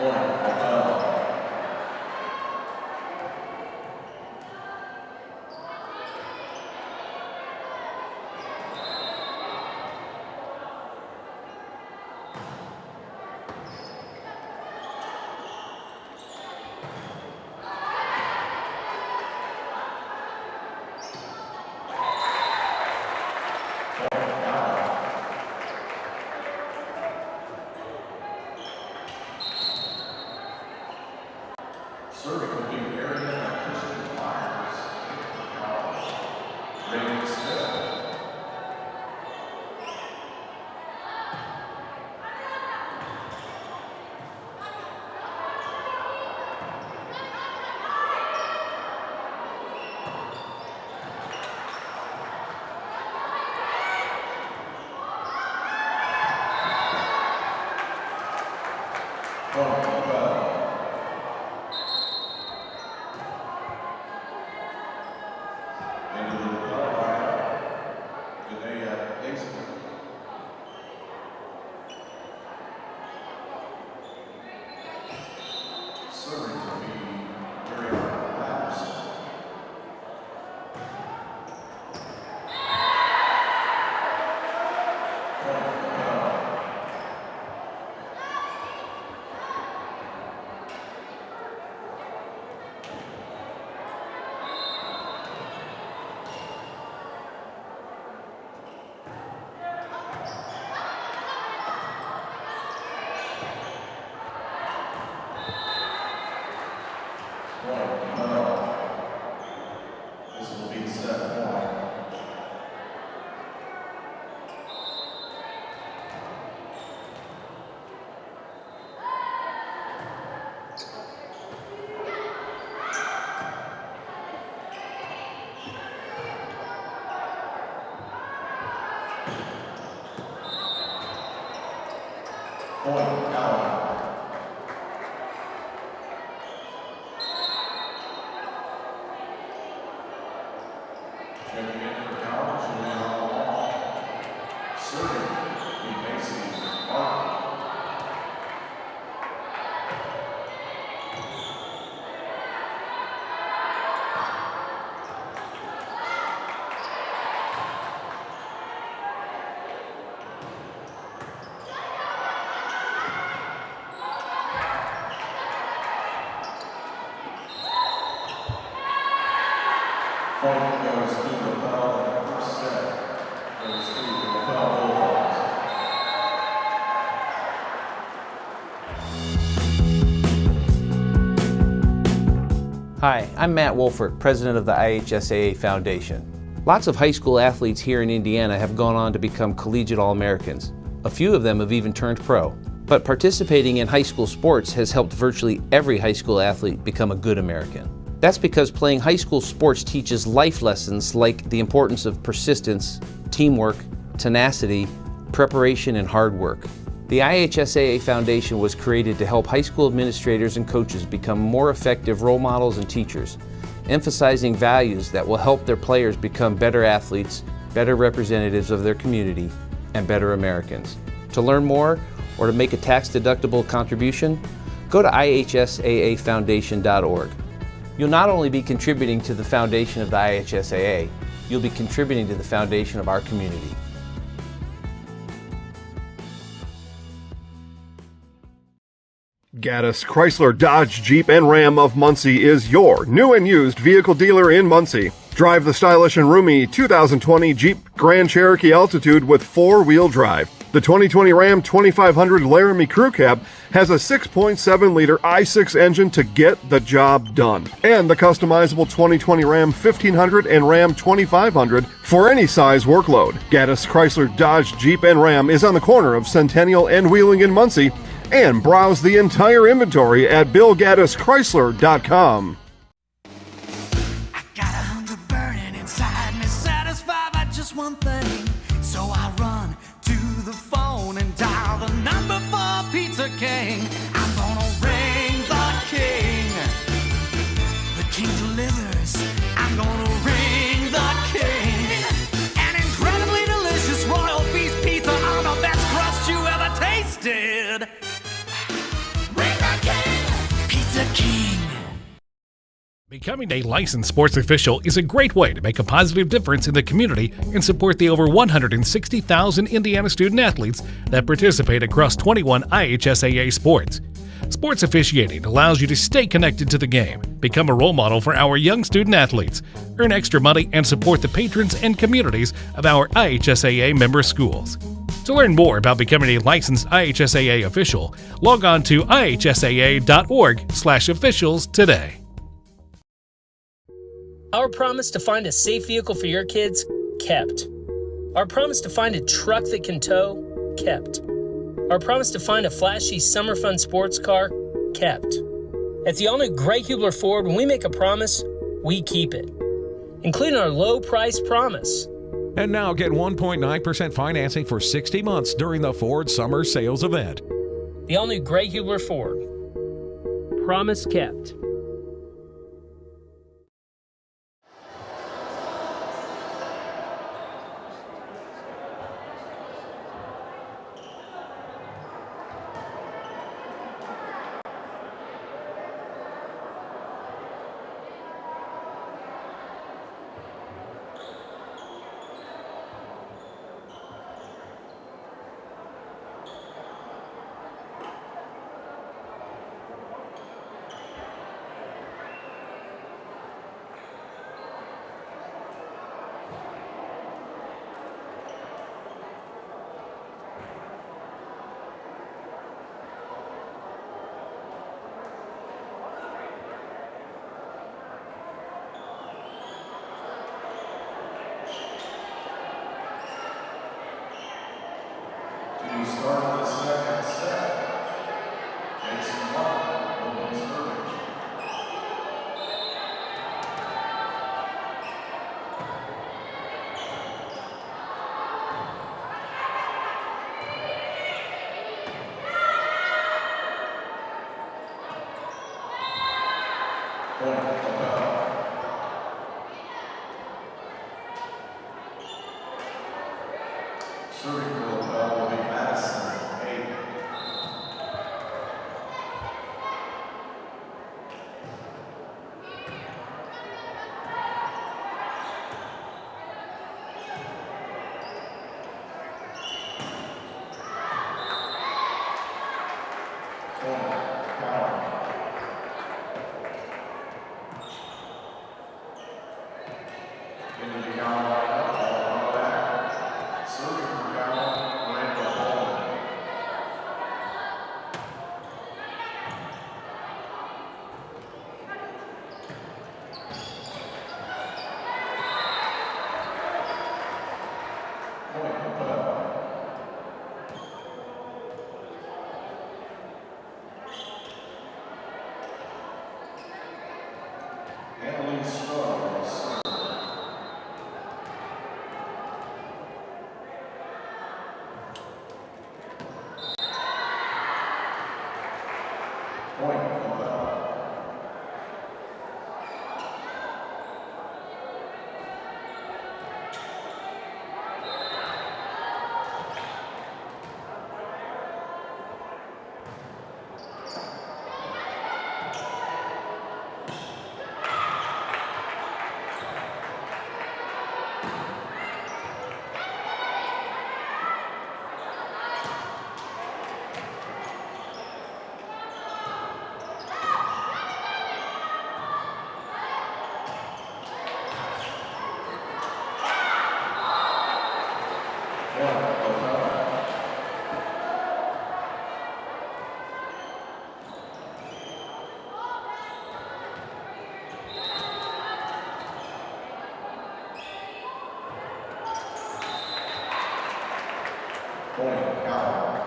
Cowan. Checking in for Cowan, Julian Hall. Serving, Macy Martin. Point goes to Lapel in the first set. Goes to Lapel Bulldogs. Hi, I'm Matt Wolfert, president of the IHSAA Foundation. Lots of high school athletes here in Indiana have gone on to become collegiate All-Americans. A few of them have even turned pro. But participating in high school sports has helped virtually every high school athlete become a good American. That's because playing high school sports teaches life lessons like the importance of persistence, teamwork, tenacity, preparation, and hard work. The IHSAA Foundation was created to help high school administrators and coaches become more effective role models and teachers, emphasizing values that will help their players become better athletes, better representatives of their community, and better Americans. To learn more or to make a tax-deductible contribution, go to ihsaafoundation.org. You'll not only be contributing to the foundation of the IHSAA, you'll be contributing to the foundation of our community. Gaddis Chrysler Dodge Jeep and Ram of Muncie is your new and used vehicle dealer in Muncie. Drive the stylish and roomy 2020 Jeep Grand Cherokee Altitude with four-wheel drive. The 2020 Ram 2500 Laramie Crew Cab has a 6.7-liter i6 engine to get the job done. And the customizable 2020 Ram 1500 and Ram 2500 for any size workload. Gaddis Chrysler Dodge Jeep and Ram is on the corner of Centennial and Wheeling in Muncie. And browse the entire inventory at BillGaddisChrysler.com. I got a hunger burning inside me, satisfied by just one thing. So I run to the phone and dial the number for Pizza King. I'm gonna ring the king. The king delivers. I'm gonna ring the king. An incredibly delicious royal feast pizza on the best crust you ever tasted. Ring the king! Becoming a licensed sports official is a great way to make a positive difference in the community and support the over 160,000 Indiana student athletes that participate across 21 IHSAA sports. Sports officiating allows you to stay connected to the game, become a role model for our young student athletes, earn extra money, and support the patrons and communities of our IHSAA member schools. To learn more about becoming a licensed IHSAA official, log on to ihsaa.org/officials today. Our promise to find a safe vehicle for your kids, kept. Our promise to find a truck that can tow, kept. Our promise to find a flashy summer fun sports car, kept. At the all-new Greg Hubler Ford, when we make a promise, we keep it, including our low price promise. And now get 1.9% financing for 60 months during the Ford Summer Sales Event. The all-new Greg Hubler Ford. Promise kept. To start the second set, Mason Martin will be serving. Point, Lapel. Serving for Lapel will be Madison, 8. Cowan. Into the Cowan lineup, ball back. Serving for Cowan, Lapel. Point, Lapel. Handling struggles. Point, Lapel. Point, Cowan.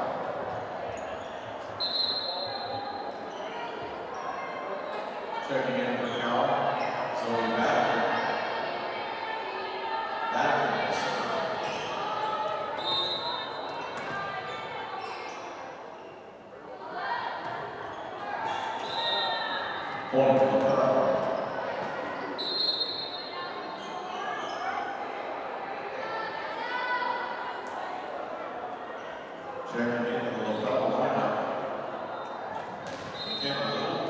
Checking in for Cowan. Zoe Madden. Madden will serve. Point, Lapel. Checking in for the Lapel lineup. McKenna Little.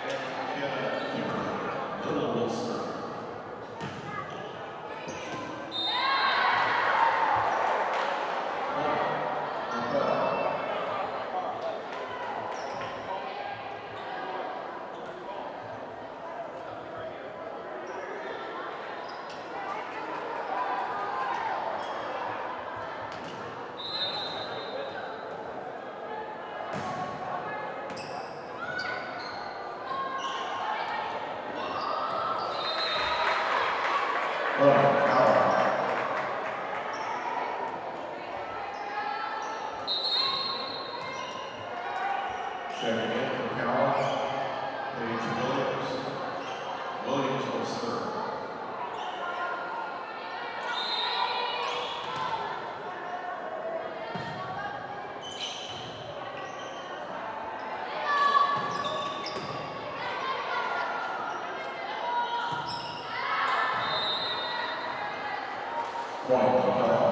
And McKenna Kimberly. Point, Cowan. Checking in for Cowan, Paige Williams. Williams will serve. Point, Lapel.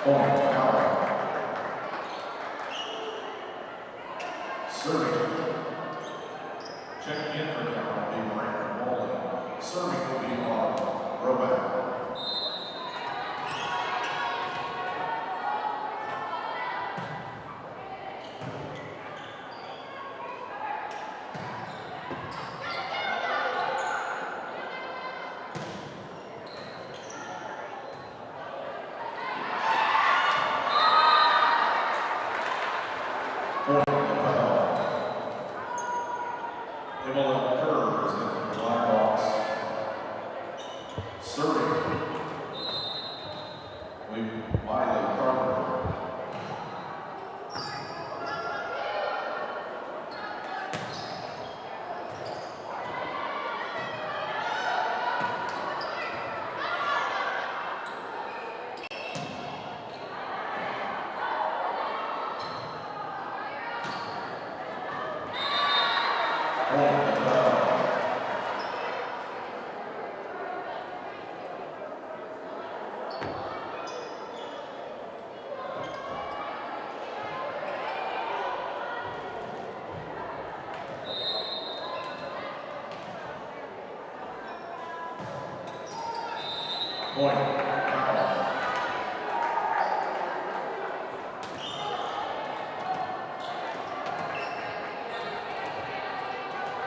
Point, Cowan. Serving. Checking in for Cowan will be Brandon Moley. Serving will be on Roback. Point, Lapel. Emily Kerr is in the Blackhawks. Serving. Miley Carter. Point, Lapel. Point, Cowan.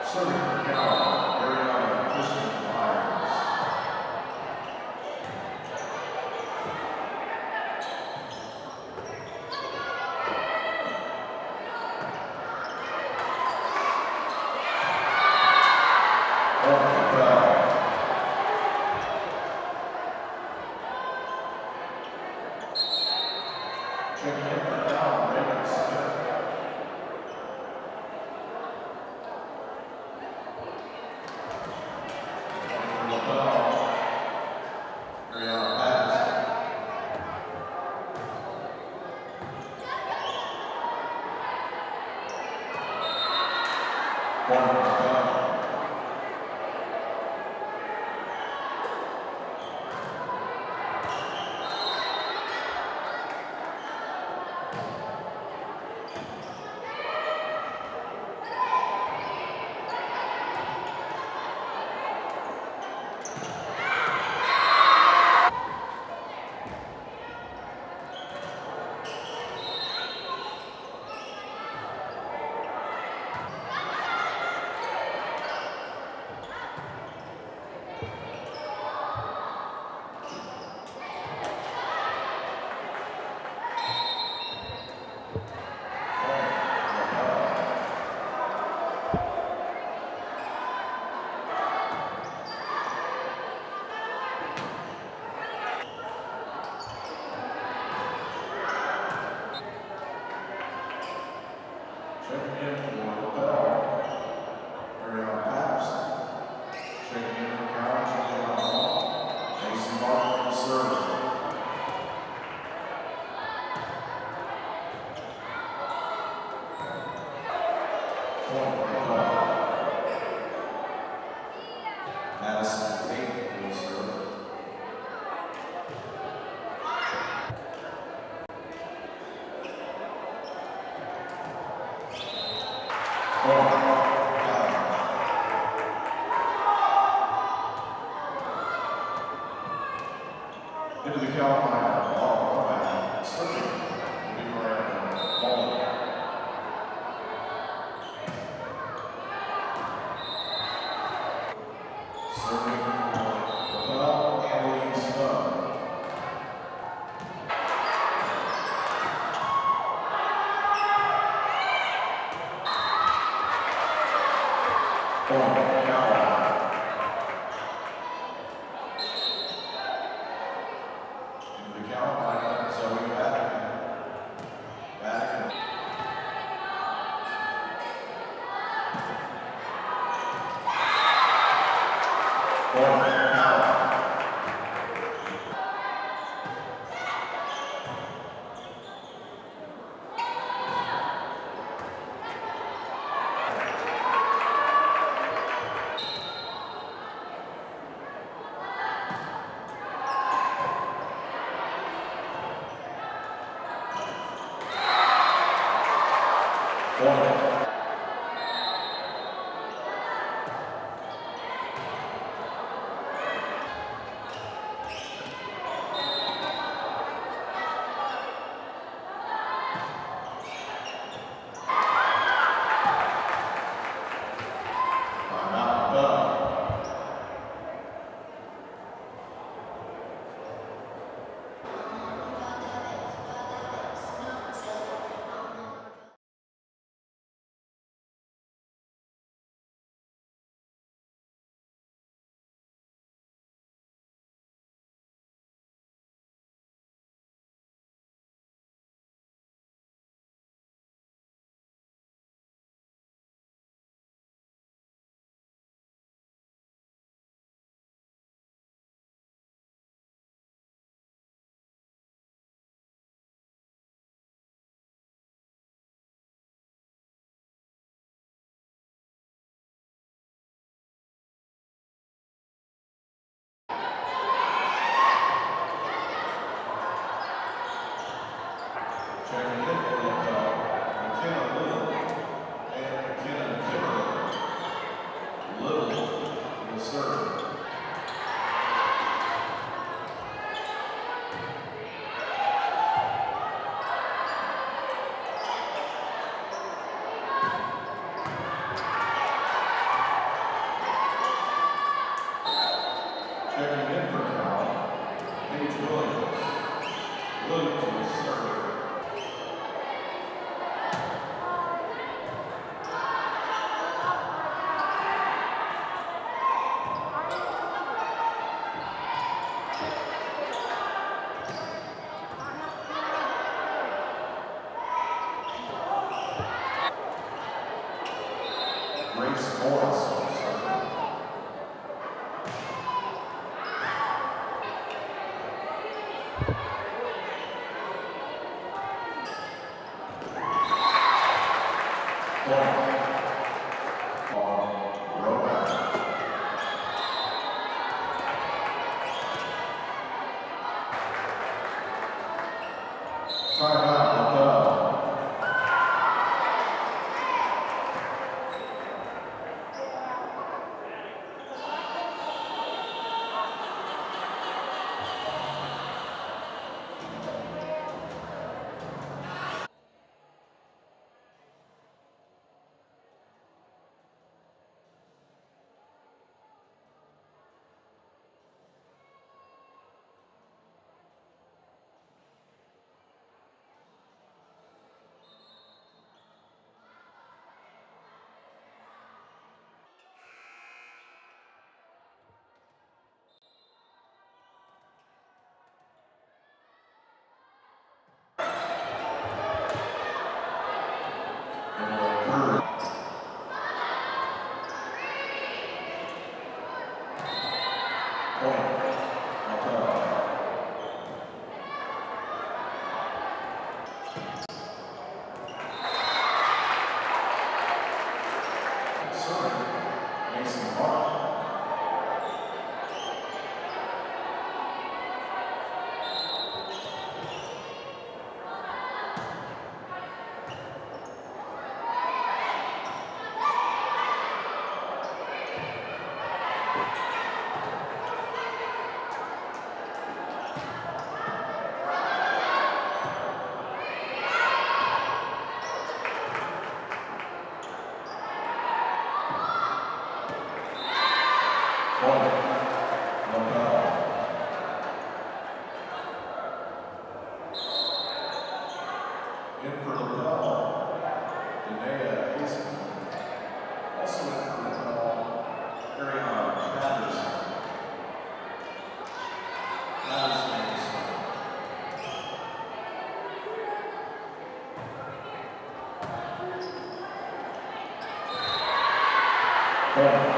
Serving for Cowan, Ariana Christian Myers. Point, Lapel. Checking in for Cowan, Reagan Smith. Point for Lapel, Ariana Patterson. Point for Lapel. Checking in for Lapel, Ariana Patterson. Checking in for Cowan, Juliana Hall. Mason Martin will serve. Point, Lapel. Madison Tate will serve. Point, Cowan. Into the Carolina ball, Roback. Serving will be Brandon Moley. Point, Cowan. Into the count, line up, Zoe Vatican. Point, Cowan. Checking in for Lapel, McKenna Little, and McKenna Kimberly. Little will serve. Checking in for Cowan, Paige Williams. Williams will serve. Grace Morris will serve. Point. Romack. Timeout, Lapel. Also in for Lapel, Lapel.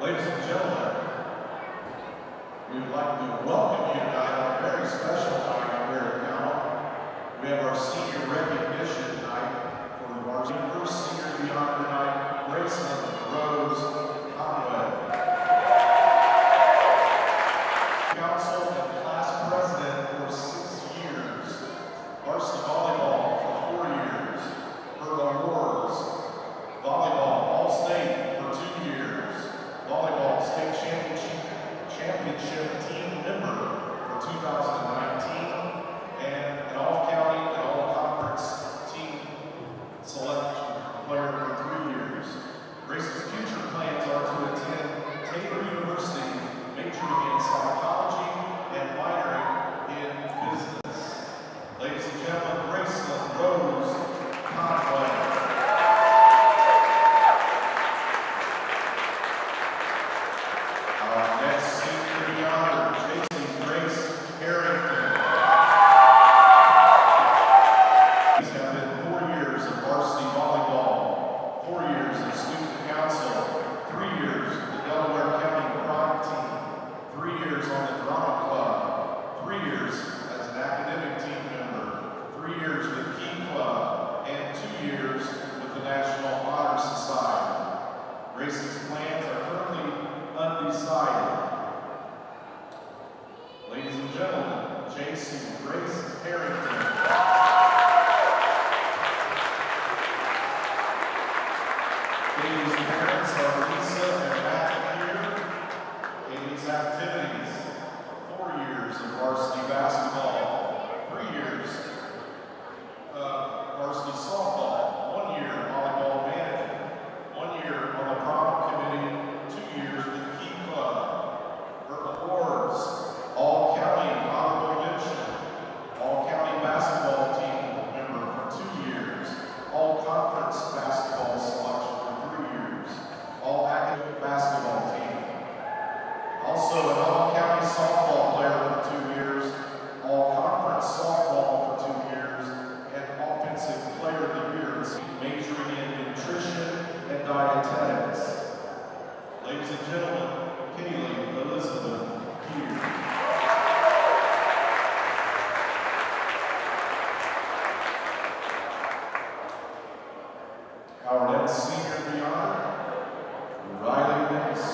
Ladies and gentlemen, we would like to welcome you tonight on a very special night here at Cowan. We have our senior recognition tonight for the varsity first senior to be honored tonight, Graceland Rose Conway. Council and class president for 6 years, varsity volleyball for 4 years, her awards, volleyball all-state for 2 years, volleyball state championship team member for 2019, and an all-county and all-conference team selection player for 3 years. Grace's future plans are to attend Taylor University, majoring in psychology and minoring in business. Ladies and gentlemen, Graceland Rose Conway. Our next senior to be honored, Jason Grace Harrington. These have been 4 years of varsity volleyball, 4 years of student council, 3 years with the Delaware County Pride Team, 3 years on the drama club, 3 years as an academic team member, 3 years with Key Club, and 2 years with the National Honor Society. Grace's plans are currently undecided. Ladies and gentlemen, Jason Grace Harrington. Katie's parents are Lisa and Matt here. Katie's activities, 4 years of varsity basketball, 3 years varsity softball, 1 year volleyball management, 1 year on the prom committee, 2 years with the Key Club. Her awards, all-county honorable mention, all-county basketball team member for 2 years, all-conference basketball selection for 3 years, all-academic basketball team. Also an all-county softball player for 2 years, all-conference softball for 2 years, and offensive player of the year, majoring in nutrition and dietetics. Ladies and gentlemen, Kaylee Elizabeth Peter. Our next senior to be honored, Riley Mace.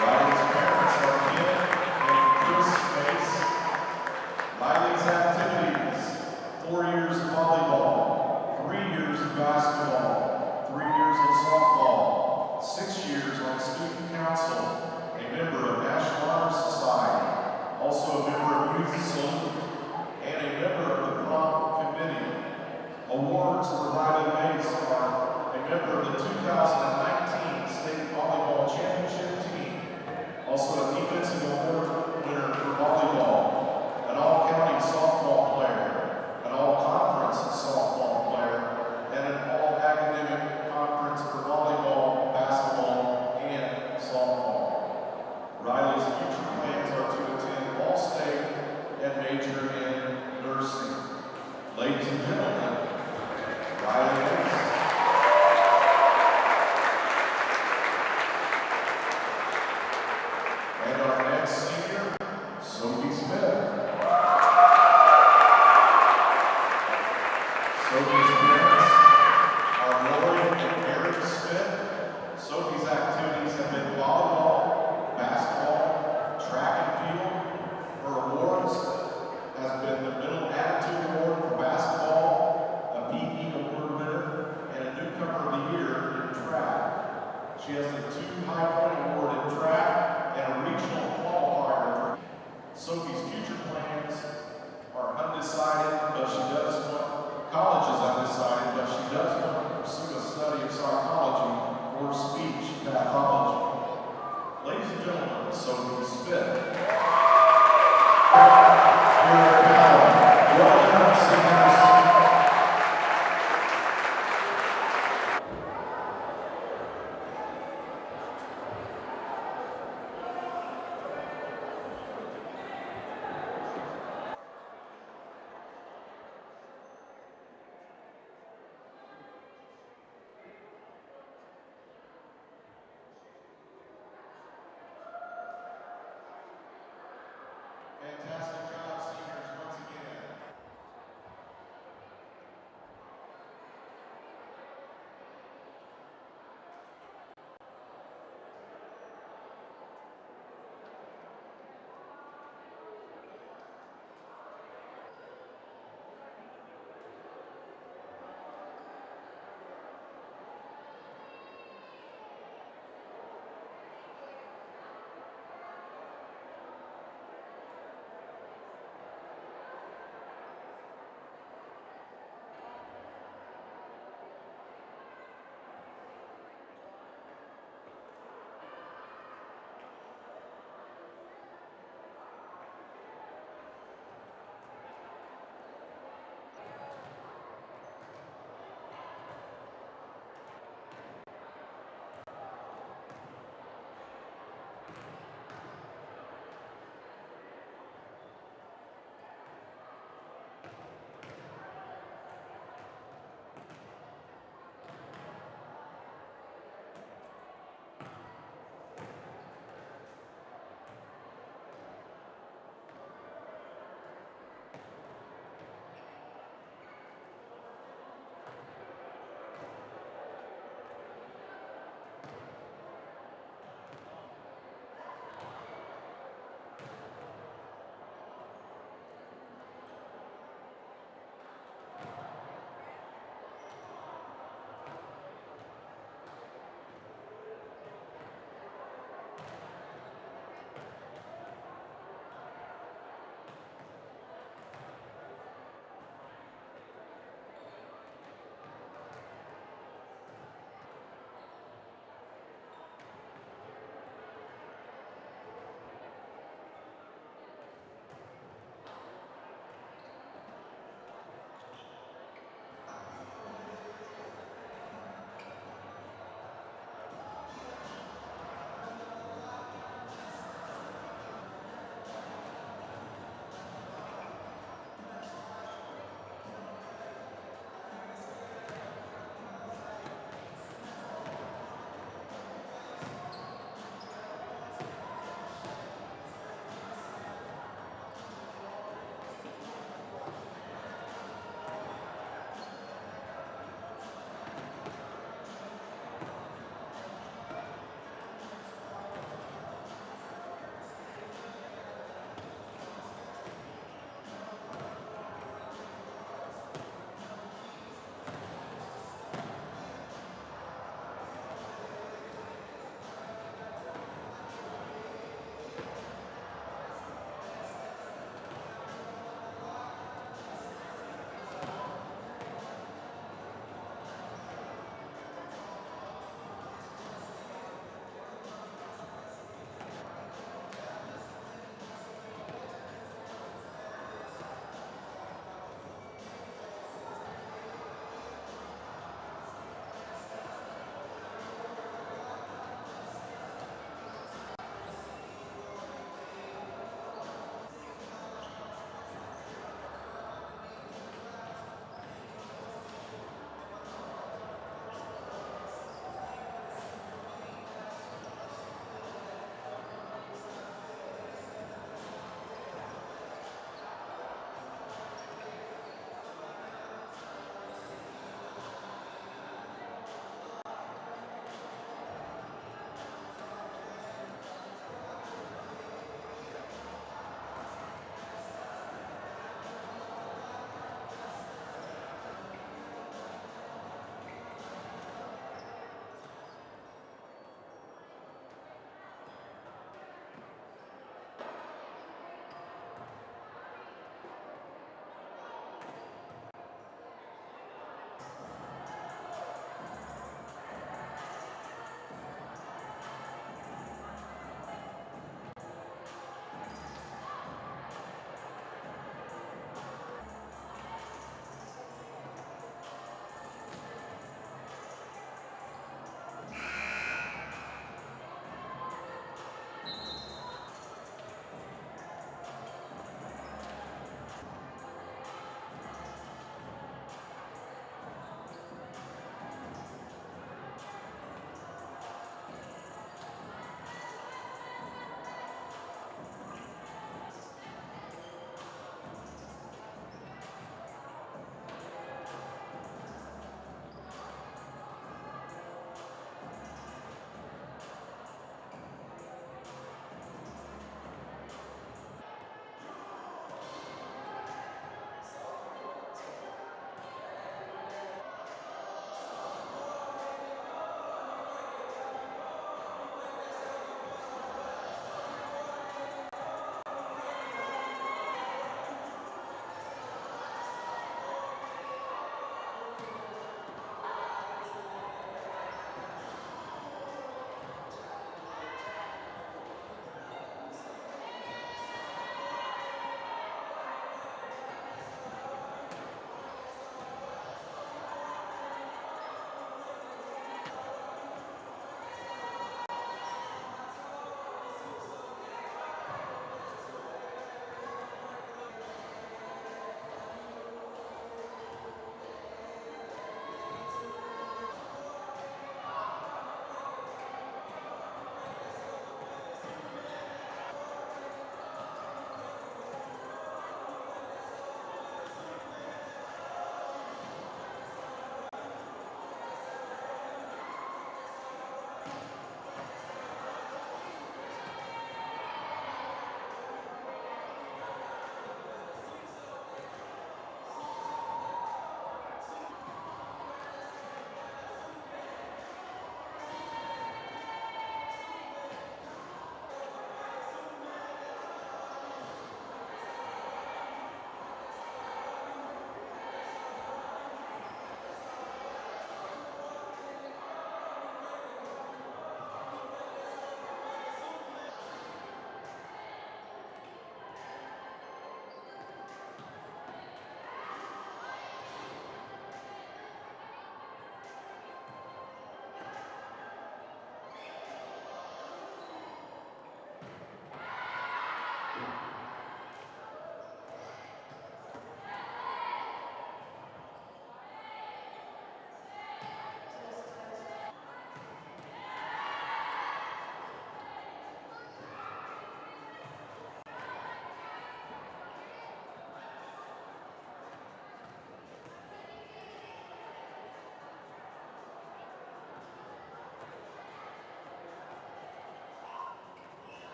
Riley's parents are Kim and Chris Mace. Riley's activities, 4 years of volleyball, 3 years of basketball, 3 years of softball, 6 years on student council, a member of National Honor Society, also a member of Youth Salute, and a member of the prom committee. Awards for Riley Mace are a member of the 2019 state volleyball championship team, also a defensive award winner for volleyball, an all-county softball player, an all-conference softball player, and an all-academic conference for volleyball, basketball, and softball. Riley's future plans are to attend Ball State and major in nursing. Ladies and gentlemen, Riley Mace. And our next senior, Sophie Smith. Sophie's parents are Lori and Eric Smith. Sophie's activities have been volleyball, basketball, track and field. Her awards has been the Middle Attitude Award for basketball, a PE award winner, and a newcomer of the year in track. She has a 2 High Point Award in track and a regional qualifier for Sophie's future plans are undecided, but she does want, college is undecided, but she does want to pursue a study of psychology or speech pathology. Ladies and gentlemen, Sophie Smith. Welcome, seniors.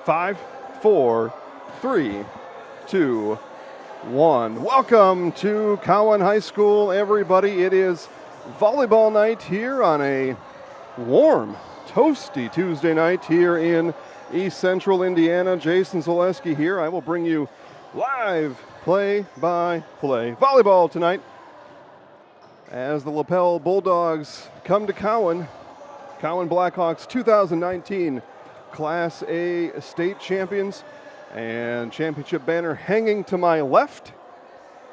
5, 4, 3, 2, 1. Welcome to Cowan High School, everybody. It is volleyball night here on a warm, toasty Tuesday night here in East Central Indiana. Jason Zaleski here. I will bring you live play-by-play volleyball tonight as the Lapel Bulldogs come to Cowan. Cowan Blackhawks 2019 Class A state champions, and championship banner hanging to my left.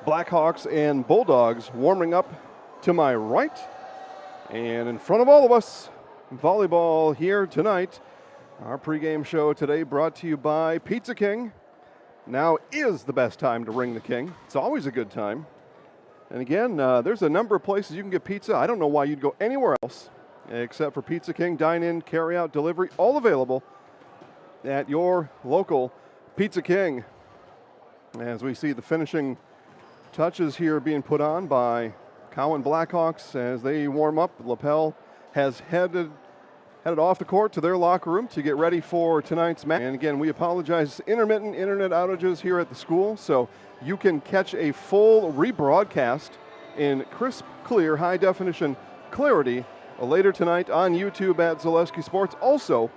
Blackhawks and Bulldogs warming up to my right. And in front of all of us, volleyball here tonight. Our pregame show today brought to you by Pizza King. Now is the best time to ring the king. It's always a good time. And again, there's a number of places you can get pizza. I don't know why you'd go anywhere else except for Pizza King. Dine-in, carry-out, delivery, all available at your local Pizza King. As we see the finishing touches here being put on by Cowan Blackhawks as they warm up. Lapel has headed off the court to their locker room to get ready for tonight's match. And again, we apologize, intermittent internet outages here at the school, so you can catch a full rebroadcast in crisp, clear, high-definition clarity later tonight on YouTube at Zaleski Sports. Also,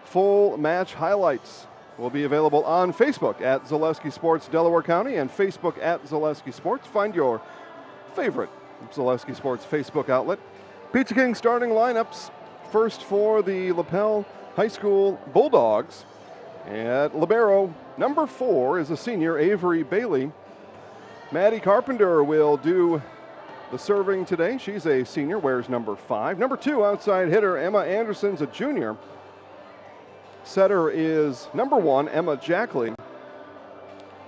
full match highlights will be available on Facebook at Zaleski Sports Delaware County and Facebook at Zaleski Sports. Find your favorite Zaleski Sports Facebook outlet. Pizza King starting lineups. First for the Lapel High School Bulldogs. At libero, number 4 is a senior, Avery Bailey. Maddie Carpenter will do the serving today. She's a senior, wears number 5. Number 2, outside hitter, Emma Anderson's a junior. Setter is number 1, Emma Jackley.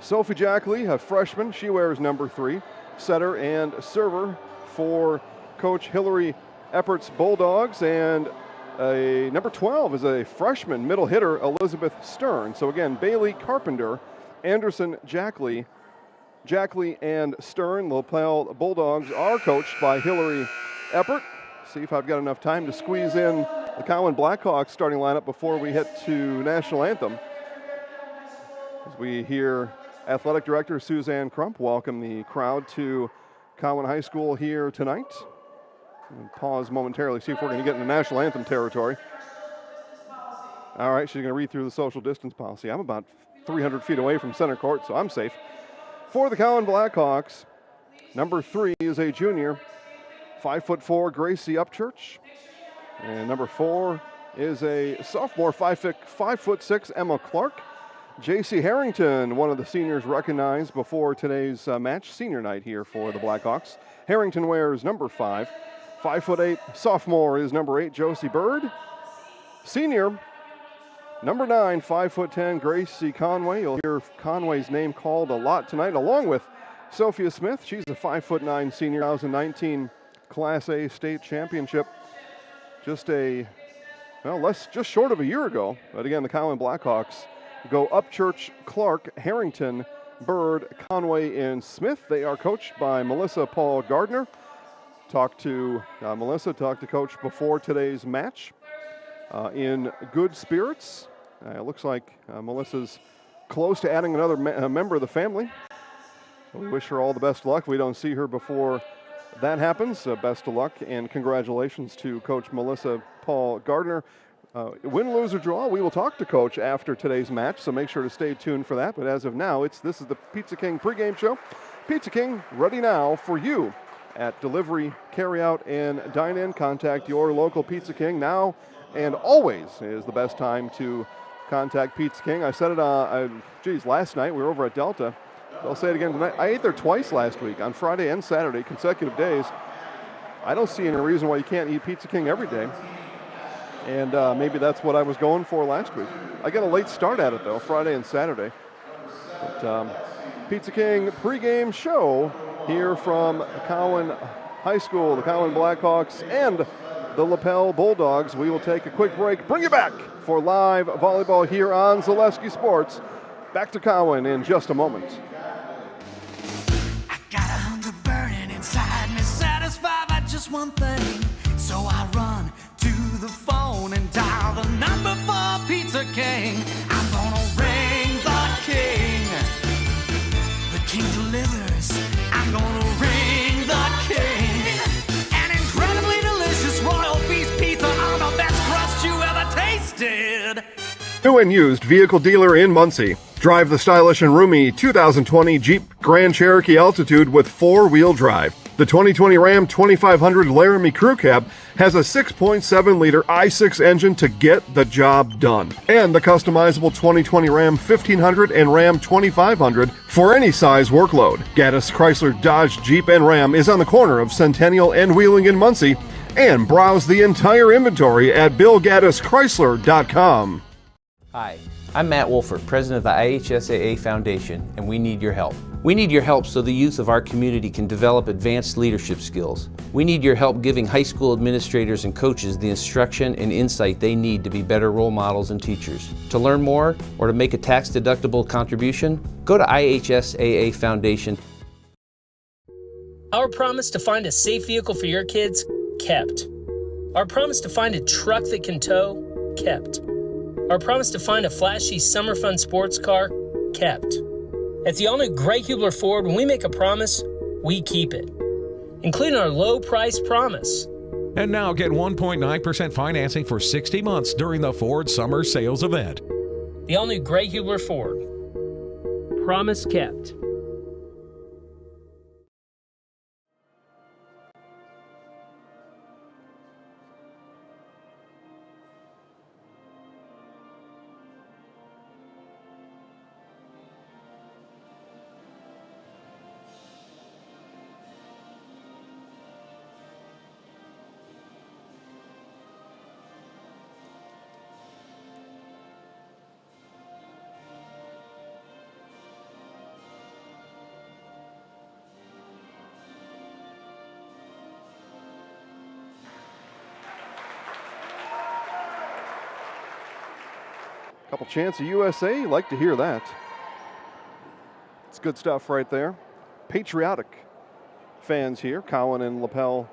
Sophie Jackley, a freshman, she wears number 3. Setter and server for Coach Hillary Eppert's Bulldogs. And number 12 is a freshman middle hitter, Elizabeth Stern. So again, Bailey, Carpenter, Anderson, Jackley, and Stern. The Lapel Bulldogs are coached by Hillary Eppert. See if I've got enough time to squeeze in the Cowan Blackhawks starting lineup before we hit to National Anthem. As we hear Athletic Director Suzanne Crump welcome the crowd to Cowan High School here tonight. And pause momentarily, see if we're going to get into National Anthem territory. All right, she's going to read through the social distance policy. I'm about 300 feet away from center court, so I'm safe. For the Cowan Blackhawks, number 3 is a junior, 5'4", Gracie Upchurch. And number 4 is a sophomore, 5'6", Emma Clark. J.C. Harrington, one of the seniors recognized before today's match, senior night here for the Blackhawks. Harrington wears number 5. 5'8", sophomore is number 8, Josie Bird. Senior, number 9, 5'10", Gracie Conway. You'll hear Conway's name called a lot tonight, along with Sophia Smith. She's a 5'9" senior, 2019 Class A state championship. Just short of a year ago. But again, the Cowan Blackhawks go Upchurch, Clark, Harrington, Bird, Conway, and Smith. They are coached by Melissa Paul Gardner. Talked to Coach before today's match in good spirits. It looks like Melissa's close to adding another member of the family. We wish her all the best of luck. We don't see her before that happens. Best of luck and congratulations to Coach Melissa Paul Gardner. Win, lose, or draw, we will talk to Coach after today's match, so make sure to stay tuned for that. But as of now, this is the Pizza King pregame show. Pizza King ready now for you at delivery, carry-out, and dine-in. Contact your local Pizza King now and always is the best time to contact Pizza King. I said it, last night we were over at Delta. I'll say it again tonight. I ate there twice last week, on Friday and Saturday, consecutive days. I don't see any reason why you can't eat Pizza King every day. And maybe that's what I was going for last week. I got a late start at it, though, Friday and Saturday. But Pizza King pregame show here from Cowan High School, the Cowan Blackhawks, and the Lapel Bulldogs. We will take a quick break, bring you back for live volleyball here on Zaleski Sports. Back to Cowan in just a moment. I got a hunger burning inside me, satisfied by just one thing. So I run to the phone and dial the number for Pizza King. I'm gonna ring the king. The king delivers. I'm gonna ring the king. An incredibly delicious royal beef pizza on the best crust you ever tasted. New and used vehicle dealer in Muncie. Drive the stylish and roomy 2020 Jeep Grand Cherokee Altitude with 4-wheel drive. The 2020 Ram 2500 Laramie Crew Cab has a 6.7-liter i6 engine to get the job done. And the customizable 2020 Ram 1500 and Ram 2500 for any size workload. Gaddis Chrysler Dodge Jeep and Ram is on the corner of Centennial and Wheeling in Muncie. And browse the entire inventory at BillGaddisChrysler.com. Hi, I'm Matt Wolfert, president of the IHSAA Foundation, and we need your help. We need your help so the youth of our community can develop advanced leadership skills. We need your help giving high school administrators and coaches the instruction and insight they need to be better role models and teachers. To learn more or to make a tax-deductible contribution, go to IHSAA Foundation. Our promise to find a safe vehicle for your kids, kept. Our promise to find a truck that can tow, kept. Our promise to find a flashy summer fun sports car, kept. At the all-new Gray Hubler Ford, when we make a promise, we keep it, including our low price promise. And now get 1.9% financing for 60 months during the Ford Summer Sales Event. The all-new Gray Hubler Ford. Promise kept. Couple chants of USA, like to hear that. It's good stuff right there. Patriotic fans here, Cowan and Lapel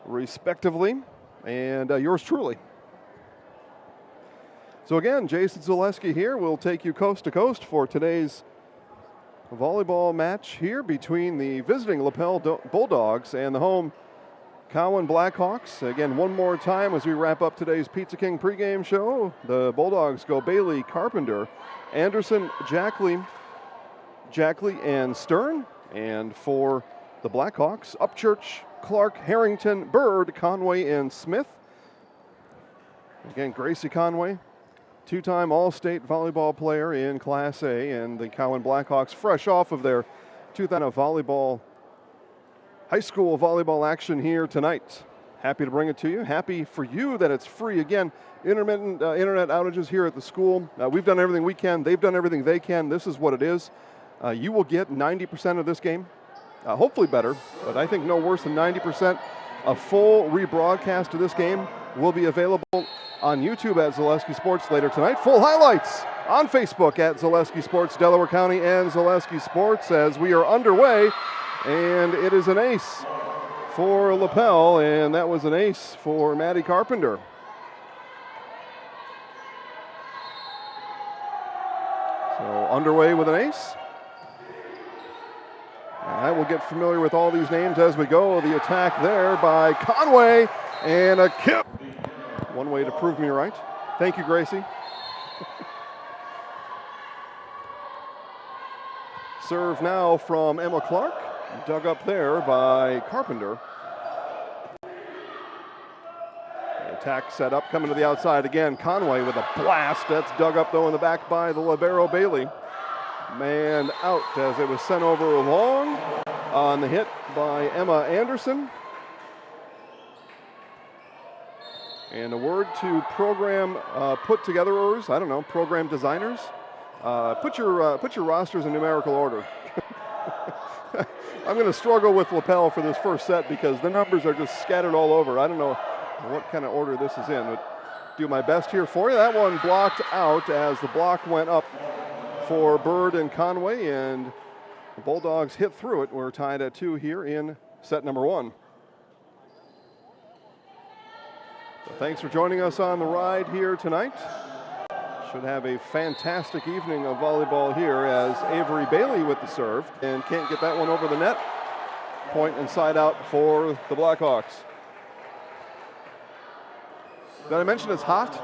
respectively, and yours truly. So again, Jason Zaleski here will take you coast to coast for today's volleyball match here between the visiting Lapel Bulldogs and the home Cowan Blackhawks. Again, one more time as we wrap up today's Pizza King pregame show. The Bulldogs go Bailey, Carpenter, Anderson, Jackley, and Stern. And for the Blackhawks, Upchurch, Clark, Harrington, Bird, Conway, and Smith. Again, Gracie Conway, two-time All-State volleyball player in Class A, and the Cowan Blackhawks fresh off of their 2000 volleyball high school volleyball action here tonight. Happy to bring it to you. Happy for you that it's free. Again, intermittent internet outages here at the school. We've done everything we can. They've done everything they can. This is what it is. You will get 90% of this game. Hopefully better, but I think no worse than 90%. A full rebroadcast of this game will be available on YouTube at Zaleski Sports later tonight. Full highlights on Facebook at Zaleski Sports Delaware County and Zaleski Sports as we are underway. And it is an ace for Lapel, and that was an ace for Maddie Carpenter. So underway with an ace. I will get familiar with all these names as we go. The attack there by Conway, and a kick. One way to prove me right. Thank you, Gracie. Serve now from Emma Clark. Dug up there by Carpenter. The attack set up, coming to the outside again. Conway with a blast. That's dug up though in the back by the libero Bailey. Man out as it was sent over long on the hit by Emma Anderson. And a word to program put-togetherers, I don't know, program designers. Put your rosters in numerical order. I'm going to struggle with Lapel for this first set because the numbers are just scattered all over. I don't know what kind of order this is in, but do my best here for you. That one blocked out as the block went up for Bird and Conway, and the Bulldogs hit through it. We're tied at 2 here in set number 1. So thanks for joining us on the ride here tonight. Should have a fantastic evening of volleyball here as Avery Bailey with the serve and can't get that one over the net. Point and side out for the Blackhawks. Did I mention it's hot?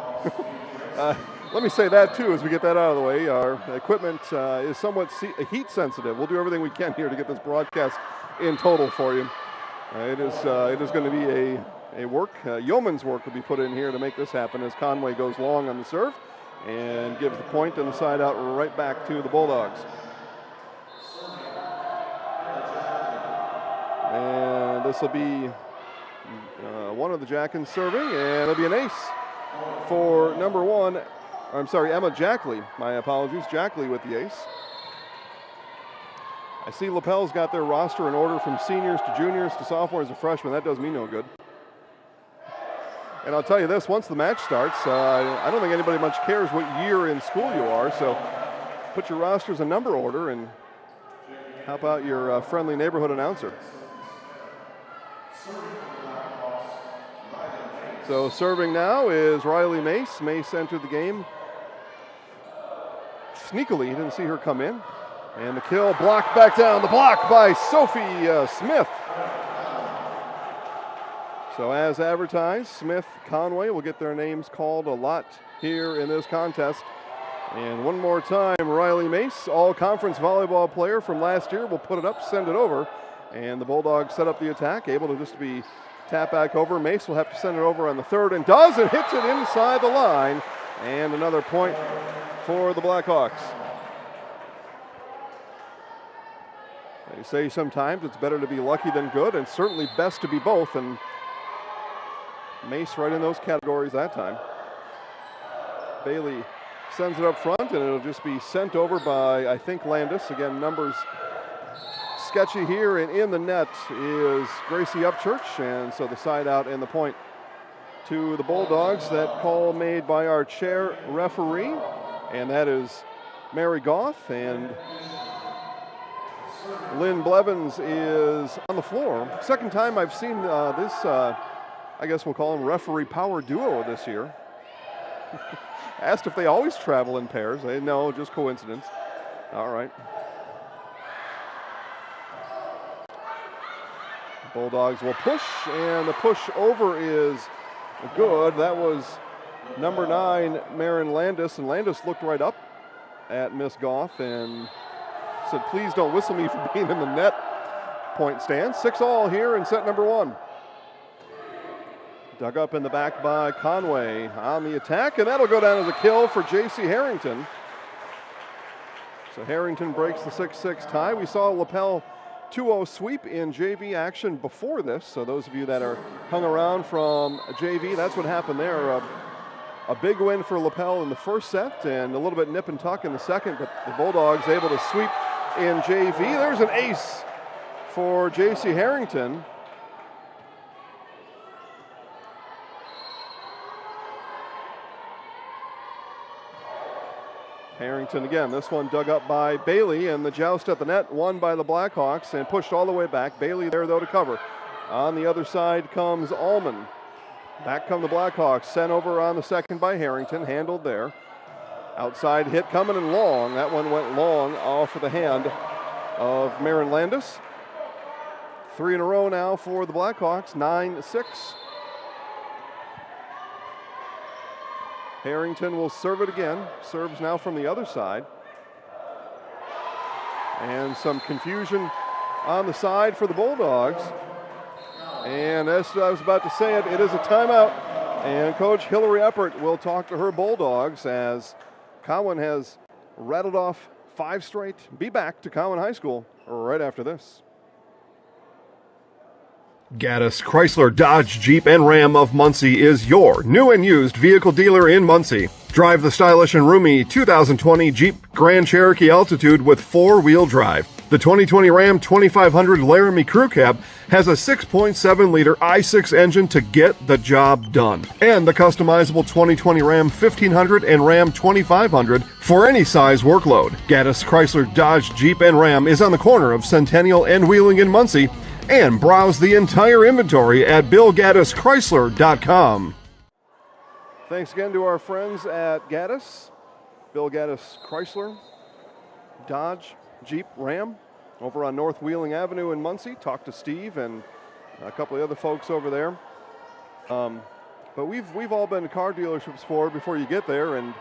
Let me say that too as we get that out of the way. Our equipment is somewhat heat sensitive. We'll do everything we can here to get this broadcast in total for you. It is going to be a work, yeoman's work will be put in here to make this happen as Conway goes long on the serve and gives the point and the side out right back to the Bulldogs. And this will be one of the Jackins serving, and it'll be an ace for number one. I'm sorry, Emma Jackley. My apologies. Jackley with the ace. I see Lapel's got their roster in order from seniors to juniors to sophomores to freshmen. That does me no good. And I'll tell you this, once the match starts, I don't think anybody much cares what year in school you are, so put your rosters in number order and help out your friendly neighborhood announcer. So serving now is Riley Mace. Mace entered the game sneakily. He didn't see her come in. And the kill blocked back down. The block by Sophie Smith. So as advertised, Smith, Conway will get their names called a lot here in this contest. And one more time, Riley Mace, all-conference volleyball player from last year, will put it up, send it over. And the Bulldogs set up the attack, able to just be tap back over. Mace will have to send it over on the third and does, and hits it inside the line. And another point for the Blackhawks. They say sometimes it's better to be lucky than good, and certainly best to be both. And Mace right in those categories that time. Bailey sends it up front, and it'll just be sent over by, I think, Landis. Again, numbers sketchy here, and in the net is Gracie Upchurch, and so the side out and the point to the Bulldogs. That call made by our chair referee, and that is Mary Goff, and Lynn Blevins is on the floor. Second time I've seen this, I guess we'll call them referee power duo this year. Asked if they always travel in pairs. No, just coincidence. All right. Bulldogs will push, and the push over is good. That was number 9, Marin Landis, and Landis looked right up at Miss Goff and said, please don't whistle me for being in the net. Point stands. 6-all here in set number 1. Dug up in the back by Conway on the attack, and that'll go down as a kill for J.C. Harrington. So Harrington breaks the 6-6 tie. We saw Lapel 2-0 sweep in JV action before this, so those of you that are hung around from JV, that's what happened there. A big win for Lapel in the first set and a little bit nip and tuck in the second, but the Bulldogs able to sweep in JV. There's an ace for J.C. Harrington. Harrington again, this one dug up by Bailey, and the joust at the net won by the Blackhawks and pushed all the way back. Bailey there though to cover. On the other side comes Allman. Back come the Blackhawks, sent over on the second by Harrington, handled there. Outside hit coming in long. That one went long off of the hand of Marin Landis. 3 in a row now for the Blackhawks, 9-6. Harrington will serve it again. Serves now from the other side. And some confusion on the side for the Bulldogs. And as I was about to say it, it is a timeout. And Coach Hillary Eppert will talk to her Bulldogs as Cowan has rattled off 5 straight. Be back to Cowan High School right after this. Gaddis Chrysler, Dodge, Jeep, and Ram of Muncie is your new and used vehicle dealer in Muncie. Drive the stylish and roomy 2020 Jeep Grand Cherokee Altitude with 4-wheel drive. The 2020 Ram 2500 Laramie Crew Cab has a 6.7-liter i6 engine to get the job done. And the customizable 2020 Ram 1500 and Ram 2500 for any size workload. Gaddis Chrysler, Dodge, Jeep, and Ram is on the corner of Centennial and Wheeling in Muncie. And browse the entire inventory at BillGaddisChrysler.com. Thanks again to our friends at Gaddis, Bill Gaddis Chrysler, Dodge, Jeep, Ram, over on North Wheeling Avenue in Muncie. Talked to Steve and a couple of other folks over there. But we've all been to car dealerships before you get there, and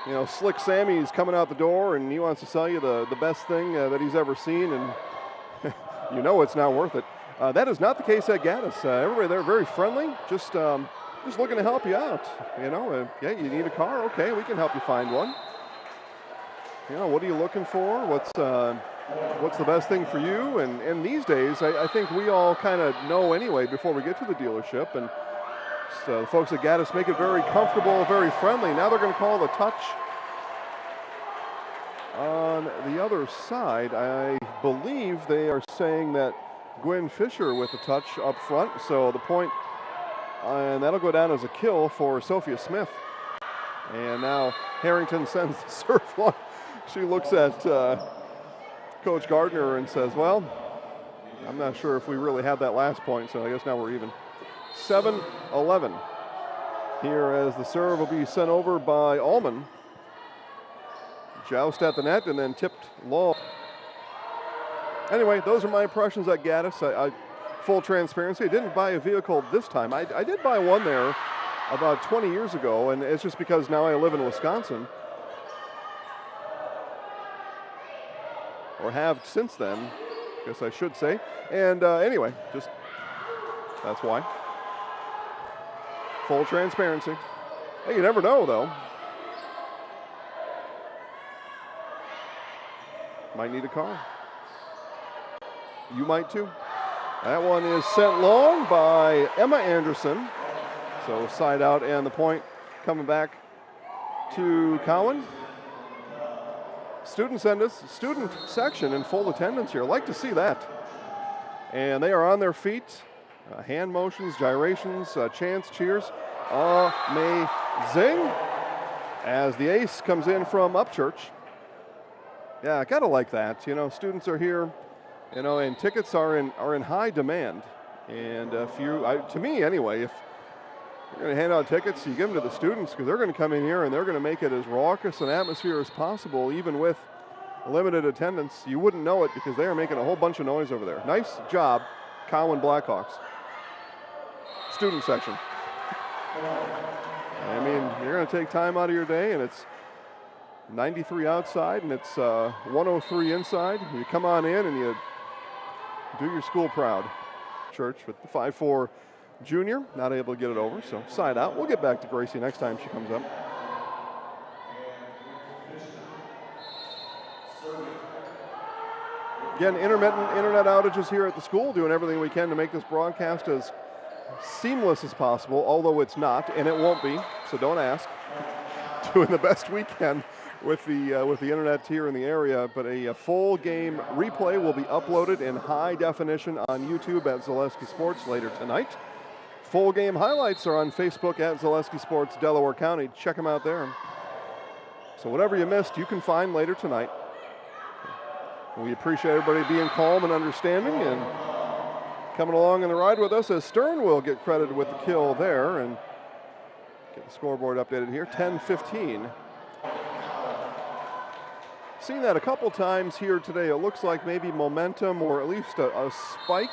you know, Slick Sammy's coming out the door and he wants to sell you the best thing that he's ever seen, and you know it's not worth it. That is not the case at Gaddis. Everybody there very friendly, just looking to help you out. You know, yeah, you need a car? Okay, we can help you find one. You know, what are you looking for? What's the best thing for you? And these days, I think we all kind of know anyway before we get to the dealership. And so the folks at Gaddis make it very comfortable, very friendly. Now they're going to call the touch on the other side. I believe they are saying that Gwen Fisher with the touch up front. So the point, and that'll go down as a kill for Sophia Smith. And now Harrington sends the serve long. She looks at Coach Gardner and says, well, I'm not sure if we really had that last point, so I guess now we're even. 7-11 here as the serve will be sent over by Allman. Joust at the net and then tipped long. Anyway, those are my impressions at Gaddis. I full transparency, I didn't buy a vehicle this time. I did buy one there about 20 years ago, and it's just because now I live in Wisconsin. Or have since then, I guess I should say. And anyway, just that's why. Full transparency. Hey, you never know, though. Might need a car. You might too. That one is sent long by Emma Anderson. So side out and the point coming back to Cowan. Student section in full attendance here. Like to see that. And they are on their feet. Hand motions, gyrations, chants, cheers. Amazing. As the ace comes in from Upchurch. Yeah, gotta like that. You know, students are here, you know, and tickets are in high demand. And to me anyway, if you're going to hand out tickets, you give them to the students because they're going to come in here and they're going to make it as raucous an atmosphere as possible, even with limited attendance. You wouldn't know it because they are making a whole bunch of noise over there. Nice job, Cowan Blackhawks. Student section. I mean, you're going to take time out of your day, and it's 93 outside and it's 103 inside. You come on in and you do your school proud. Church with the 5'4" junior, not able to get it over, so side out. We'll get back to Gracie next time she comes up. Again, intermittent internet outages here at the school, doing everything we can to make this broadcast as seamless as possible, although it's not, and it won't be, so don't ask. Doing the best we can with the internet here in the area, but a full game replay will be uploaded in high definition on YouTube at Zaleski Sports later tonight. Full game highlights are on Facebook at Zaleski Sports Delaware County. Check them out there. So whatever you missed, you can find later tonight. We appreciate everybody being calm and understanding and coming along in the ride with us, as Stern will get credited with the kill there and get the scoreboard updated here. 10-15. Seen that a couple times here today. It looks like maybe momentum, or at least a spike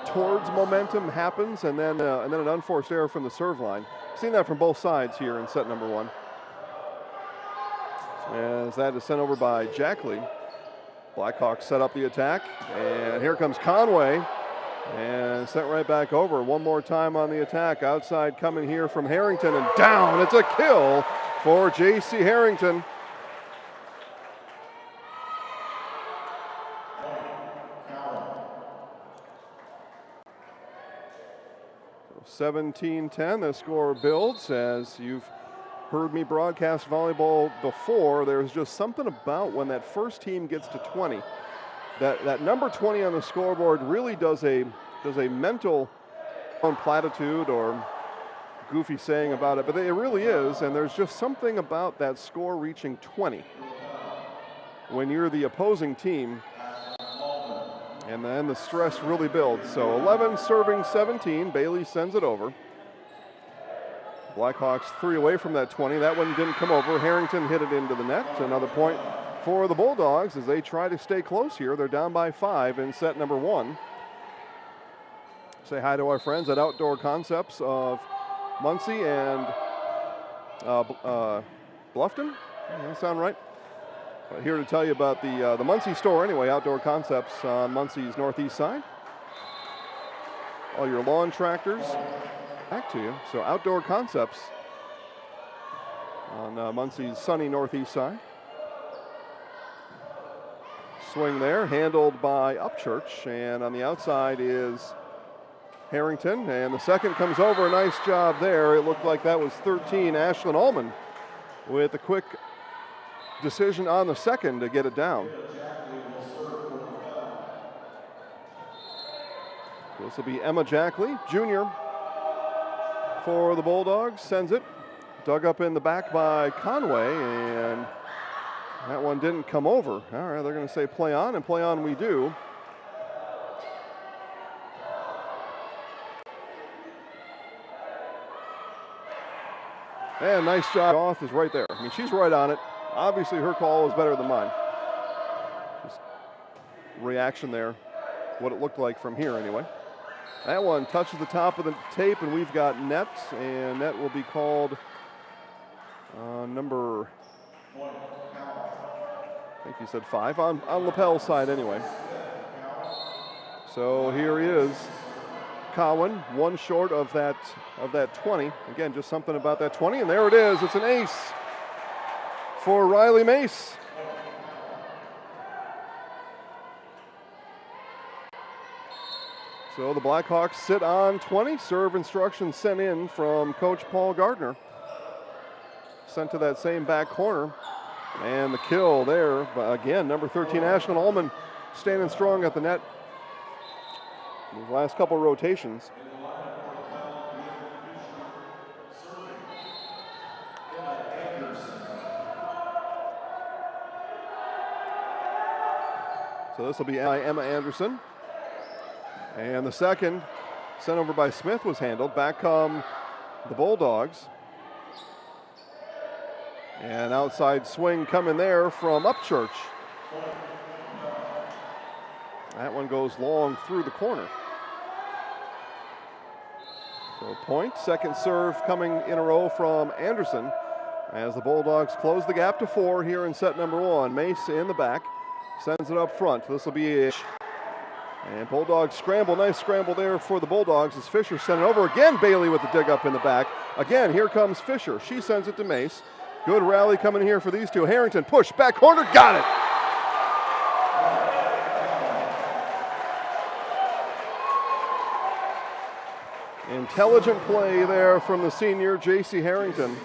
towards momentum happens, and then an unforced error from the serve line. Seen that from both sides here in set number one. As that is sent over by Jackley. Blackhawks set up the attack, and here comes Conway, and sent right back over. One more time on the attack. Outside coming here from Harrington, and down. It's a kill for J.C. Harrington. 17-10, the score builds. As you've heard me broadcast volleyball before, there's just something about when that first team gets to 20. That number 20 on the scoreboard really does a mental platitude or goofy saying about it, but it really is, and there's just something about that score reaching 20 when you're the opposing team. And then the stress really builds. So 11 serving 17. Bailey sends it over. Blackhawks 3 away from that 20. That one didn't come over. Harrington hit it into the net. Another point for the Bulldogs as they try to stay close here. They're down by 5 in set number 1. Say hi to our friends at Outdoor Concepts of Muncie and Bluffton. Does that sound right? Here to tell you about the Muncie store anyway, Outdoor Concepts on Muncie's northeast side. All your lawn tractors, back to you. So Outdoor Concepts on Muncie's sunny northeast side. Swing there, handled by Upchurch, and on the outside is Harrington, and the second comes over. A nice job there. It looked like that was 13, Ashlyn Ullman, with a quick decision on the second to get it down. This will be Emma Jackley, junior, for the Bulldogs. Sends it, dug up in the back by Conway, and that one didn't come over. All right, they're going to say play on, and play on we do. And nice job. Off is right there. I mean, she's right on it. Obviously, her call is better than mine. Just reaction there, what it looked like from here anyway. That one touches the top of the tape, and we've got net, and net will be called number, I think you said 5, on Lapel's side anyway. So here he is. Cowan, one short of that 20. Again, just something about that 20, and there it is. It's an ace for Riley Mace. So the Blackhawks sit on 20. Serve instructions sent in from Coach Paul Gardner. Sent to that same back corner. And the kill there. But again, number 13, Ashlyn Ullman, standing strong at the net. These last couple rotations. So this will be Emma Anderson. And the second, sent over by Smith, was handled. Back come the Bulldogs. And outside swing coming there from Upchurch. That one goes long through the corner. So point, second serve coming in a row from Anderson as the Bulldogs close the gap to 4 here in set number 1. Mace in the back, sends it up front. This will be a and Bulldogs scramble, nice scramble there for the Bulldogs as Fisher sent it over again. Bailey with the dig up in the back. Again, here comes Fisher. She sends it to Mace. Good rally coming here for these two. Harrington push, back corner, got it. Intelligent play there from the senior, J.C. Harrington.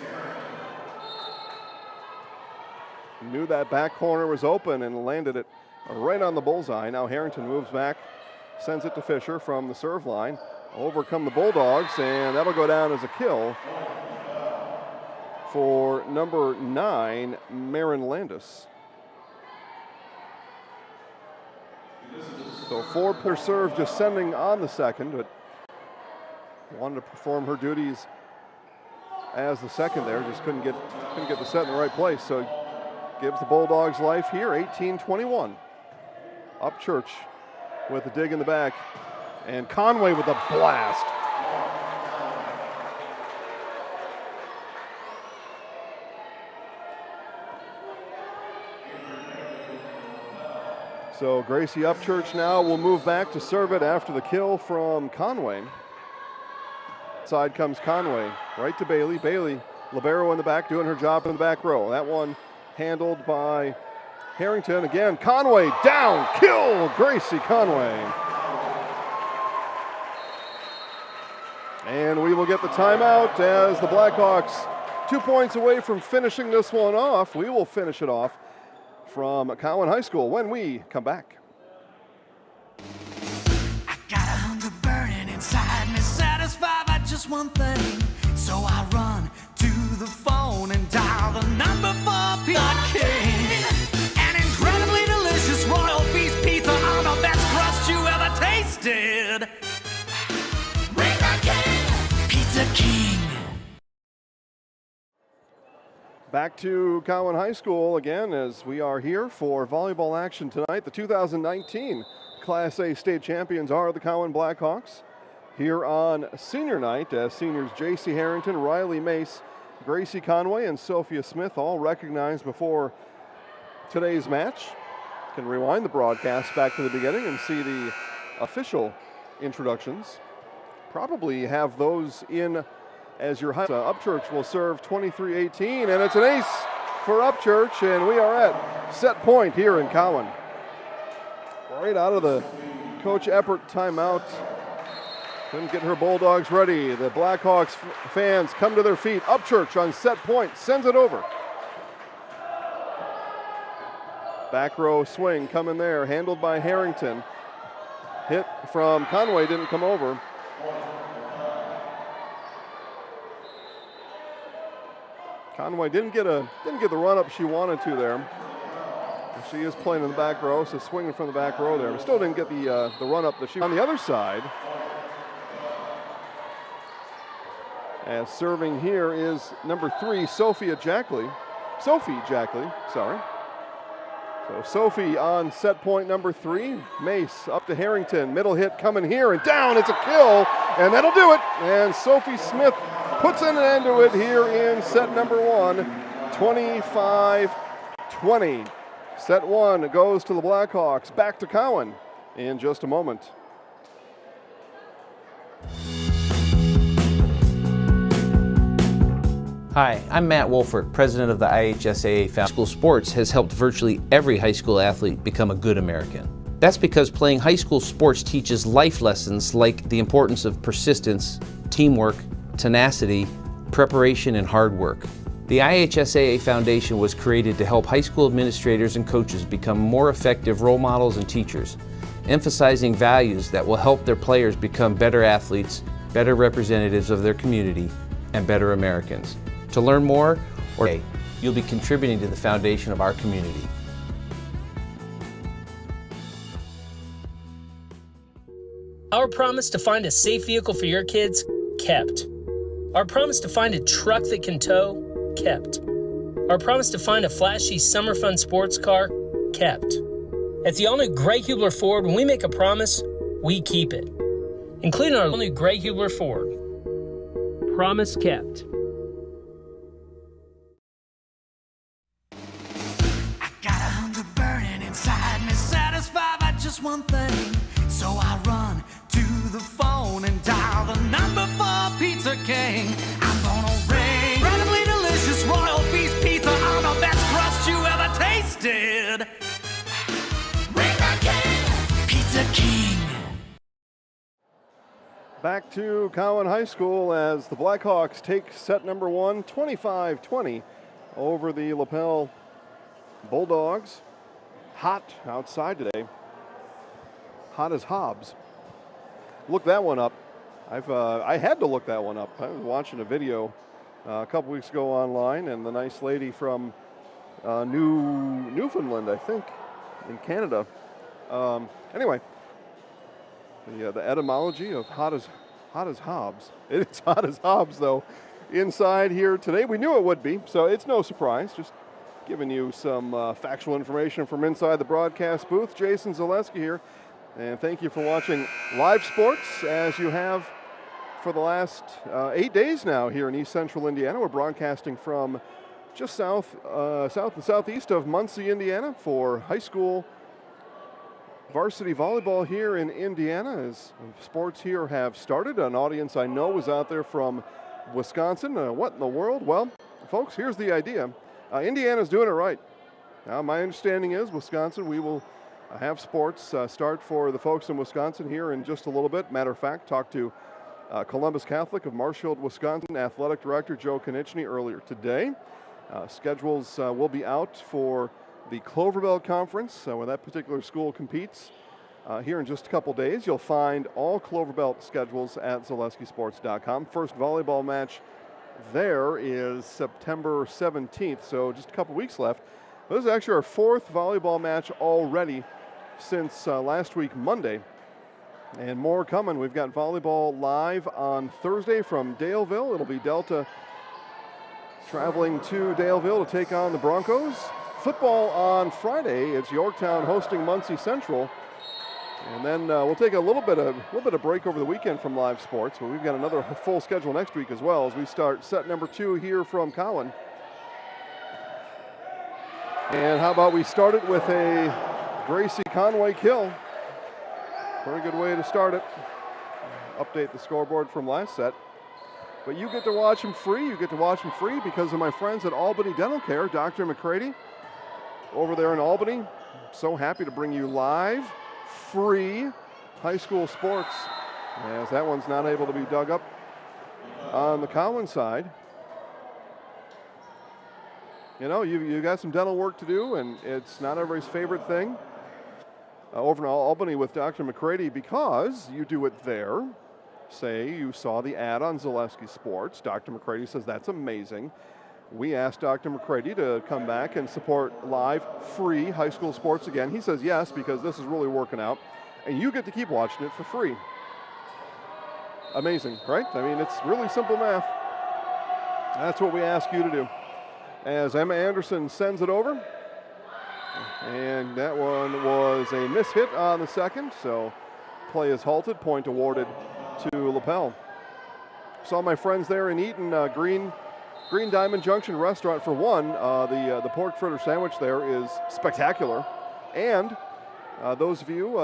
Knew that back corner was open and landed it right on the bullseye. Now Harrington moves back, sends it to Fisher from the serve line. Overcome the Bulldogs, and that'll go down as a kill for number 9, Marin Landis. So 4 per serve, just sending on the second, but wanted to perform her duties as the second there. Just couldn't get the set in the right place. So gives the Bulldogs life here, 18-21. Upchurch with the dig in the back. And Conway with a blast. So Gracie Upchurch now will move back to serve it after the kill from Conway. Side comes Conway, right to Bailey. Bailey, libero in the back, doing her job in the back row. That one handled by Harrington. Again, Conway down, kill Gracie Conway. And we will get the timeout as the Blackhawks 2 points away from finishing this one off. We will finish it off from Cowan High School when we come back. I got a hunger burning inside me, satisfied by just one thing. So I run to the phone and dial the number for Pizza King. An incredibly delicious royal beef pizza on the best crust you ever tasted. Pizza King. Back to Cowan High School again as we are here for volleyball action tonight. The 2019 Class A state champions are the Cowan Blackhawks. Here on senior night as seniors J.C. Harrington, Riley Mace, Gracie Conway, and Sophia Smith all recognized before today's match. You can rewind the broadcast back to the beginning and see the official introductions. Probably have those in as your high. Upchurch will serve 23-18, and it's an ace for Upchurch, and we are at set point here in Cowan. Right out of the Coach Eppert timeout. Couldn't get her Bulldogs ready. The Blackhawks fans come to their feet. Upchurch on set point, sends it over. Back row swing coming there, handled by Harrington. Hit from Conway, didn't come over. Conway didn't get the run up she wanted to there. She is playing in the back row, so swinging from the back row there, but still didn't get the run up that she. On the other side, as serving here is number 3, Sophie Jackley, sorry. So Sophie on set point number 3. Mace up to Harrington, middle hit coming here and down. It's a kill, and that'll do it. And Sophie Smith puts an end to it here in set number 1, 25-20. Set 1 goes to the Blackhawks. Back to Cowan in just a moment. Hi, I'm Matt Wolfert, president of the IHSAA Foundation. School sports has helped virtually every high school athlete become a good American. That's because playing high school sports teaches life lessons like the importance of persistence, teamwork, tenacity, preparation, and hard work. The IHSAA Foundation was created to help high school administrators and coaches become more effective role models and teachers, emphasizing values that will help their players become better athletes, better representatives of their community, and better Americans. To learn more, you'll be contributing to the foundation of our community. Our promise to find a safe vehicle for your kids, kept. Our promise to find a truck that can tow, kept. Our promise to find a flashy summer fun sports car, kept. At the all-new Gray Hubler Ford, when we make a promise, we keep it. Including our all-new Gray Hubler Ford. Promise kept. I got a hunger burning inside me, satisfied by just one thing. So I run to the phone and dial the number for Pizza King. I'm gonna ring randomly delicious royal feast pizza on the best crust you ever tasted. Ring the king, Pizza King. Back to Cowan High School as the Blackhawks take set number 1, 25-20 over the Lapel Bulldogs. Hot outside today. Hot as Hobbs. Look that one up. I had to look that one up. I was watching a video a couple weeks ago online, and the nice lady from Newfoundland, I think, in Canada. Anyway, the etymology of hot as Hobbs. It's hot as Hobbs, though, inside here today. We knew it would be, so it's no surprise. Just giving you some factual information from inside the broadcast booth. Jason Zaleski here. And thank you for watching live sports as you have for the last 8 days now here in East Central Indiana. We're broadcasting from just south and southeast of Muncie, Indiana for high school varsity volleyball here in Indiana as sports here have started. An audience I know was out there from Wisconsin. What in the world? Well, folks, here's the idea. Indiana's doing it right. Now, my understanding is Wisconsin, we will have sports start for the folks in Wisconsin here in just a little bit. Matter of fact, talked to Columbus Catholic of Marshfield, Wisconsin, Athletic Director Joe Konieczny earlier today. Schedules will be out for the Cloverbelt Conference, where that particular school competes here in just a couple days. You'll find all Cloverbelt schedules at ZaleskiSports.com. First volleyball match there is September 17th, so just a couple weeks left. This is actually our 4th volleyball match already since last week, Monday. And more coming. We've got volleyball live on Thursday from Daleville. It'll be Delta traveling to Daleville to take on the Broncos. Football on Friday. It's Yorktown hosting Muncie Central. And then we'll take a little bit of break over the weekend from live sports, but we've got another full schedule next week as well as we start set number 2 here from Cowan. And how about we start it with a Gracie Conway kill. Very good way to start it. Update the scoreboard from last set. But you get to watch them free. You get to watch them free because of my friends at Albany Dental Care, Dr. McCready over there in Albany. So happy to bring you live, free high school sports, as that one's not able to be dug up on the Cowan side. You know, you got some dental work to do, and it's not everybody's favorite thing. Over in Albany with Dr. McCready, because you do it there. Say you saw the ad on Zaleski Sports. Dr. McCready says that's amazing. We asked Dr. McCready to come back and support live, free high school sports again. He says yes, because this is really working out. And you get to keep watching it for free. Amazing, right? I mean, it's really simple math. That's what we ask you to do. As Emma Anderson sends it over. And that one was a miss hit on the second, so play is halted, point awarded to Lapel. Saw my friends there in Eaton, Green Diamond Junction Restaurant for one. The pork fritter sandwich there is spectacular. And those of you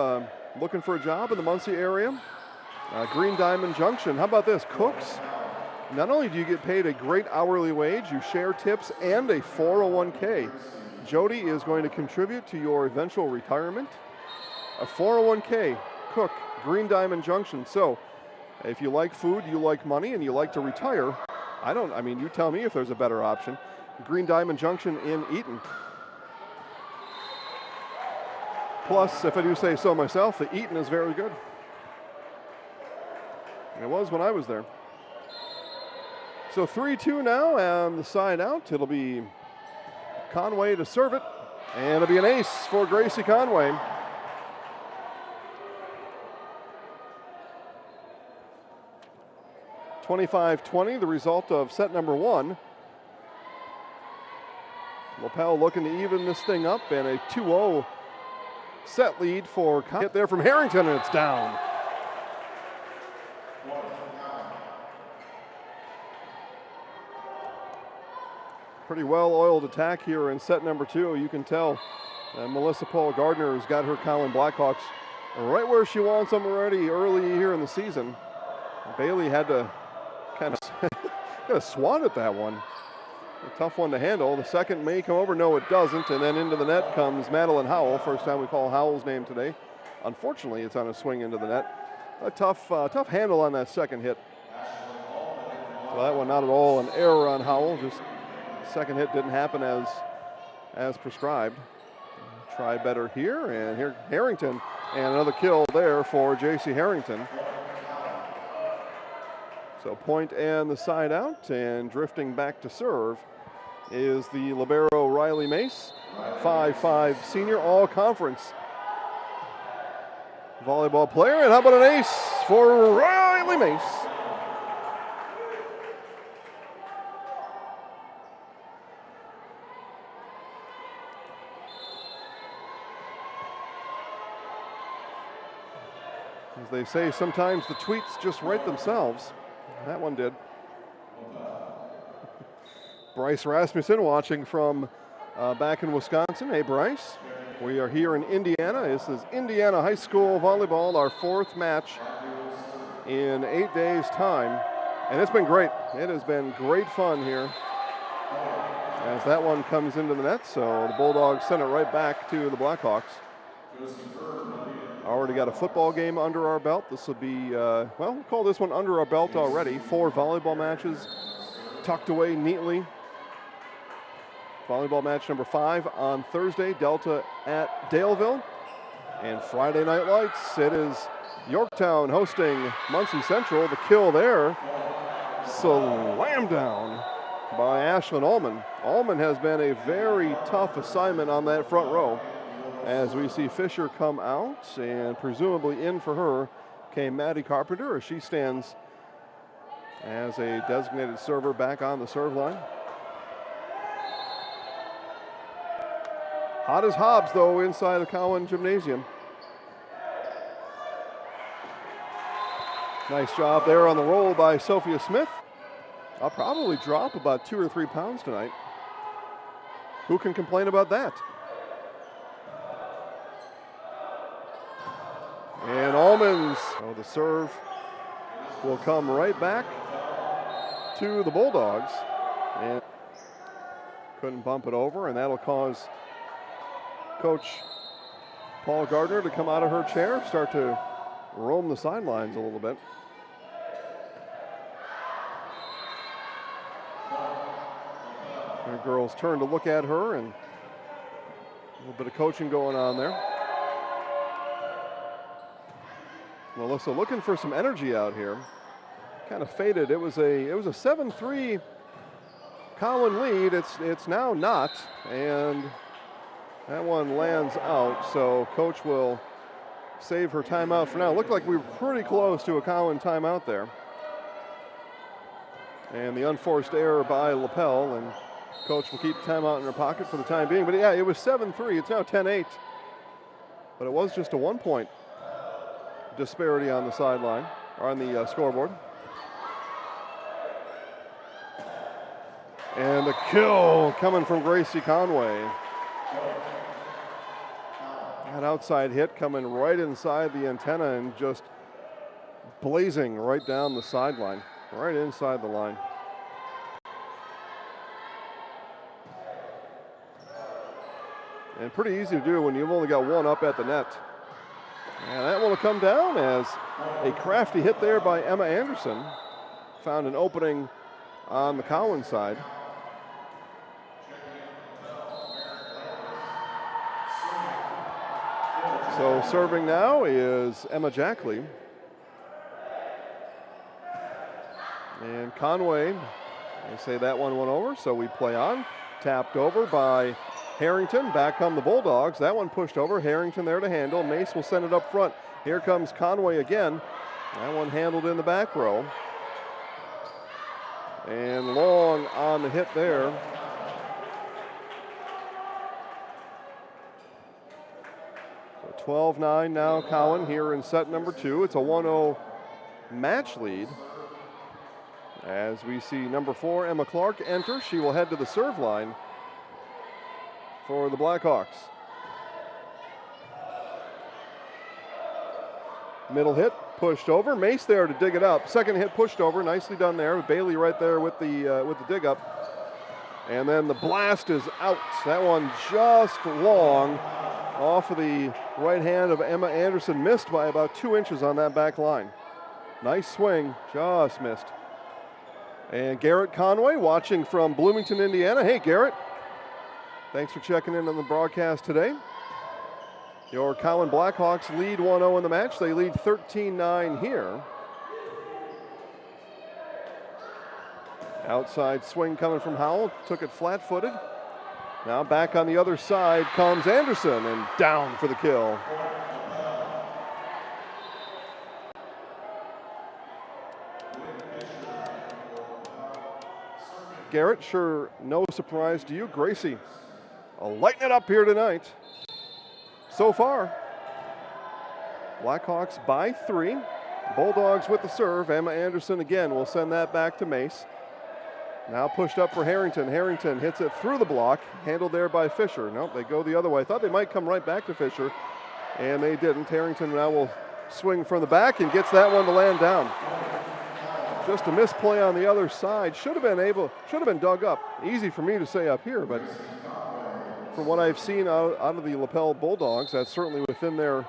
looking for a job in the Muncie area, Green Diamond Junction, how about this? Cooks. Not only do you get paid a great hourly wage, you share tips and a 401k. Jody is going to contribute to your eventual retirement. A 401k, Cook, Green Diamond Junction. So if you like food, you like money, and you like to retire, you tell me if there's a better option. Green Diamond Junction in Eaton. Plus, if I do say so myself, the Eaton is very good. It was when I was there. So 3-2 now, and the side out. It'll be Conway to serve it, and it'll be an ace for Gracie Conway. (25-20), the result of set number 1. Lapel looking to even this thing up, and a 2-0 set lead for Conway. Hit there from Harrington, and it's down. Pretty well-oiled attack here in set number 2. You can tell Melissa Paul Gardner has got her Cowan Blackhawks right where she wants them already early here in the season. Bailey had to kind of swat at that one. A tough one to handle. The second may come over. No, it doesn't. And then into the net comes Madeline Howell. First time we call Howell's name today. Unfortunately, it's on a swing into the net. A tough handle on that second hit. Well, that one not at all an error on Howell. Just second hit didn't happen as prescribed. Try better here, and here Harrington, and another kill there for J.C. Harrington. So point and the side out, and drifting back to serve is the libero Riley Mace, 5'5" senior, all-conference volleyball player. And how about an ace for Riley Mace? As they say, sometimes the tweets just write themselves. That one did. Bryce Rasmussen watching from back in Wisconsin. Hey, Bryce. We are here in Indiana. This is Indiana High School Volleyball, our 4th match in 8 days' time. And it's been great. It has been great fun here as that one comes into the net. So the Bulldogs send it right back to the Blackhawks. Already got a football game under our belt. This will be, we'll call this one under our belt already. 4 volleyball matches tucked away neatly. Volleyball match number 5 on Thursday, Delta at Daleville. And Friday Night Lights, it is Yorktown hosting Muncie Central. The kill there, slam down by Ashlyn Ullman. Ullman has been a very tough assignment on that front row. As we see Fisher come out, and presumably in for her came Maddie Carpenter as she stands as a designated server back on the serve line. Hot as Hobbs, though, inside the Cowan Gymnasium. Nice job there on the roll by Sophia Smith. I'll probably drop about 2 or 3 pounds tonight. Who can complain about that? And Almonds, oh, the serve will come right back to the Bulldogs. And couldn't bump it over, and that'll cause Coach Paul Gardner to come out of her chair, start to roam the sidelines a little bit. The girls turn to look at her, and a little bit of coaching going on there. Melissa looking for some energy out here. Kind of faded. It was a 7-3 Cowan lead. It's now not, and that one lands out. So coach will save her timeout for now. Looked like we were pretty close to a Cowan timeout there. And the unforced error by Lapel, and coach will keep the timeout in her pocket for the time being. But yeah, it was 7-3. It's now 10-8. But it was just a 1-point disparity on the sideline, or on the scoreboard. And the kill coming from Gracie Conway. That outside hit coming right inside the antenna and just blazing right down the sideline, right inside the line. And pretty easy to do when you've only got one up at the net. And that one will come down as a crafty hit there by Emma Anderson. Found an opening on the Cowan side. So serving now is Emma Jackley. And Conway, they say that one went over, so we play on. Tapped over by Harrington. Back come the Bulldogs. That one pushed over. Harrington there to handle. Mace will send it up front. Here comes Conway again. That one handled in the back row. And Long on the hit there. So 12-9 now Cowan here in set number 2. It's a 1-0 match lead. As we see number 4, Emma Clark, enter. She will head to the serve line for the Blackhawks. Middle hit, pushed over. Mace there to dig it up. Second hit pushed over, nicely done there. Bailey right there with the dig up. And then the blast is out. That one just long off of the right hand of Emma Anderson. Missed by about 2 inches on that back line. Nice swing, just missed. And Garrett Conway watching from Bloomington, Indiana. Hey, Garrett. Thanks for checking in on the broadcast today. Your Cowan Blackhawks lead 1-0 in the match. They lead 13-9 here. Outside swing coming from Howell. Took it flat-footed. Now back on the other side comes Anderson, and down for the kill. Garrett, sure no surprise to you. Gracie lighting it up here tonight. So far, Blackhawks by 3. Bulldogs with the serve. Emma Anderson again will send that back to Mace. Now pushed up for Harrington. Harrington hits it through the block. Handled there by Fisher. Nope, they go the other way. Thought they might come right back to Fisher, and they didn't. Harrington now will swing from the back and gets that one to land down. Just a misplay on the other side. Should have been dug up. Easy for me to say up here, but from what I've seen out of the Lapel Bulldogs, that's certainly within their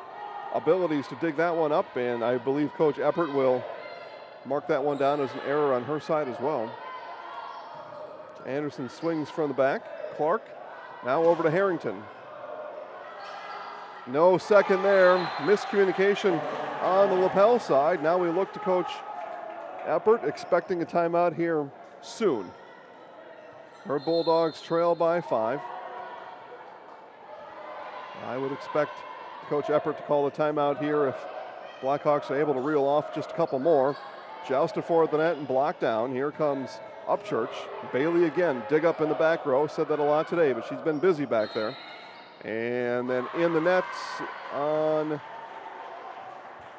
abilities to dig that one up, and I believe Coach Eppert will mark that one down as an error on her side as well. Anderson swings from the back. Clark now over to Harrington. No second there. Miscommunication on the Lapel side. Now we look to Coach Eppert, expecting a timeout here soon. Her Bulldogs trail by 5. I would expect Coach Eppert to call the timeout here if Blackhawks are able to reel off just a couple more. Jousted for the net and blocked down. Here comes Upchurch. Bailey again, dig up in the back row. Said that a lot today, but she's been busy back there. And then in the net on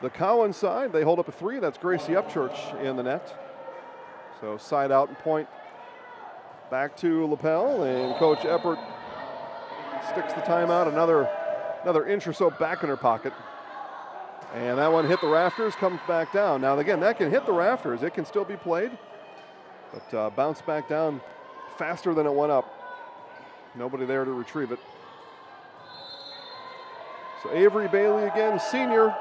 the Cowan side, they hold up a 3. That's Gracie Upchurch in the net. So side out and point back to Lapel, and Coach Eppert sticks the timeout another inch or so back in her pocket. And that one hit the rafters, comes back down. Now again, that can hit the rafters. It can still be played, but bounced back down faster than it went up. Nobody there to retrieve it. So Avery Bailey again, senior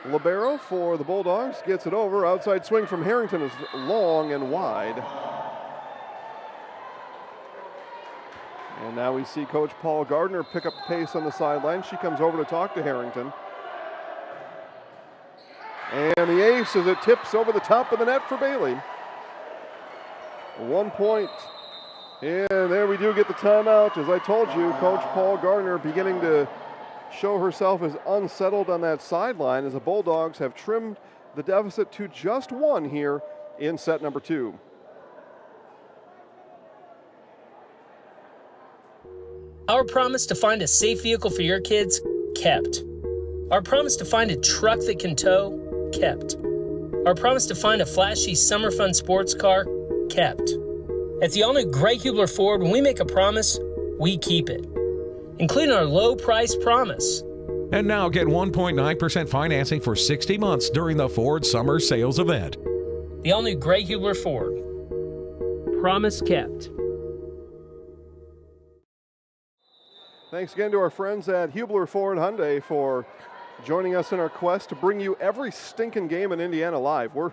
libero for the Bulldogs, gets it over. Outside swing from Harrington is long and wide. And now we see Coach Paul Gardner pick up the pace on the sideline. She comes over to talk to Harrington. And the ace as it tips over the top of the net for Bailey. 1 point. And there we do get the timeout. As I told you, Coach Paul Gardner beginning to show herself as unsettled on that sideline as the Bulldogs have trimmed the deficit to just 1 here in set number 2. Our promise to find a safe vehicle for your kids, kept. Our promise to find a truck that can tow, kept. Our promise to find a flashy summer fun sports car, kept. At the all-new Greg Hubler Ford, when we make a promise, we keep it, including our low price promise. And now get 1.9% financing for 60 months during the Ford Summer Sales Event. The all-new Greg Hubler Ford. Promise kept. Thanks again to our friends at Hubler Ford Hyundai for joining us in our quest to bring you every stinking game in Indiana live. We're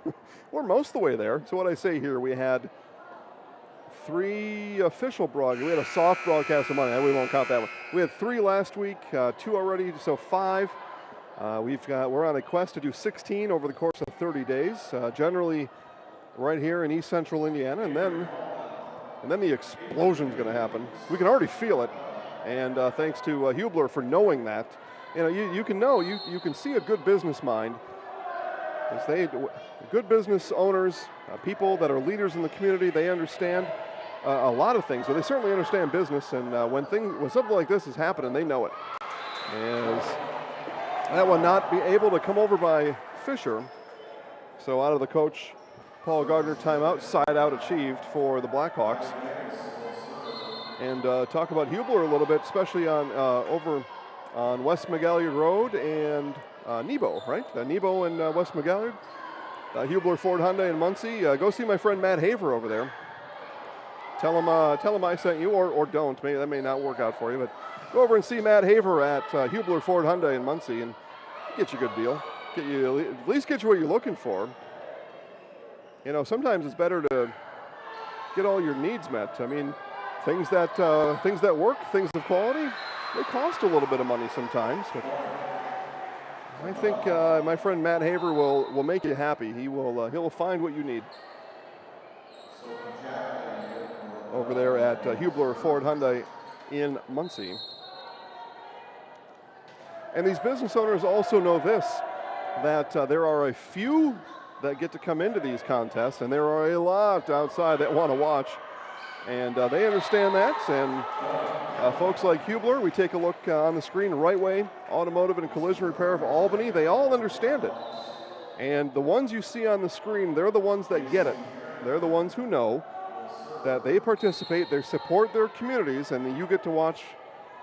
most of the way there. So what I say here, we had 3 official broadcasts. We had a soft broadcast of Monday. We won't count that one. We had 3 last week, 2 already, so 5. We're on a quest to do 16 over the course of 30 days, generally right here in East Central Indiana, and then the explosion's going to happen. We can already feel it, and thanks to Hubler for knowing that. You know, you can see a good business mind. Good business owners, people that are leaders in the community, they understand a lot of things. So they certainly understand business, and when something like this is happening, they know it. As that one not be able to come over by Fisher, so out of the Coach Paul Gardner timeout, side out achieved for the Blackhawks. And talk about Hubler a little bit, especially on over on West McGalliard Road and Nebo, right? Nebo and West McGalliard. Hubler Ford Hyundai in Muncie. Go see my friend Matt Haver over there. Tell him I sent you, or don't. Maybe that may not work out for you, but go over and see Matt Haver at Hubler Ford Hyundai in Muncie and get you a good deal. At least get you what you're looking for. You know, sometimes it's better to get all your needs met. I mean, things that work, things of quality, they cost a little bit of money sometimes, but I think my friend Matt Haver will make you happy. He'll find what you need over there at Hubler Ford Hyundai in Muncie. And these business owners also know this, that there are a few that get to come into these contests, and there are a lot outside that want to watch. And they understand that, and folks like Hubler, we take a look on the screen, Right Way Automotive and Collision Repair of Albany, they all understand it. And the ones you see on the screen, they're the ones that get it. They're the ones who know that they participate, they support their communities, and you get to watch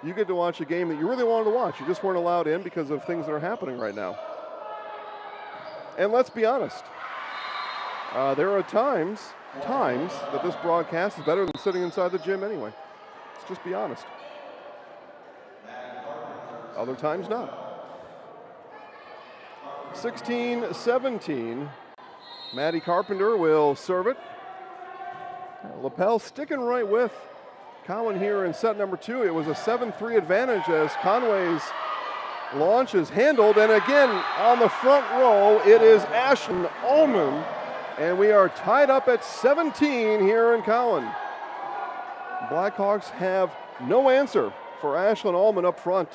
a game that you really wanted to watch. You just weren't allowed in because of things that are happening right now. And let's be honest, there are times that this broadcast is better than sitting inside the gym anyway. Let's just be honest. Other times not. 16-17. Maddie Carpenter will serve it. Lapel sticking right with Cowan here in set number 2. It was a 7-3 advantage as Conway's launch is handled. And again, on the front row, it is Ashlyn Ullman. And we are tied up at 17 here in Cowan. Blackhawks have no answer for Ashlyn Ullman up front.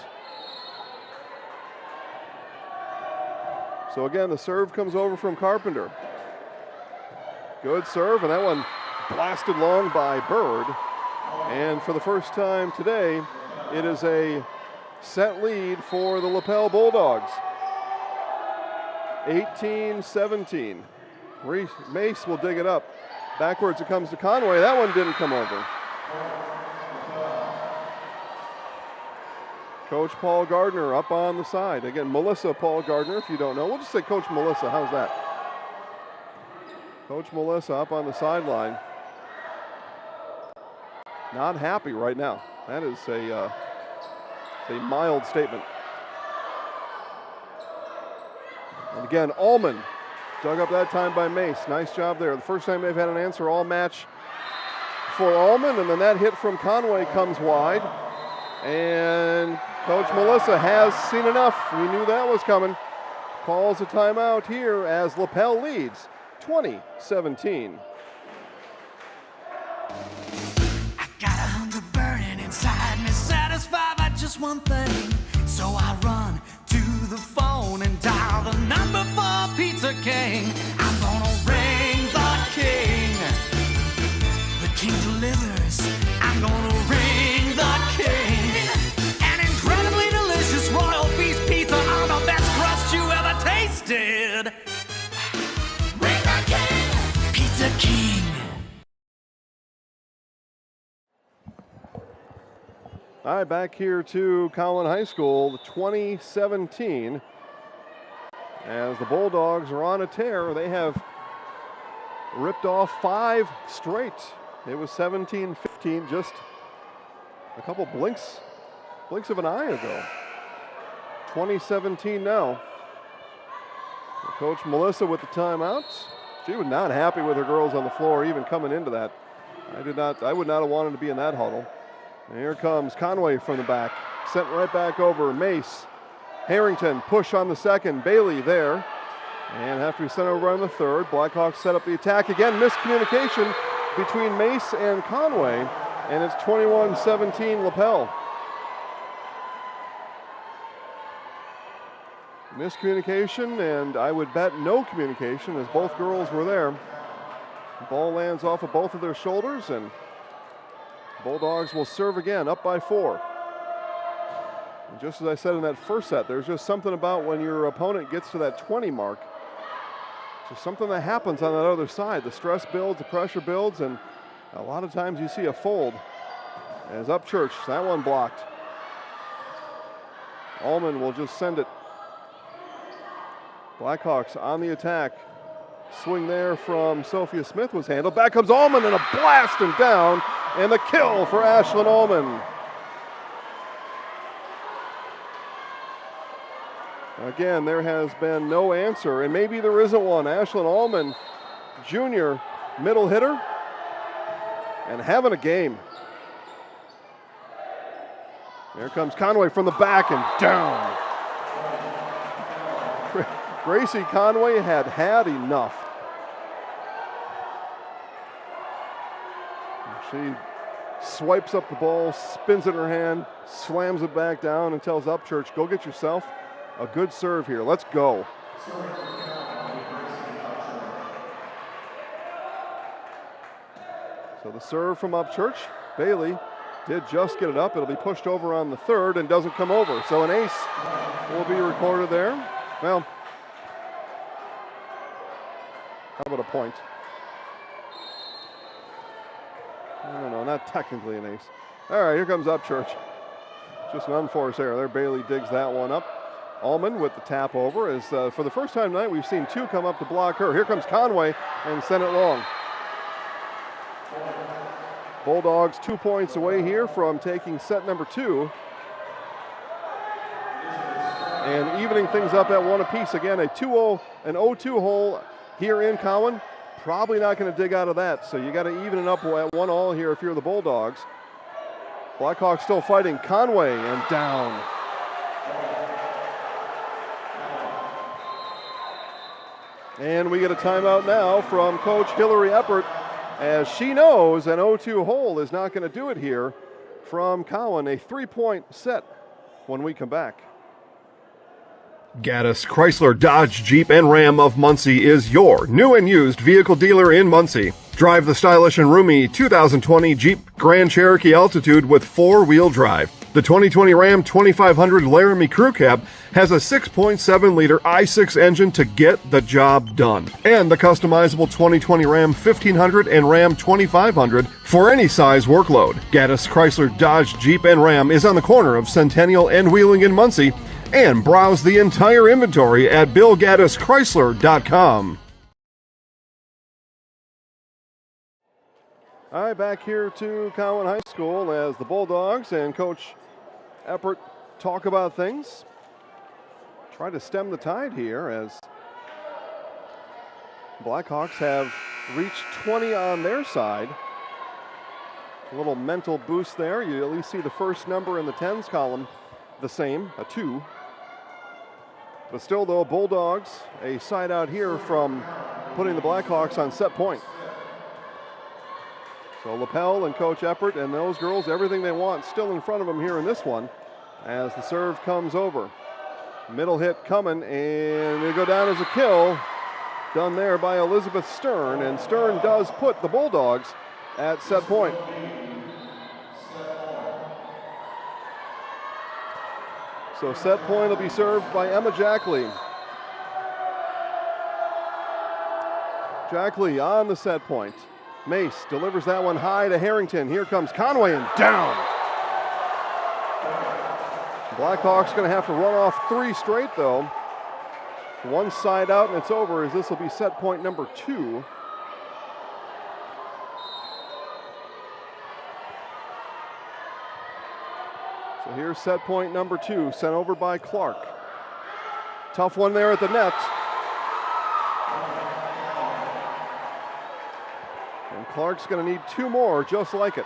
So again, the serve comes over from Carpenter. Good serve, and that one blasted long by Bird. And for the first time today, It is a set lead for the Lapel Bulldogs. 18-17. Mace will dig it up. Backwards it comes to Conway. That one didn't come over. Coach Paul Gardner up on the side. Again, Melissa Paul Gardner, if you don't know. We'll just say Coach Melissa. How's that? Coach Melissa up on the sideline. Not happy right now. That is a mild statement. And again, Allman dug up that time by Mace. Nice job there. The first time they've had an answer all match for Allman, and then that hit from Conway comes wide. And Coach Melissa has seen enough. We knew that was coming. Calls a timeout here as Lapel leads 20-17. I got a hunger burning inside me, satisfied by just one thing. So I run to the phone and dial the number for Pizza King. I'm gonna ring the king. The king delivers. I'm gonna ring the king. An incredibly delicious royal feast pizza on the best crust you ever tasted. Ring the king. Pizza King. All right, back here to Cowan High School, 2017. As the Bulldogs are on a tear, they have ripped off 5 straight. It was 17-15 just a couple blinks of an eye ago. 2017 now. Coach Melissa with the timeouts. She was not happy with her girls on the floor even coming into that. I would not have wanted to be in that huddle. And here comes Conway from the back. Sent right back over. Mace. Harrington push on the second. Bailey there. And have to be sent over on the third. Blackhawks set up the attack again. Miscommunication between Mace and Conway. And it's 21-17 Lapel. Miscommunication, and I would bet no communication as both girls were there. The ball lands off of both of their shoulders, and Bulldogs will serve again, up by 4. And just as I said in that first set, there's just something about when your opponent gets to that 20 mark. Just something that happens on that other side. The stress builds, the pressure builds, and a lot of times you see a fold. As Upchurch, that one blocked. Allman will just send it. Blackhawks on the attack. Swing there from Sophia Smith was handled. Back comes Allman and a blast and down. And the kill for Ashlyn Allman. Again, there has been no answer, and maybe there isn't one. Ashlyn Allman, junior, middle hitter, and having a game. There comes Conway from the back and down. Gracie Conway had enough. She swipes up the ball, spins it in her hand, slams it back down, and tells Upchurch, go get yourself a good serve here. Let's go. So the serve from Upchurch. Bailey did just get it up. It'll be pushed over on the third and doesn't come over. So an ace will be recorded there. Well, how about a point? I don't know, not technically an ace. All right, here comes Upchurch. Just an unforced error there. Bailey digs that one up. Allman with the tap over. As for the first time tonight, we've seen 2 come up to block her. Here comes Conway and send it long. Bulldogs 2 points away here from taking set number 2. And evening things up at 1 apiece. Again, an 0-2 hole here in Cowan. Probably not going to dig out of that, so you got to even it up at 1-all here if you're the Bulldogs. Blackhawks still fighting. Conway and down. And we get a timeout now from Coach Hillary Eppert, as she knows an 0-2 hole is not going to do it here from Cowan. A 3-point set when we come back. Gaddis Chrysler, Dodge, Jeep, and Ram of Muncie is your new and used vehicle dealer in Muncie. Drive the stylish and roomy 2020 Jeep Grand Cherokee Altitude with 4-wheel drive. The 2020 Ram 2500 Laramie Crew Cab has a 6.7-liter i6 engine to get the job done, and the customizable 2020 Ram 1500 and Ram 2500 for any size workload. Gaddis Chrysler Dodge Jeep and Ram is on the corner of Centennial and Wheeling in Muncie, and browse the entire inventory at BillGaddisChrysler.com. All right, back here to Cowan High School as the Bulldogs and Coach Eppert talk about things. Try to stem the tide here as Blackhawks have reached 20 on their side. A little mental boost there. You at least see the first number in the tens column the same, a 2. But still, though, Bulldogs a side out here from putting the Blackhawks on set point. So Lapel and Coach Eppert and those girls, everything they want still in front of them here in this one as the serve comes over. Middle hit coming, and they go down as a kill. Done there by Elizabeth Stern, and Stern does put the Bulldogs at set point. So set point will be served by Emma Jackley. Jackley on the set point. Mace delivers that one high to Harrington. Here comes Conway and down. Blackhawks going to have to run off 3 straight though. One side out and it's over as this will be set point number 2. So here's set point number 2, sent over by Clark. Tough one there at the net. And Clark's going to need 2 more just like it.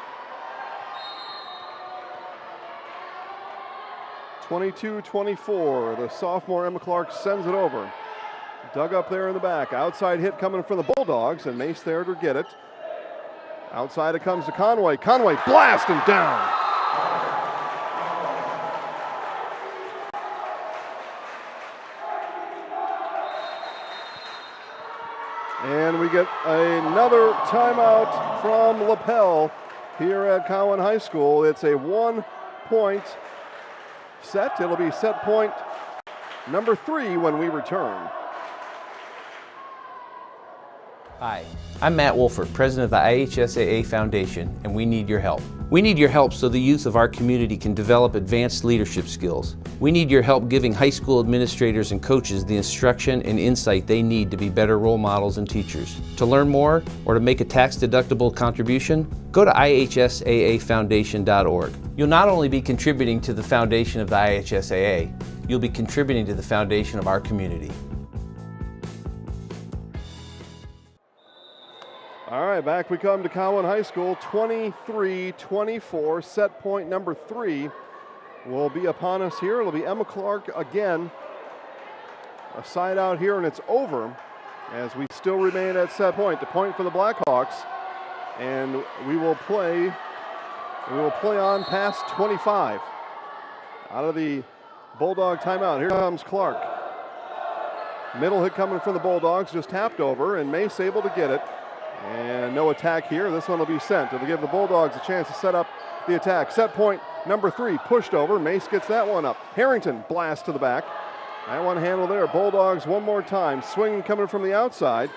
22-24, the sophomore Emma Clark sends it over. Dug up there in the back. Outside hit coming from the Bulldogs, and Mace there to get it. Outside it comes to Conway. Conway blast and down. And we get another timeout from Lapel here at Cowan High School. It's a 1-point set. It'll be set point number 3 when we return. Hi, I'm Matt Wolford, president of the IHSAA Foundation, and we need your help. We need your help so the youth of our community can develop advanced leadership skills. We need your help giving high school administrators and coaches the instruction and insight they need to be better role models and teachers. To learn more or to make a tax-deductible contribution, go to ihsaafoundation.org. You'll not only be contributing to the foundation of the IHSAA, you'll be contributing to the foundation of our community. All right, back we come to Cowan High School, 23-24, set point number 3 will be upon us here. It'll be Emma Clark again. A side out here, and it's over as we still remain at set point. The point for the Blackhawks, and we will play on past 25. Out of the Bulldog timeout, here comes Clark. Middle hit coming from the Bulldogs, just tapped over, and Mace able to get it. And no attack here. This one will be sent. It'll give the Bulldogs a chance to set up the attack. Set point number 3, pushed over. Mace gets that one up. Harrington blast to the back. That one handled there. Bulldogs one more time. Swing coming from the outside.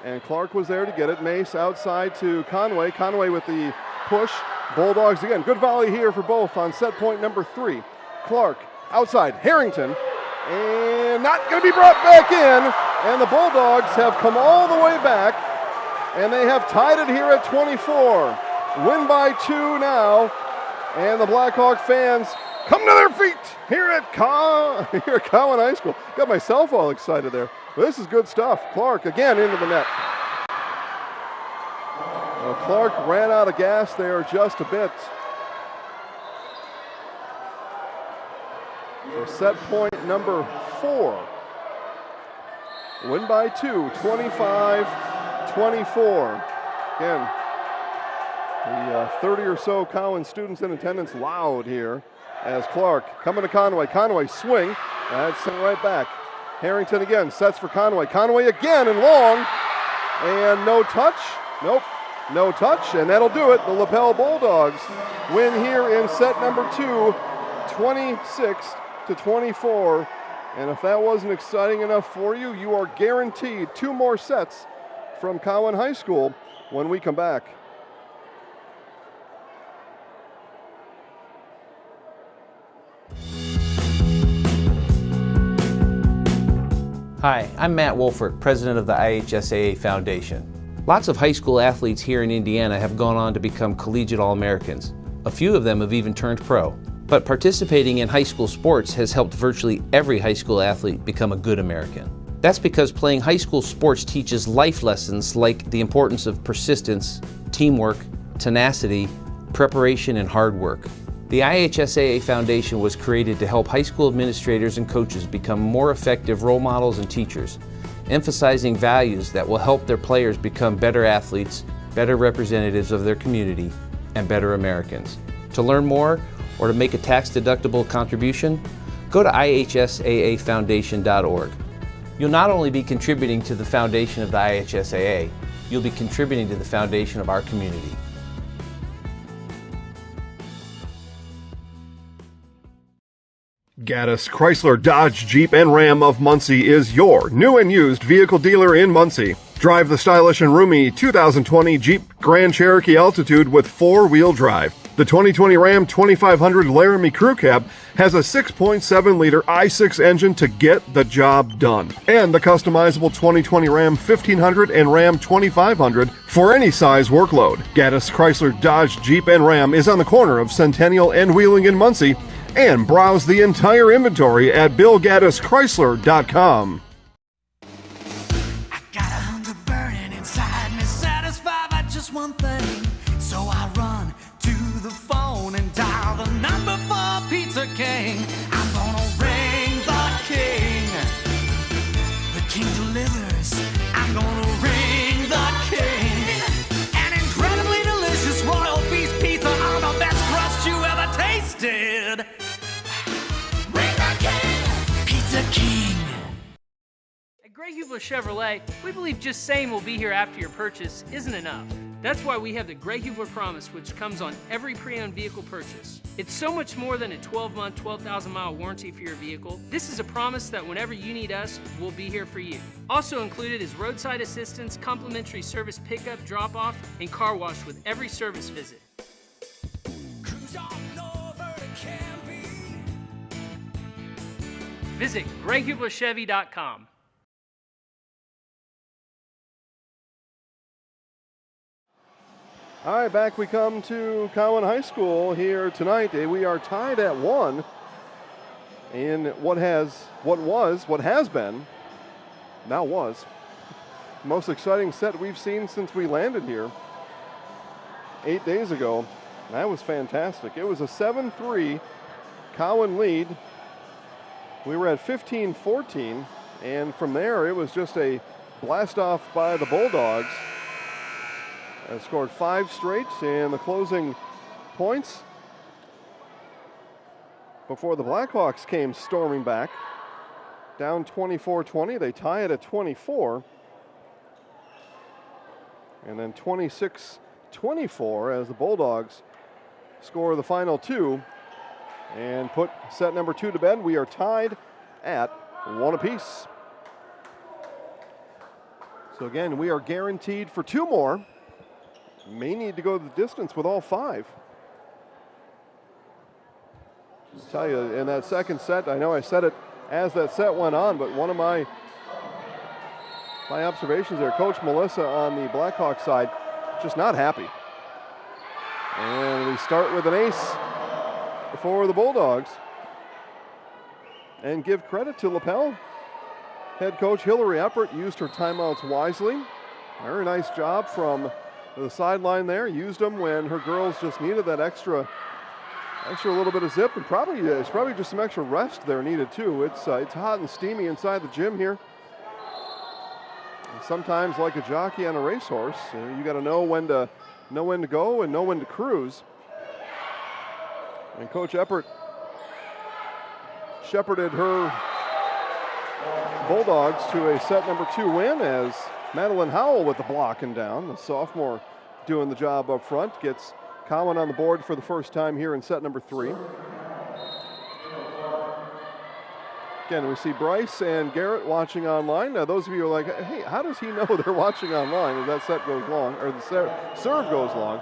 And Clark was there to get it. Mace outside to Conway. Conway with the push. Bulldogs again. Good volley here for both on set point number 3. Clark outside. Harrington. And not going to be brought back in. And the Bulldogs have come all the way back. And they have tied it here at 24. Win by 2 now. And the Blackhawk fans come to their feet here at Cowan High School. Got myself all excited there. This is good stuff. Clark again into the net. Well, Clark ran out of gas there just a bit. So set point number 4. Win by 2, 25-24. Again, the 30 or so Cowan students in attendance loud here as Clark coming to Conway. Conway swing. That's sent right back. Harrington again sets for Conway. Conway again and long. And no touch. Nope. No touch. And that'll do it. The Lapel Bulldogs win here in set number 2, 26-24. And if that wasn't exciting enough for you, you are guaranteed 2 more sets from Cowan High School when we come back. Hi, I'm Matt Wolfert, president of the IHSAA Foundation. Lots of high school athletes here in Indiana have gone on to become collegiate All-Americans. A few of them have even turned pro. But participating in high school sports has helped virtually every high school athlete become a good American. That's because playing high school sports teaches life lessons like the importance of persistence, teamwork, tenacity, preparation, and hard work. The IHSAA Foundation was created to help high school administrators and coaches become more effective role models and teachers, emphasizing values that will help their players become better athletes, better representatives of their community, and better Americans. To learn more or to make a tax-deductible contribution, go to ihsaafoundation.org. You'll not only be contributing to the foundation of the IHSAA, you'll be contributing to the foundation of our community. Gaddis Chrysler Dodge Jeep and Ram of Muncie is your new and used vehicle dealer in Muncie. Drive the stylish and roomy 2020 Jeep Grand Cherokee Altitude with 4-wheel drive. The 2020 Ram 2500 Laramie Crew Cab has a 6.7-liter i6 engine to get the job done. And the customizable 2020 Ram 1500 and Ram 2500 for any size workload. Gaddis Chrysler Dodge Jeep and Ram is on the corner of Centennial and Wheeling in Muncie. And browse the entire inventory at BillGaddisChrysler.com. I got a hunger burning inside me, satisfied by just one thing. So I run to the phone and dial the number for Pizza King. I'm gonna ring the king. The king delivers. I'm gonna ring the king. An incredibly delicious royal feast pizza on the best crust you ever tasted. King. At Greg Hubler Chevrolet, we believe just saying we'll be here after your purchase isn't enough. That's why we have the Greg Hubler Promise, which comes on every pre-owned vehicle purchase. It's so much more than a 12-month, 12,000-mile warranty for your vehicle. This is a promise that whenever you need us, we'll be here for you. Also included is roadside assistance, complimentary service pickup, drop-off, and car wash with every service visit. Visit GregHublerChevy.com. All right, back we come to Cowan High School here tonight. We are tied at 1 in what has been, now was, most exciting set we've seen since we landed here 8 days ago. That was fantastic. It was a 7-3 Cowan lead. We were at 15-14, and from there it was just a blast off by the Bulldogs. Scored 5 straight in the closing points before the Blackhawks came storming back. Down 24-20, they tie it at 24. And then 26-24 as the Bulldogs score the final 2 and put set number 2 to bed. We are tied at 1 apiece. So again, we are guaranteed for 2 more. May need to go the distance with all 5. I'll tell you, in that second set, I know I said it as that set went on, but one of my observations there, Coach Melissa on the Blackhawks side, just not happy. And we start with an ace for the Bulldogs. And give credit to Lapel. Head coach Hillary Eppert used her timeouts wisely. Very nice job from the sideline there. Used them when her girls just needed that extra little bit of zip, and it's probably just some extra rest there needed too. It's hot and steamy inside the gym here. And sometimes, like a jockey on a racehorse, you got to know when to go and know when to cruise. And Coach Eppert shepherded her Bulldogs to a set number 2 win as Madeline Howell with the block and down. The sophomore doing the job up front, gets Cowan on the board for the first time here in set number 3. Again, we see Bryce and Garrett watching online. Now, those of you are like, hey, how does he know they're watching online as that set goes long, or the serve goes long?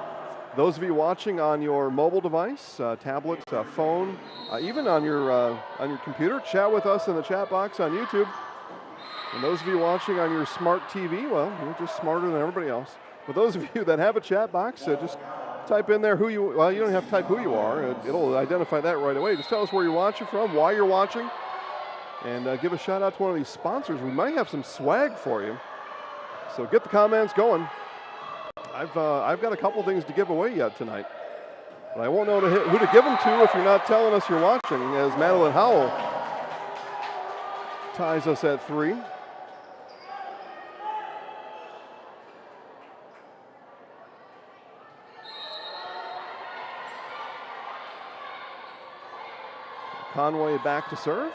Those of you watching on your mobile device, tablet, phone, even on your computer, chat with us in the chat box on YouTube. And those of you watching on your smart TV, well, you're just smarter than everybody else. But those of you that have a chat box, just type in there you don't have to type who you are. It'll identify that right away. Just tell us where you're watching from, why you're watching, and give a shout out to one of these sponsors. We might have some swag for you. So get the comments going. I've got a couple things to give away yet tonight. But I won't know who to give them to if you're not telling us you're watching, as Madeline Howell ties us at 3. Conway back to serve.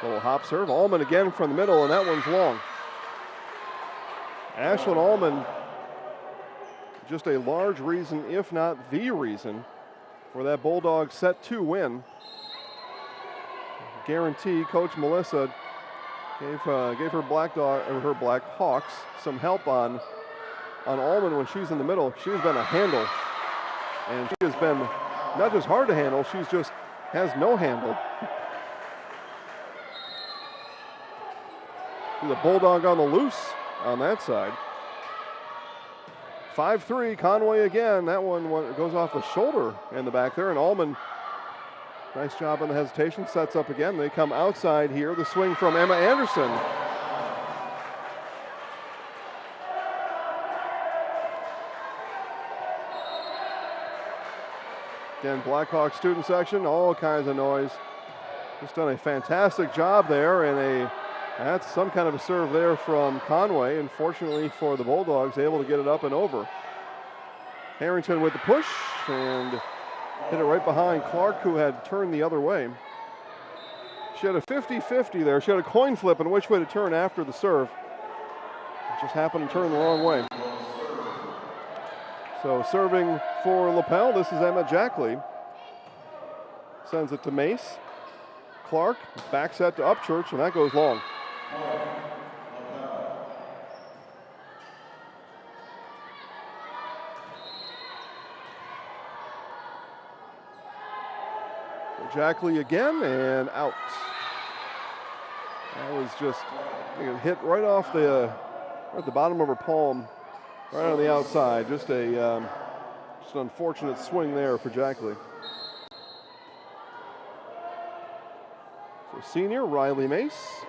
Little hop serve. Allman again from the middle, and that one's long. Ashlyn Allman, just a large reason, if not the reason, for that Bulldogs set 2 win. Guarantee Coach Melissa gave her Black Hawks some help on Allman when she's in the middle. She's been a handle, and she has been not just hard to handle, she's just has no handle. She's a Bulldog on the loose on that side. 5-3, Conway again. That one goes off the shoulder in the back there, and Allman, nice job on the hesitation, sets up again. They come outside here. The swing from Emma Anderson. Again, Blackhawk student section, all kinds of noise. Just done a fantastic job there, and that's some kind of a serve there from Conway. And fortunately for the Bulldogs, able to get it up and over. Harrington with the push and hit it right behind Clark, who had turned the other way. She had a 50-50 there. She had a coin flip on which way to turn after the serve. It just happened to turn the wrong way. So serving for Lapel, this is Emma Jackley. Sends it to Mace. Clark back set to Upchurch, and that goes long. Jackley again, and out. That was just hit right off at the bottom of her palm, right on the outside. Just an unfortunate swing there for Jackley. So senior Riley Mace,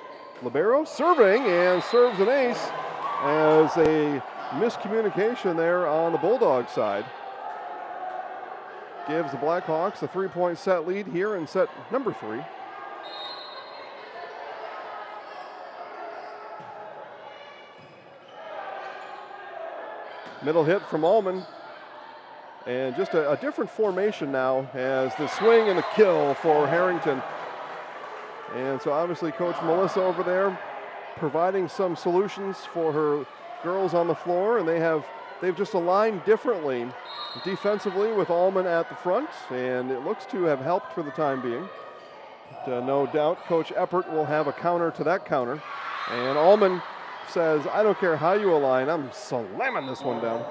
libero, serving, and serves an ace as a miscommunication there on the Bulldog side. Gives the Blackhawks a 3-point set lead here in set number 3. Middle hit from Allman. And just a different formation now as the swing and the kill for Harrington. And so obviously Coach Melissa over there providing some solutions for her girls on the floor, and they've just aligned differently defensively with Allman at the front, and it looks to have helped for the time being. But, no doubt Coach Eppert will have a counter to that counter. And Allman says, I don't care how you align, I'm slamming this one down.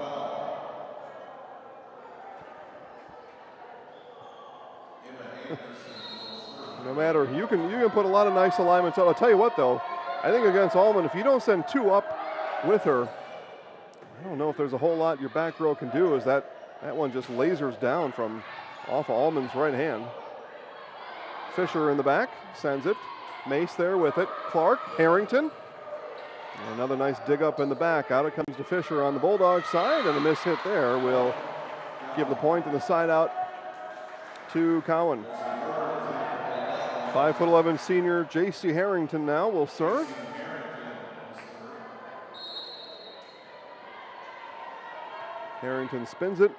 No matter, you can put a lot of nice alignments up. I'll tell you what though, I think against Allman, if you don't send 2 up with her, I don't know if there's a whole lot your back row can do, as that one just lasers down from off of Allman's right hand. Fisher in the back, sends it. Mace there with it. Clark, Harrington. And another nice dig up in the back. Out it comes to Fisher on the Bulldog side, and a miss hit there will give the point to the side out to Cowan. 5'11" senior J.C. Harrington now will serve. Harrington spins it,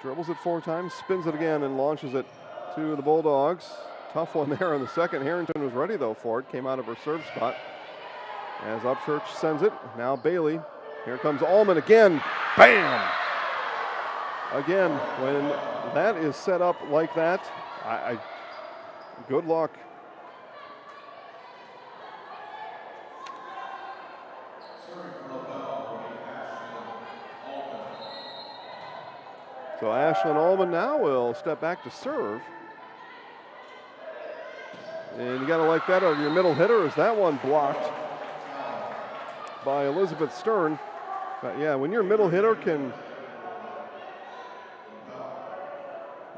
dribbles it 4 times, spins it again, and launches it to the Bulldogs. Tough one there on the second. Harrington was ready though for it, came out of her serve spot. As Upchurch sends it, now Bailey. Here comes Allman again, bam! Again, when that is set up like that, Good luck. So Ashlyn Ullman now will step back to serve. And you got to like that out of your middle hitter. Is that one blocked by Elizabeth Stern? But yeah, when your middle hitter can...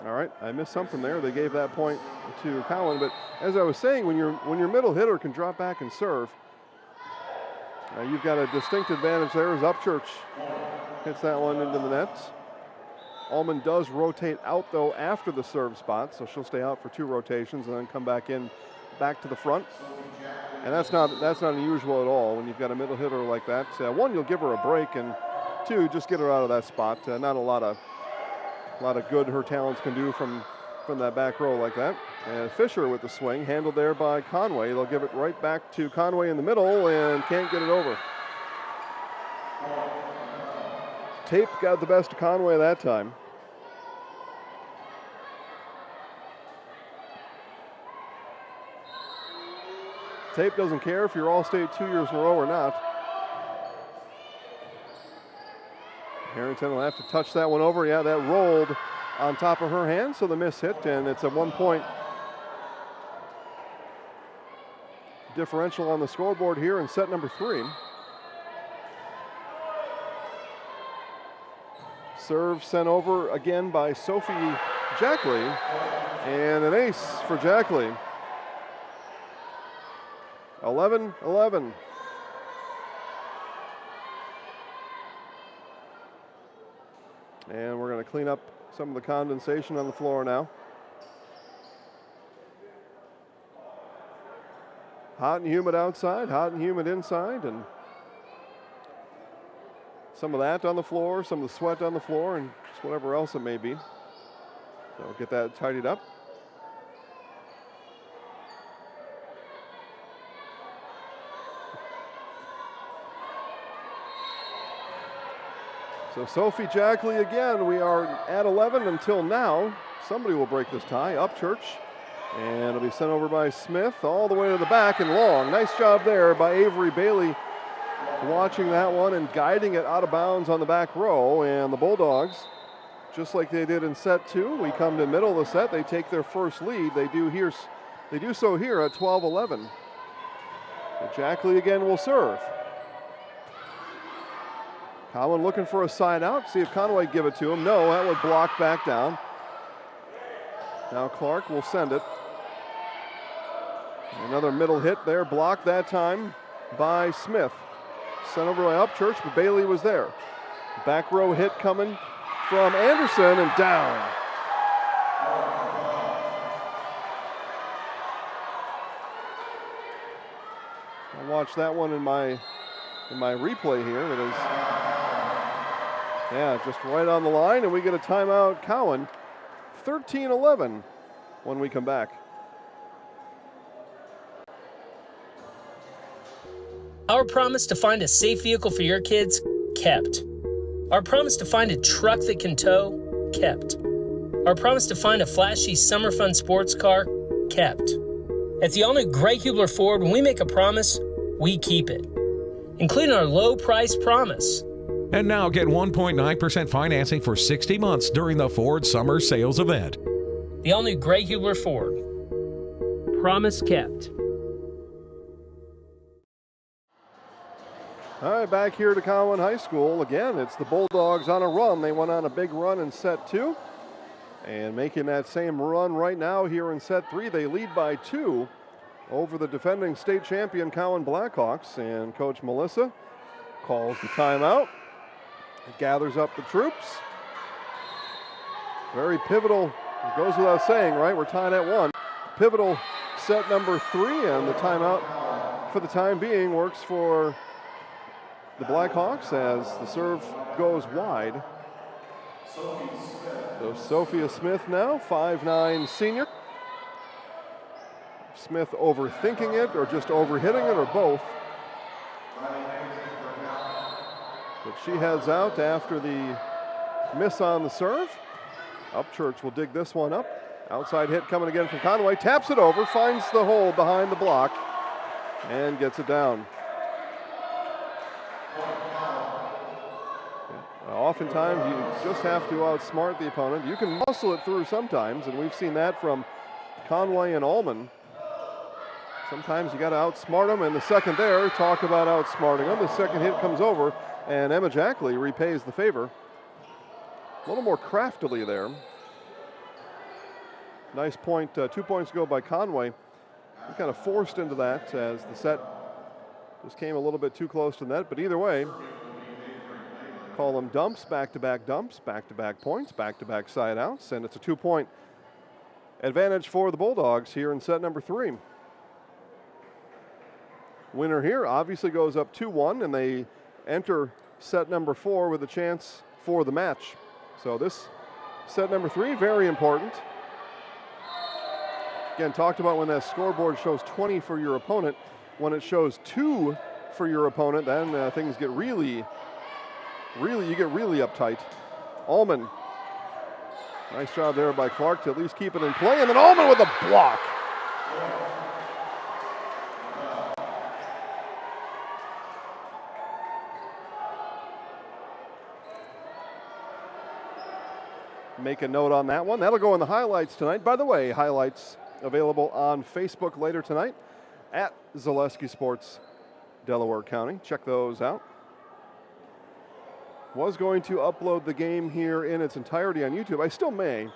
All right, I missed something there. They gave that point to Cowan. But as I was saying, when your middle hitter can drop back and serve, you've got a distinct advantage there as Upchurch hits that one into the net. Ullman does rotate out, though, after the serve spot, so she'll stay out for 2 rotations and then come back to the front. And that's not unusual at all when you've got a middle hitter like that. 1, you'll give her a break, and 2, just get her out of that spot. Not a lot of good her talents can do from that back row like that. And Fisher with the swing, handled there by Conway. They'll give it right back to Conway in the middle and can't get it over. Tape got the best of Conway that time. Tape doesn't care if you're All-State 2 years in a row or not. Harrington will have to touch that one over. Yeah, that rolled on top of her hand, so the miss hit, and it's a 1-point differential on the scoreboard here in set number 3. Serve sent over again by Sophie Jackley, and an ace for Jackley. 11-11. And we're going to clean up some of the condensation on the floor now. Hot and humid outside, hot and humid inside, and some of that on the floor, some of the sweat on the floor, and just whatever else it may be. So we'll get that tidied up. So Sophie Jackley again, we are at 11 until now. Somebody will break this tie, Upchurch. And it'll be sent over by Smith all the way to the back and long. Nice job there by Avery Bailey watching that one and guiding it out of bounds on the back row. And the Bulldogs, just like they did in set 2, we come to the middle of the set, they take their first lead. They do so here at 12-11. So Jackley again will serve. Cowan looking for a side out, see if Conway give it to him. No, that would block back down. Now Clark will send it. Another middle hit there, blocked that time by Smith. Sent over by Upchurch, but Bailey was there. Back row hit coming from Anderson and down. I'll watch that one in my replay here. It is, yeah, just right on the line, and we get a timeout. Cowan, 13-11 when we come back. Our promise to find a safe vehicle for your kids, kept. Our promise to find a truck that can tow, kept. Our promise to find a flashy summer fun sports car, kept. At the all-new Greg Hubler Ford, when we make a promise, we keep it, including our low price promise. And now get 1.9% financing for 60 months during the Ford Summer Sales Event. The all-new Greg Hubler Ford. Promise kept. All right, back here to Cowan High School. Again, it's the Bulldogs on a run. They went on a big run in set 2. And making that same run right now here in set 3. They lead by 2 over the defending state champion Cowan Blackhawks. And Coach Melissa calls the timeout. It gathers up the troops. Very pivotal. It goes without saying, right? We're tied at 1. Pivotal set number 3, and the timeout for the time being works for the Blackhawks as the serve goes wide. So Sophia Smith now, 5'9" senior. Smith overthinking it or just overhitting it or both. But she heads out after the miss on the serve. Upchurch will dig this one up Outside hit coming again from Conway. Taps it over, finds the hole behind the block, and gets it down. Oftentimes, you just have to outsmart the opponent. You can muscle it through sometimes, and we've seen that from Conway and Ullman. Sometimes you got to outsmart them, and the second there, talk about outsmarting them. The second hit comes over, and Emma Jackley repays the favor. A little more craftily there. Nice point, 2 points go by Conway. He kind of forced into that as the set just came a little bit too close to the net, but either way, call them dumps, back-to-back points, back-to-back side outs, and it's a 2-point advantage for the Bulldogs here in set number 3. Winner here obviously goes up 2-1, and they enter set number 4 with a chance for the match. So this set number 3, very important. Again, talked about when that scoreboard shows 20 for your opponent. When it shows 2 for your opponent, then things get really uptight. Ullman, nice job there by Clark to at least keep it in play, and then Ullman with a block. Make a note on that one. That'll go in the highlights tonight. By the way, highlights available on Facebook later tonight at Zaleski Sports Delaware County. Check those out. Was going to upload the game here in its entirety on YouTube. I still may.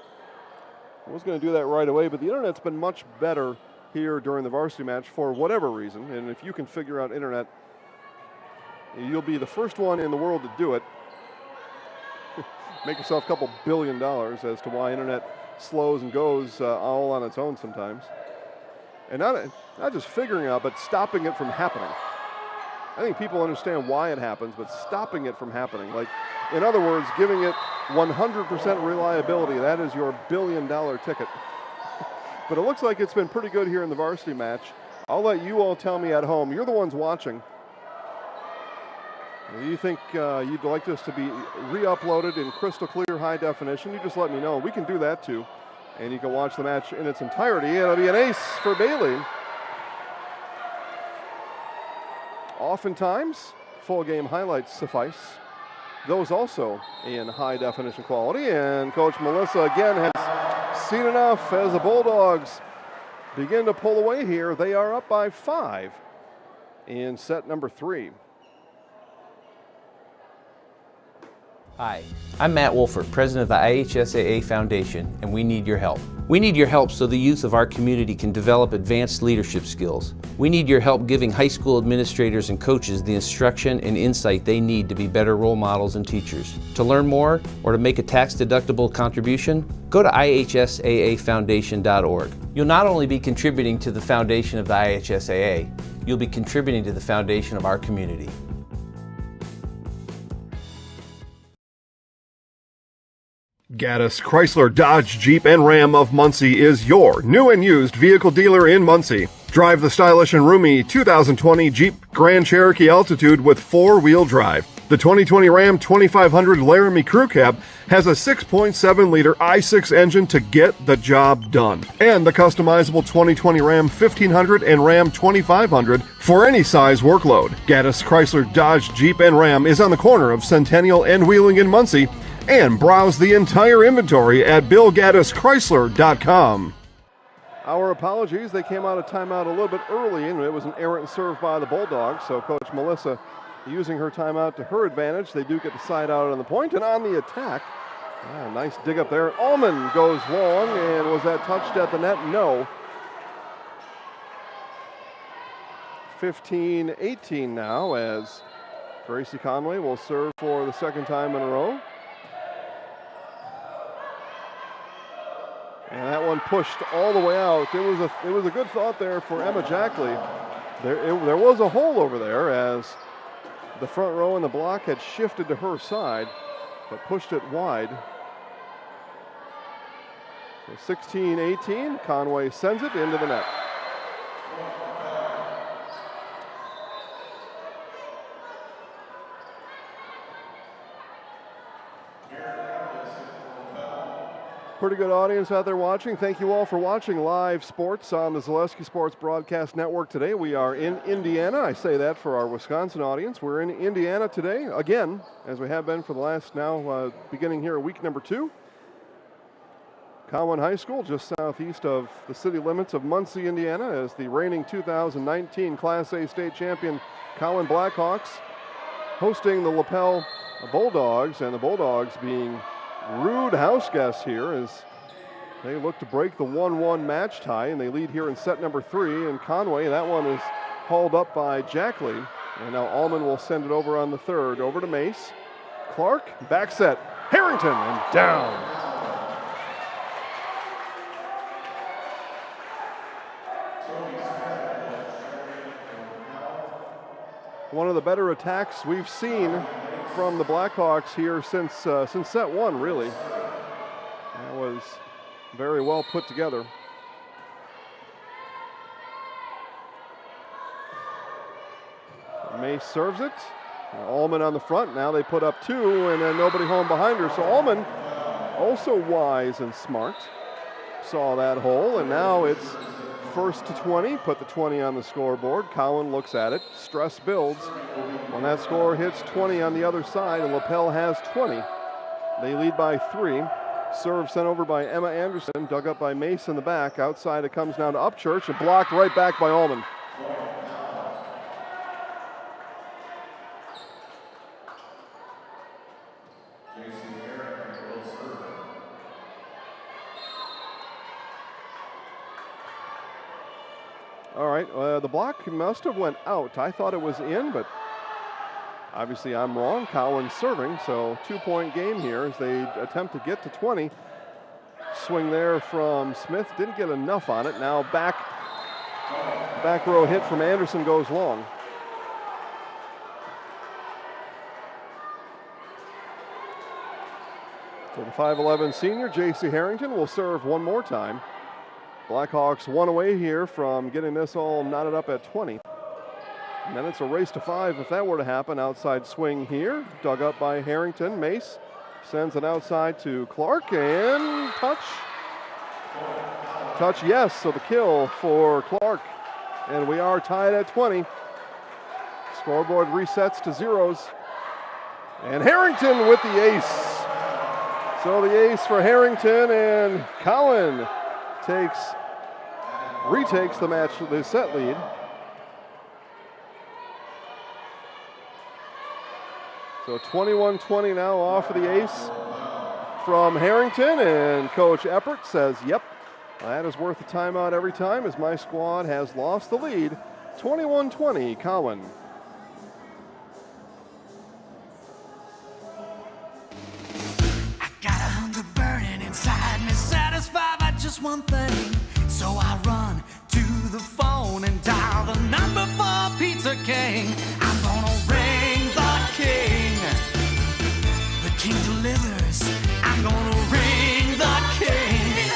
I was going to do that right away, but the internet's been much better here during the varsity match for whatever reason. And if you can figure out internet, you'll be the first one in the world to do it. Make yourself a couple $1 billion as to why internet slows and goes all on its own sometimes. And not just figuring out, but stopping it from happening. I think people understand why it happens, but stopping it from happening. Like, in other words, giving it 100% reliability. That is your $1 billion ticket. But it looks like it's been pretty good here in the varsity match. I'll let you all tell me at home. You're the ones watching. Do you think you'd like this to be re-uploaded in crystal clear high definition? You just let me know. We can do that too. And you can watch the match in its entirety. It'll be an ace for Bailey. Oftentimes, full game highlights suffice. Those also in high definition quality. And Coach Melissa again has seen enough as the Bulldogs begin to pull away here. They are up by 5 in set number 3. Hi, I'm Matt Wolford, president of the IHSAA Foundation, and we need your help. We need your help so the youth of our community can develop advanced leadership skills. We need your help giving high school administrators and coaches the instruction and insight they need to be better role models and teachers. To learn more or to make a tax-deductible contribution, go to ihsaafoundation.org. You'll not only be contributing to the foundation of the IHSAA, you'll be contributing to the foundation of our community. Gaddis Chrysler Dodge Jeep and Ram of Muncie is your new and used vehicle dealer in Muncie. Drive the stylish and roomy 2020 Jeep Grand Cherokee Altitude with 4-wheel drive. The 2020 Ram 2500 Laramie Crew Cab has a 6.7-liter i6 engine to get the job done. And the customizable 2020 Ram 1500 and Ram 2500 for any size workload. Gaddis Chrysler Dodge Jeep and Ram is on the corner of Centennial and Wheeling in Muncie. And browse the entire inventory at BillGaddisChrysler.com. Our apologies. They came out of timeout a little bit early, and it was an errant serve by the Bulldogs. So Coach Melissa using her timeout to her advantage. They do get the side out on the point, and on the attack, nice dig up there. Ullman goes long, and was that touched at the net? No. 15-18 now as Gracie Conway will serve for the second time in a row. And that one pushed all the way out. It was a good thought there for Emma Jackley. There was a hole over there as the front row and the block had shifted to her side, but pushed it wide. So 16-18, Conway sends it into the net. Pretty good audience out there watching. Thank you all for watching live sports on the Zaleski Sports Broadcast Network today. We are in Indiana. I say that for our Wisconsin audience. We're in Indiana today, again, as we have been for the last now, beginning here, week number 2. Cowan High School, just southeast of the city limits of Muncie, Indiana, as the reigning 2019 Class A state champion Cowan Blackhawks hosting the Lapel Bulldogs, and the Bulldogs being rude house guests here as they look to break the 1-1 match tie, and they lead here in set number 3. And Conway, that one is hauled up by Jackley, and now Allman will send it over on the third, over to Mace. Clark, back set, Harrington, and down. One of the better attacks we've seen from the Blackhawks here since set 1, really. That was very well put together. Mace serves it. Allman on the front. Now they put up 2, and then nobody home behind her. So Allman, also wise and smart, saw that hole, and now it's first to 20. Put the 20 on the scoreboard. Cowan looks at it. Stress builds. When that score hits 20 on the other side, and Lapel has 20, they lead by 3. Serve sent over by Emma Anderson, dug up by Mace in the back. Outside it comes down to Upchurch and blocked right back by Allman. All right, the block must have went out. I thought it was in, but obviously I'm wrong. Cowan serving, so 2-point game here as they attempt to get to 20. Swing there from Smith, didn't get enough on it. Now back row hit from Anderson goes long. So the 5'11" senior, J.C. Harrington, will serve one more time. Blackhawks 1 away here from getting this all knotted up at 20. And then it's a race to 5 if that were to happen. Outside swing here, dug up by Harrington. Mace sends it outside to Clark, and touch. Touch, yes, so the kill for Clark. And we are tied at 20. Scoreboard resets to 0s. And Harrington with the ace. So the ace for Harrington, and Cowan retakes the match, the set lead. So 21-20 now off of the ace from Harrington, and Coach Eppert says, yep, that is worth a timeout every time as my squad has lost the lead. 21-20, Cowan. I got a hunger burning inside me, satisfied by just one thing. So I run to the phone and dial the number for Pizza King. I'm gonna ring the king. The king delivers. I'm gonna ring the king.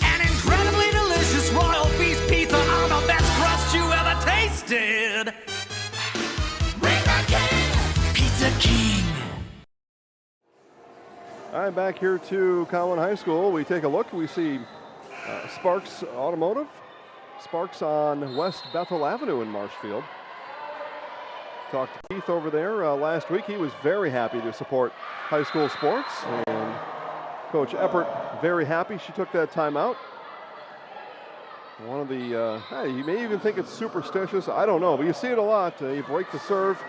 An incredibly delicious royal feast pizza on the best crust you ever tasted. Ring the king. Pizza King. All right, back here to Cowan High School. We take a look. We see Sparks Automotive. Sparks on West Bethel Avenue in Marshfield. Talked to Keith over there last week. He was very happy to support high school sports. And Coach Eppert, very happy she took that time out. One of the, you may even think it's superstitious. I don't know, but you see it a lot. You break the serve,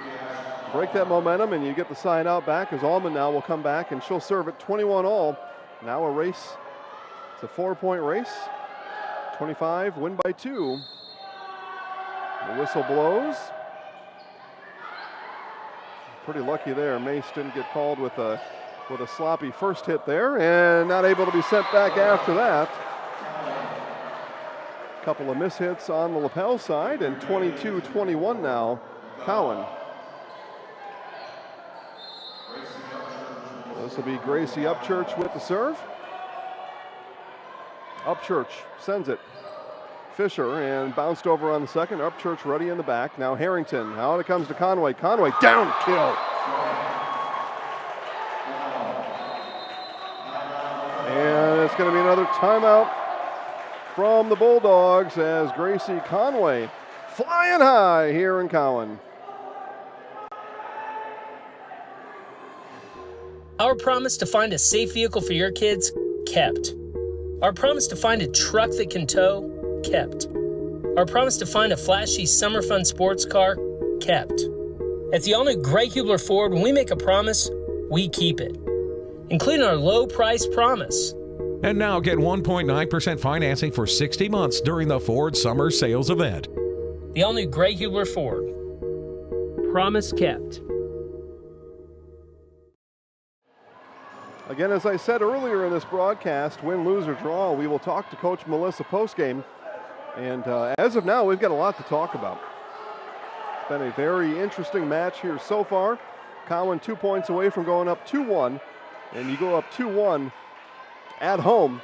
break that momentum, and you get the sign out back as Allman now will come back, and she'll serve at 21-all. Now a race. It's a 4-point race. 25, win by 2. The whistle blows. Pretty lucky there. Mace didn't get called with a sloppy first hit there, and not able to be sent back after that. Couple of mishits on the Lapel side, and 22-21 now, Cowan. This will be Gracie Upchurch with the serve. Upchurch sends it. Fisher, and bounced over on the second. Upchurch ready in the back. Now Harrington. Out it comes to Conway. Conway down, kill. And it's it's going to be another timeout from the Bulldogs as Gracie Conway flying high here in Cowan. Our promise to find a safe vehicle for your kids, kept. Our promise to find a truck that can tow, kept. Our promise to find a flashy summer fun sports car, kept. At the all-new Grey Hubler Ford, when we make a promise, we keep it, including our low price promise. And now get 1.9% financing for 60 months during the Ford Summer Sales Event. The all-new Grey Hubler Ford. Promise kept. Again, as I said earlier in this broadcast, win, lose, or draw, we will talk to Coach Melissa postgame. And as of now, we've got a lot to talk about. It's been a very interesting match here so far. Cowan 2 points away from going up 2-1. And you go up 2-1 at home.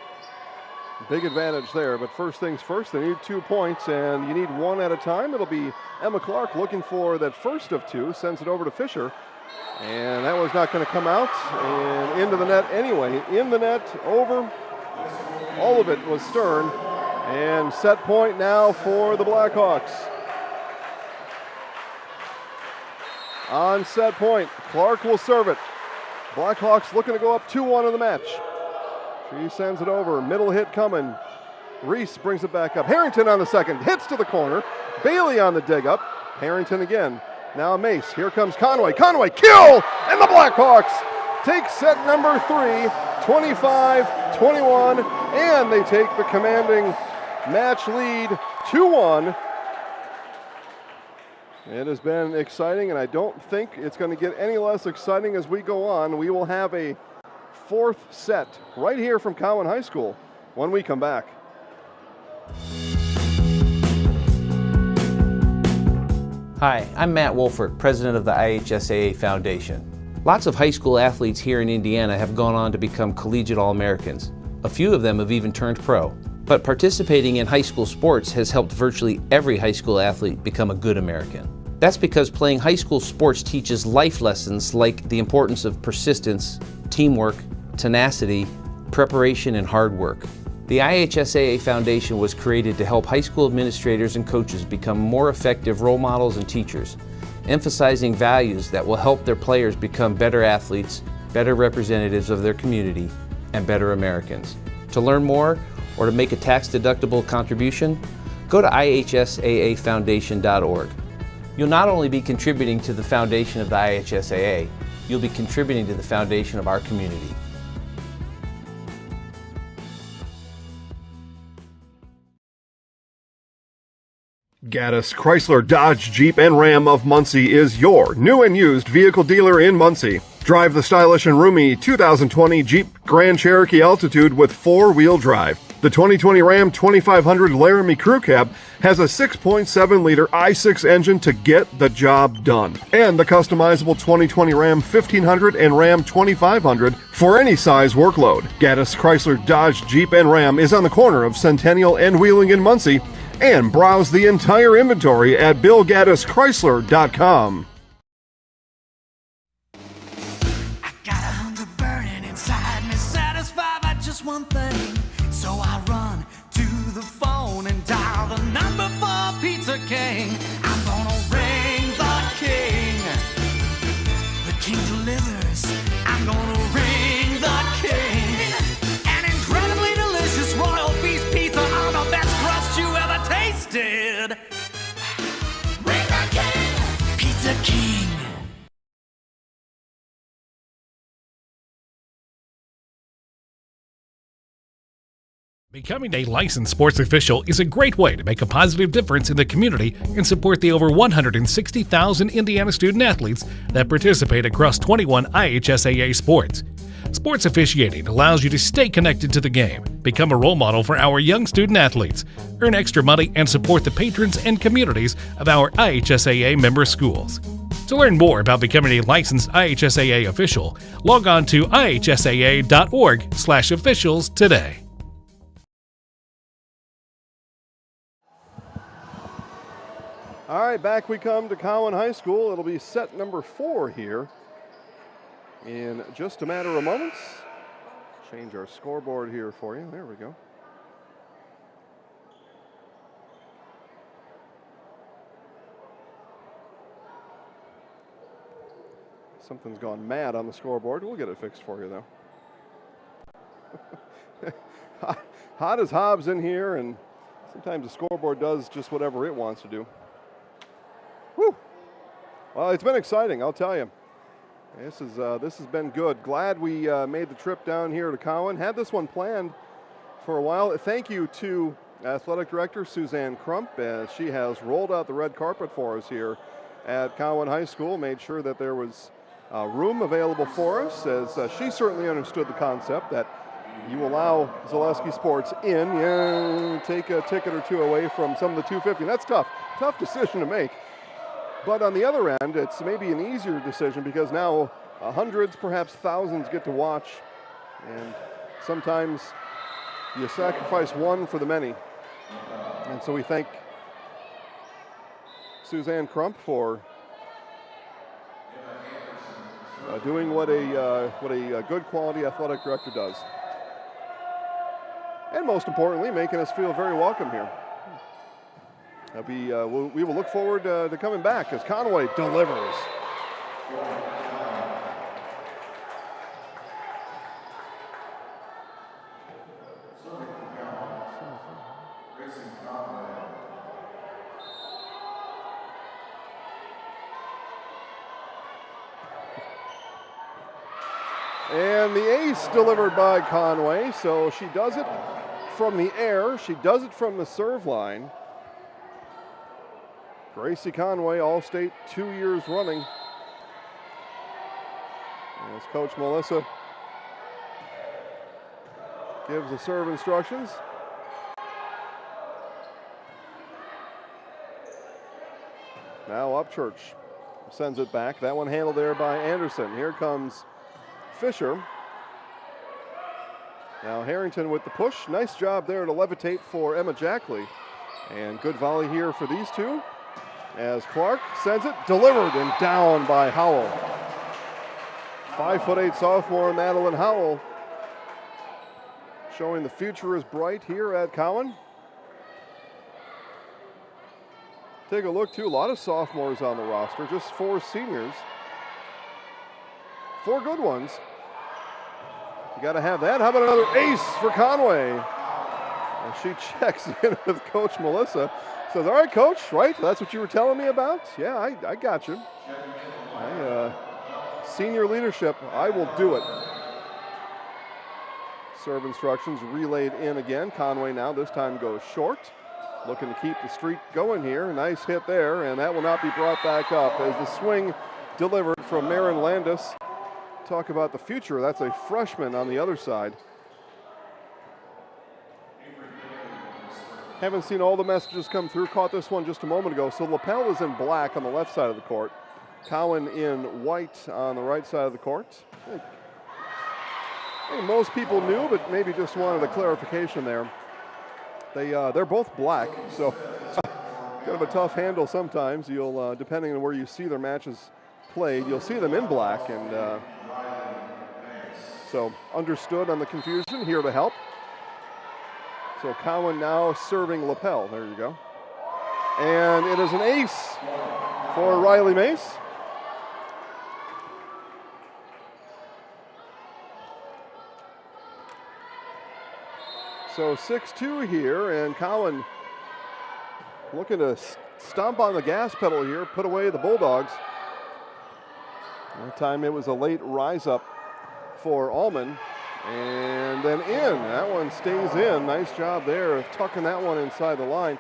Big advantage there. But first things first, they need 2 points, and you need one at a time. It'll be Emma Clark looking for that first of two, sends it over to Fisher. And that was not going to come out, and into the net anyway. In the net, over, all of it was Stern. And set point now for the Blackhawks. On set point, Clark will serve it. Blackhawks looking to go up 2-1 in the match. She sends it over, middle hit coming. Reese brings it back up. Harrington on the second, hits to the corner. Bailey on the dig up. Harrington again. Now Mace, here comes Conway. Conway, kill! And the Blackhawks take set number 3, 25-21, and they take the commanding match lead 2-1. It has been exciting, and I don't think it's going to get any less exciting as we go on. We will have a 4th set right here from Cowan High School when we come back. Hi, I'm Matt Wolfert, president of the IHSAA Foundation. Lots of high school athletes here in Indiana have gone on to become collegiate All-Americans. A few of them have even turned pro. But participating in high school sports has helped virtually every high school athlete become a good American. That's because playing high school sports teaches life lessons like the importance of persistence, teamwork, tenacity, preparation, and hard work. The IHSAA Foundation was created to help high school administrators and coaches become more effective role models and teachers, emphasizing values that will help their players become better athletes, better representatives of their community, and better Americans. To learn more or to make a tax-deductible contribution, go to ihsaafoundation.org. You'll not only be contributing to the foundation of the IHSAA, you'll be contributing to the foundation of our community. Gaddis Chrysler Dodge Jeep and Ram of Muncie is your new and used vehicle dealer in Muncie. Drive the stylish and roomy 2020 Jeep Grand Cherokee Altitude with 4-wheel drive. The 2020 Ram 2500 Laramie Crew Cab has a 6.7-liter i6 engine to get the job done. And the customizable 2020 Ram 1500 and Ram 2500 for any size workload. Gaddis Chrysler Dodge Jeep and Ram is on the corner of Centennial and Wheeling in Muncie. And browse the entire inventory at BillGaddisChrysler.com. I got a hunger burning inside me, satisfied by just one thing. So I run to the phone and dial the number for Pizza King. I'm gonna ring the king. The king delivers. I'm gonna ring the king. An incredibly delicious royal feast pizza on the best crust you ever tasted. Ring the king. Pizza King. Becoming a licensed sports official is a great way to make a positive difference in the community and support the over 160,000 Indiana student athletes that participate across 21 IHSAA sports. Sports officiating allows you to stay connected to the game, become a role model for our young student athletes, earn extra money, and support the patrons and communities of our IHSAA member schools. To learn more about becoming a licensed IHSAA official, log on to ihsaa.org/officials today. All right, back we come to Cowan High School. It'll be set number 4 here in just a matter of moments. Change our scoreboard here for you. There we go. Something's gone mad on the scoreboard. We'll get it fixed for you, though. Hot as Hobbs in here, and sometimes the scoreboard does just whatever it wants to do. Whew. Well, it's been exciting, I'll tell you. This has been good. Glad we made the trip down here to Cowan. Had this one planned for a while. Thank you to Athletic Director Suzanne Crump, as she has rolled out the red carpet for us here at Cowan High School. Made sure that there was room available for us, as she certainly understood the concept that you allow Zaleski Sports in, take a ticket or two away from some of the 250. That's tough decision to make. But on the other end, it's maybe an easier decision because now hundreds, perhaps thousands get to watch, and sometimes you sacrifice one for the many. And so we thank Suzanne Crump for doing what a good quality athletic director does. And most importantly, making us feel very welcome here. We will look forward to coming back as Conway delivers. And the ace delivered by Conway, so she does it from the air. She does it from the serve line. Gracie Conway, All-State 2 years running. As Coach Melissa gives the serve instructions. Now Upchurch sends it back. That one handled there by Anderson. Here comes Fisher. Now Harrington with the push. Nice job there to levitate for Emma Jackley. And good volley here for these two, as Clark sends it, delivered and down by Howell. 5'8" sophomore Madeline Howell showing the future is bright here at Cowan. Take a look too, a lot of sophomores on the roster, just 4 seniors. 4 good ones. You got to have that. How about another ace for Conway? And she checks in with Coach Melissa. Says, all right, Coach, right? That's what you were telling me about? Yeah, I got you. Senior leadership, I will do it. Serve instructions relayed in again. Conway now this time goes short. Looking to keep the streak going here. Nice hit there, and that will not be brought back up as the swing delivered from Marin Landis. Talk about the future. That's a freshman on the other side. Haven't seen all the messages come through. Caught this one just a moment ago. So Lapel is in black on the left side of the court. Cowan in white on the right side of the court. I think most people knew, but maybe just wanted a clarification there. They're both black, so kind of a tough handle sometimes. You'll, depending on where you see their matches played, you'll see them in black, and so understood on the confusion. Here to help. So Cowan now serving Lapel. There you go. And it is an ace for Riley Mace. So 6-2 here, and Cowan looking to stomp on the gas pedal here, put away the Bulldogs. That time it was a late rise up for Allman, and then in. That one stays in. Nice job there of tucking that one inside the line.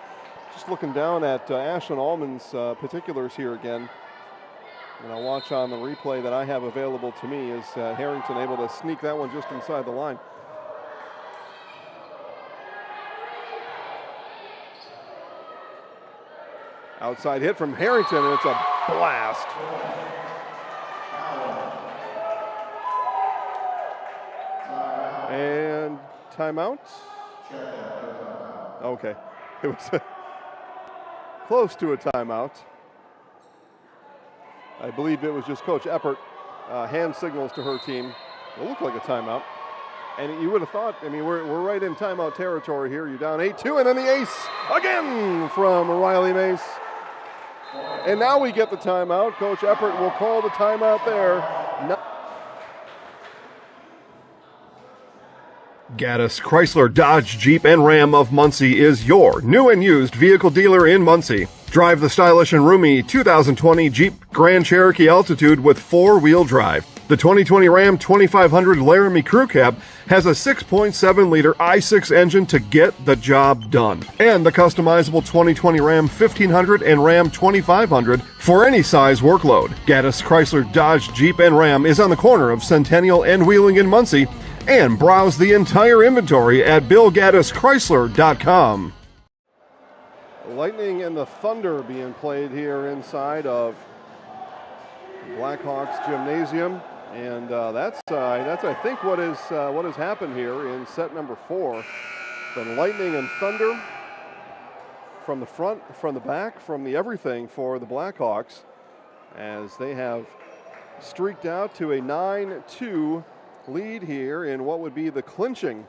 Just looking down at Ashlyn Allman's particulars here again. And I'll watch on the replay that I have available to me. Is Harrington able to sneak that one just inside the line? Outside hit from Harrington, and it's a blast. And timeout? Okay. It was close to a timeout. I believe it was just Coach Eppert hand signals to her team. It looked like a timeout. And you would have thought, I mean, we're right in timeout territory here. You're down 8-2, and then the ace again from Riley Mace. And now we get the timeout. Coach Eppert will call the timeout there. Gaddis Chrysler Dodge Jeep and Ram of Muncie is your new and used vehicle dealer in Muncie. Drive the stylish and roomy 2020 Jeep Grand Cherokee Altitude with 4-wheel drive. The 2020 Ram 2500 Laramie Crew Cab has a 6.7-liter i6 engine to get the job done. And the customizable 2020 Ram 1500 and Ram 2500 for any size workload. Gaddis Chrysler Dodge Jeep and Ram is on the corner of Centennial and Wheeling in Muncie. And browse the entire inventory at BillGaddisChrysler.com. Lightning and the Thunder being played here inside of Blackhawks Gymnasium, and that's I think what has happened here in set number 4. The Lightning and Thunder from the front, from the back, from the everything for the Blackhawks, as they have streaked out to a 9-2 lead here in what would be the clinching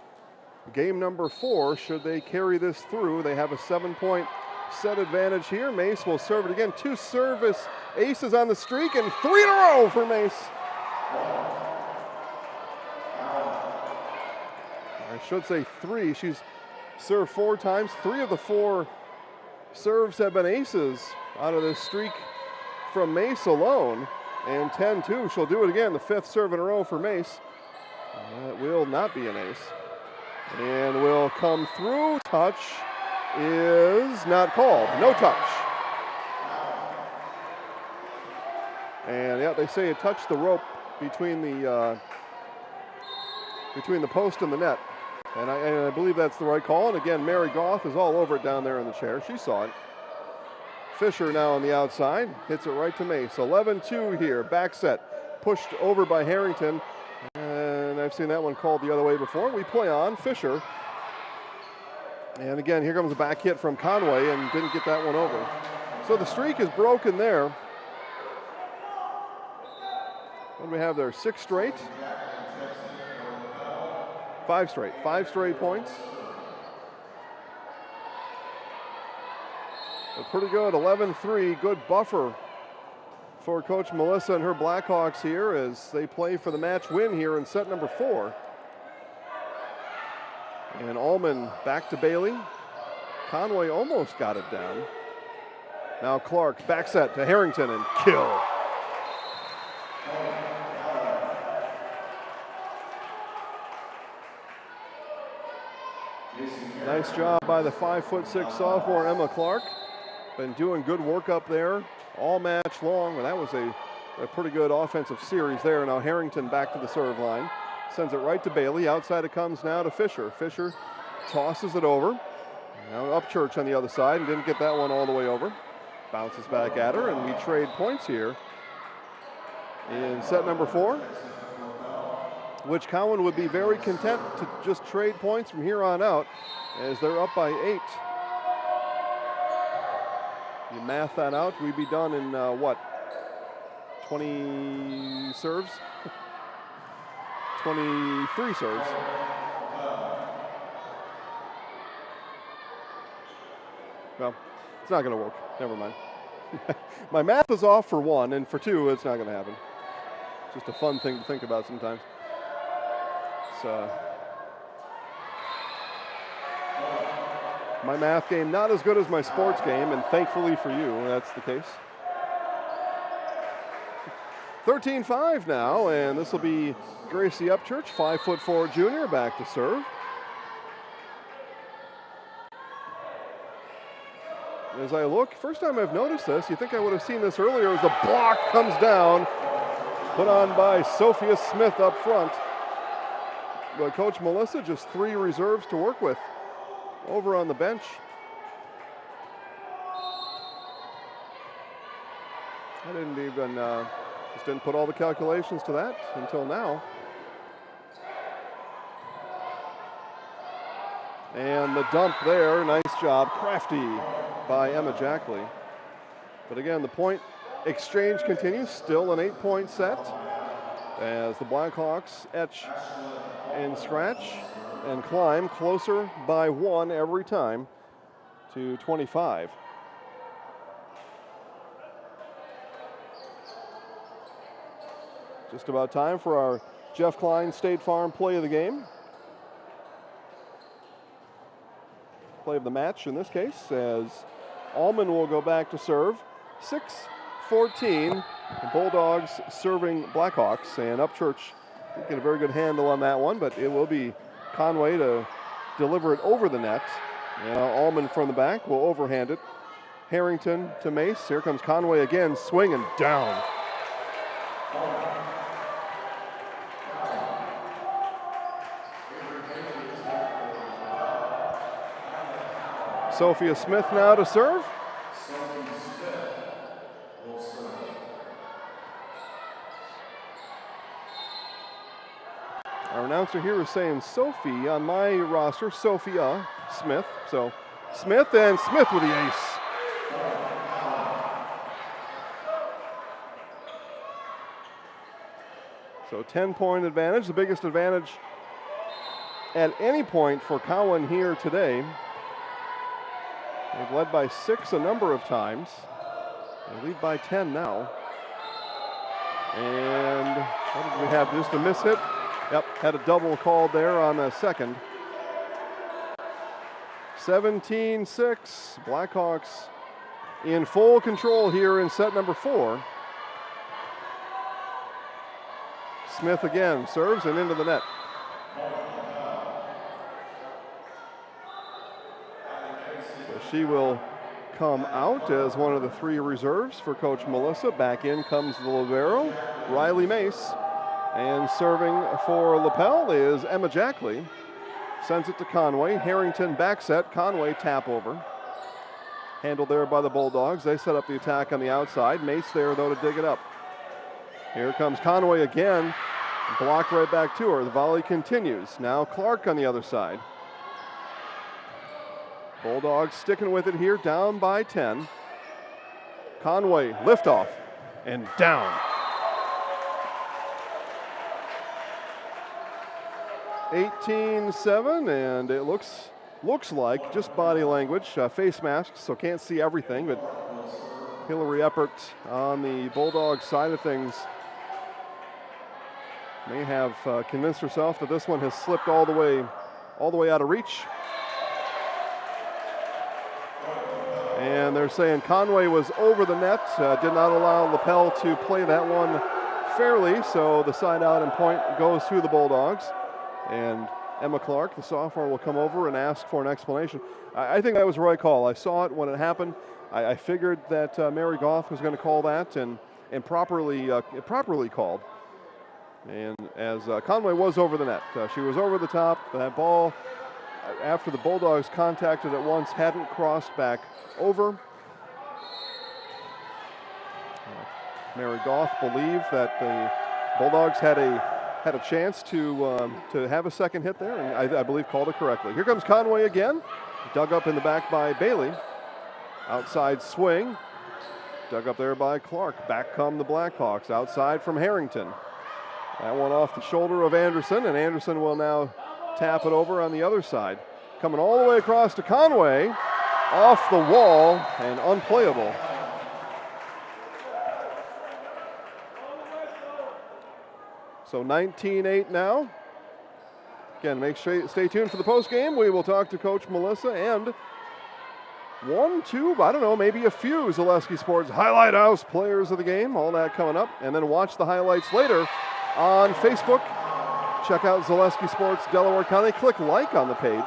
game number 4. Should they carry this through, they have a 7-point set advantage here. Mace will serve it again. 2 service aces on the streak, and 3 in a row for Mace. I should say 3. She's served 4 times. 3 of the 4 serves have been aces out of this streak from Mace alone, and 10-2. She'll do it again. The 5th serve in a row for Mace. That will not be an ace. And will come through. Touch is not called. No touch. And yeah, they say it touched the rope between the post and the net. And I believe that's the right call. And again, Mary Goff is all over it down there in the chair. She saw it. Fisher now on the outside. Hits it right to Mace. 11-2 here. Back set. Pushed over by Harrington. And I've seen that one called the other way before. We play on. Fisher. And again, here comes a back hit from Conway, and didn't get that one over. So the streak is broken there. What do we have there? 6 straight? 5 straight. 5 straight points. So pretty good. 11-3. Good buffer for Coach Melissa and her Blackhawks here as they play for the match win here in set number 4. And Allman back to Bailey. Conway almost got it down. Now Clark back set to Harrington and kill. Nice job by the 5'6" sophomore Emma Clark. Been doing good work up there all match long. Well, that was a pretty good offensive series there. Now Harrington back to the serve line. Sends it right to Bailey. Outside it comes now to Fisher. Fisher tosses it over. Now Upchurch on the other side, and didn't get that one all the way over. Bounces back at her, and we trade points here in set number 4, which Cowan would be very content to just trade points from here on out as they're up by 8. You math that out, we'd be done in what, 20 serves? 23 serves. Well, it's not going to work. Never mind. My math is off for 1, and for 2, it's not going to happen. Just a fun thing to think about sometimes. So, my math game not as good as my sports game, and thankfully for you, that's the case. 13-5 now, and this will be Gracie Upchurch, 5'4" junior, back to serve. As I look, first time I've noticed this, you think I would have seen this earlier, as the block comes down, put on by Sophia Smith up front. But Coach Melissa, just 3 reserves to work with over on the bench. I didn't even, just didn't put all the calculations to that until now. And the dump there, nice job, crafty by Emma Jackley. But again, the point exchange continues, still an 8-point set. as the Blackhawks etch and scratch and climb closer by 1 every time to 25. Just about time for our Jeff Klein State Farm play of the game. Play of the match in this case, as Allman will go back to serve. 6-14, the Bulldogs serving Blackhawks, and Upchurch didn't get a very good handle on that one, but it will be Conway to deliver it over the net. And Allman from the back will overhand it. Harrington to Mace. Here comes Conway again, swinging down. Sophia Smith now to serve. Our announcer here is saying Sophie on my roster, Sophia Smith. So Smith, and Smith with the ace. So 10-point advantage, the biggest advantage at any point for Cowan here today. They've led by 6 a number of times. They lead by 10 now. And what did we have? Just a miss hit? Yep, had a double called there on the second. 17-6. Blackhawks in full control here in set number 4. Smith again serves and into the net. She will come out as one of the 3 reserves for Coach Melissa. Back in comes the libero, Riley Mace. And serving for Lapel is Emma Jackley. Sends it to Conway. Harrington back set. Conway tap over. Handled there by the Bulldogs. They set up the attack on the outside. Mace there, though, to dig it up. Here comes Conway again. Block right back to her. The volley continues. Now Clark on the other side. Bulldogs sticking with it here, down by 10. Conway, liftoff, and down. 18-7, and it looks like just body language, face masks, so can't see everything, but Hillary Eppert on the Bulldog side of things may have convinced herself that this one has slipped all the way out of reach. And they're saying Conway was over the net, did not allow Lapel to play that one fairly, so the side out and point goes to the Bulldogs. And Emma Clark, the sophomore, will come over and ask for an explanation. I think that was the right call. I saw it when it happened. I figured that Mary Goff was going to call that and properly called. And as Conway was over the net, she was over the top. That ball, after the Bulldogs contacted it once, hadn't crossed back over. Mary Goff believed that the Bulldogs had a chance to have a second hit there, and I believe called it correctly. Here comes Conway again, dug up in the back by Bailey. Outside swing, dug up there by Clark. Back come the Blackhawks, outside from Harrington. That one off the shoulder of Anderson, and Anderson will now tap it over on the other side. Coming all the way across to Conway, off the wall and unplayable. So 19-8 now. Again, stay tuned for the post game. We will talk to Coach Melissa and maybe a few Zaleski Sports Highlight House players of the game. All that coming up. And then watch the highlights later on Facebook. Check out Zaleski Sports Delaware County. Click like on the page.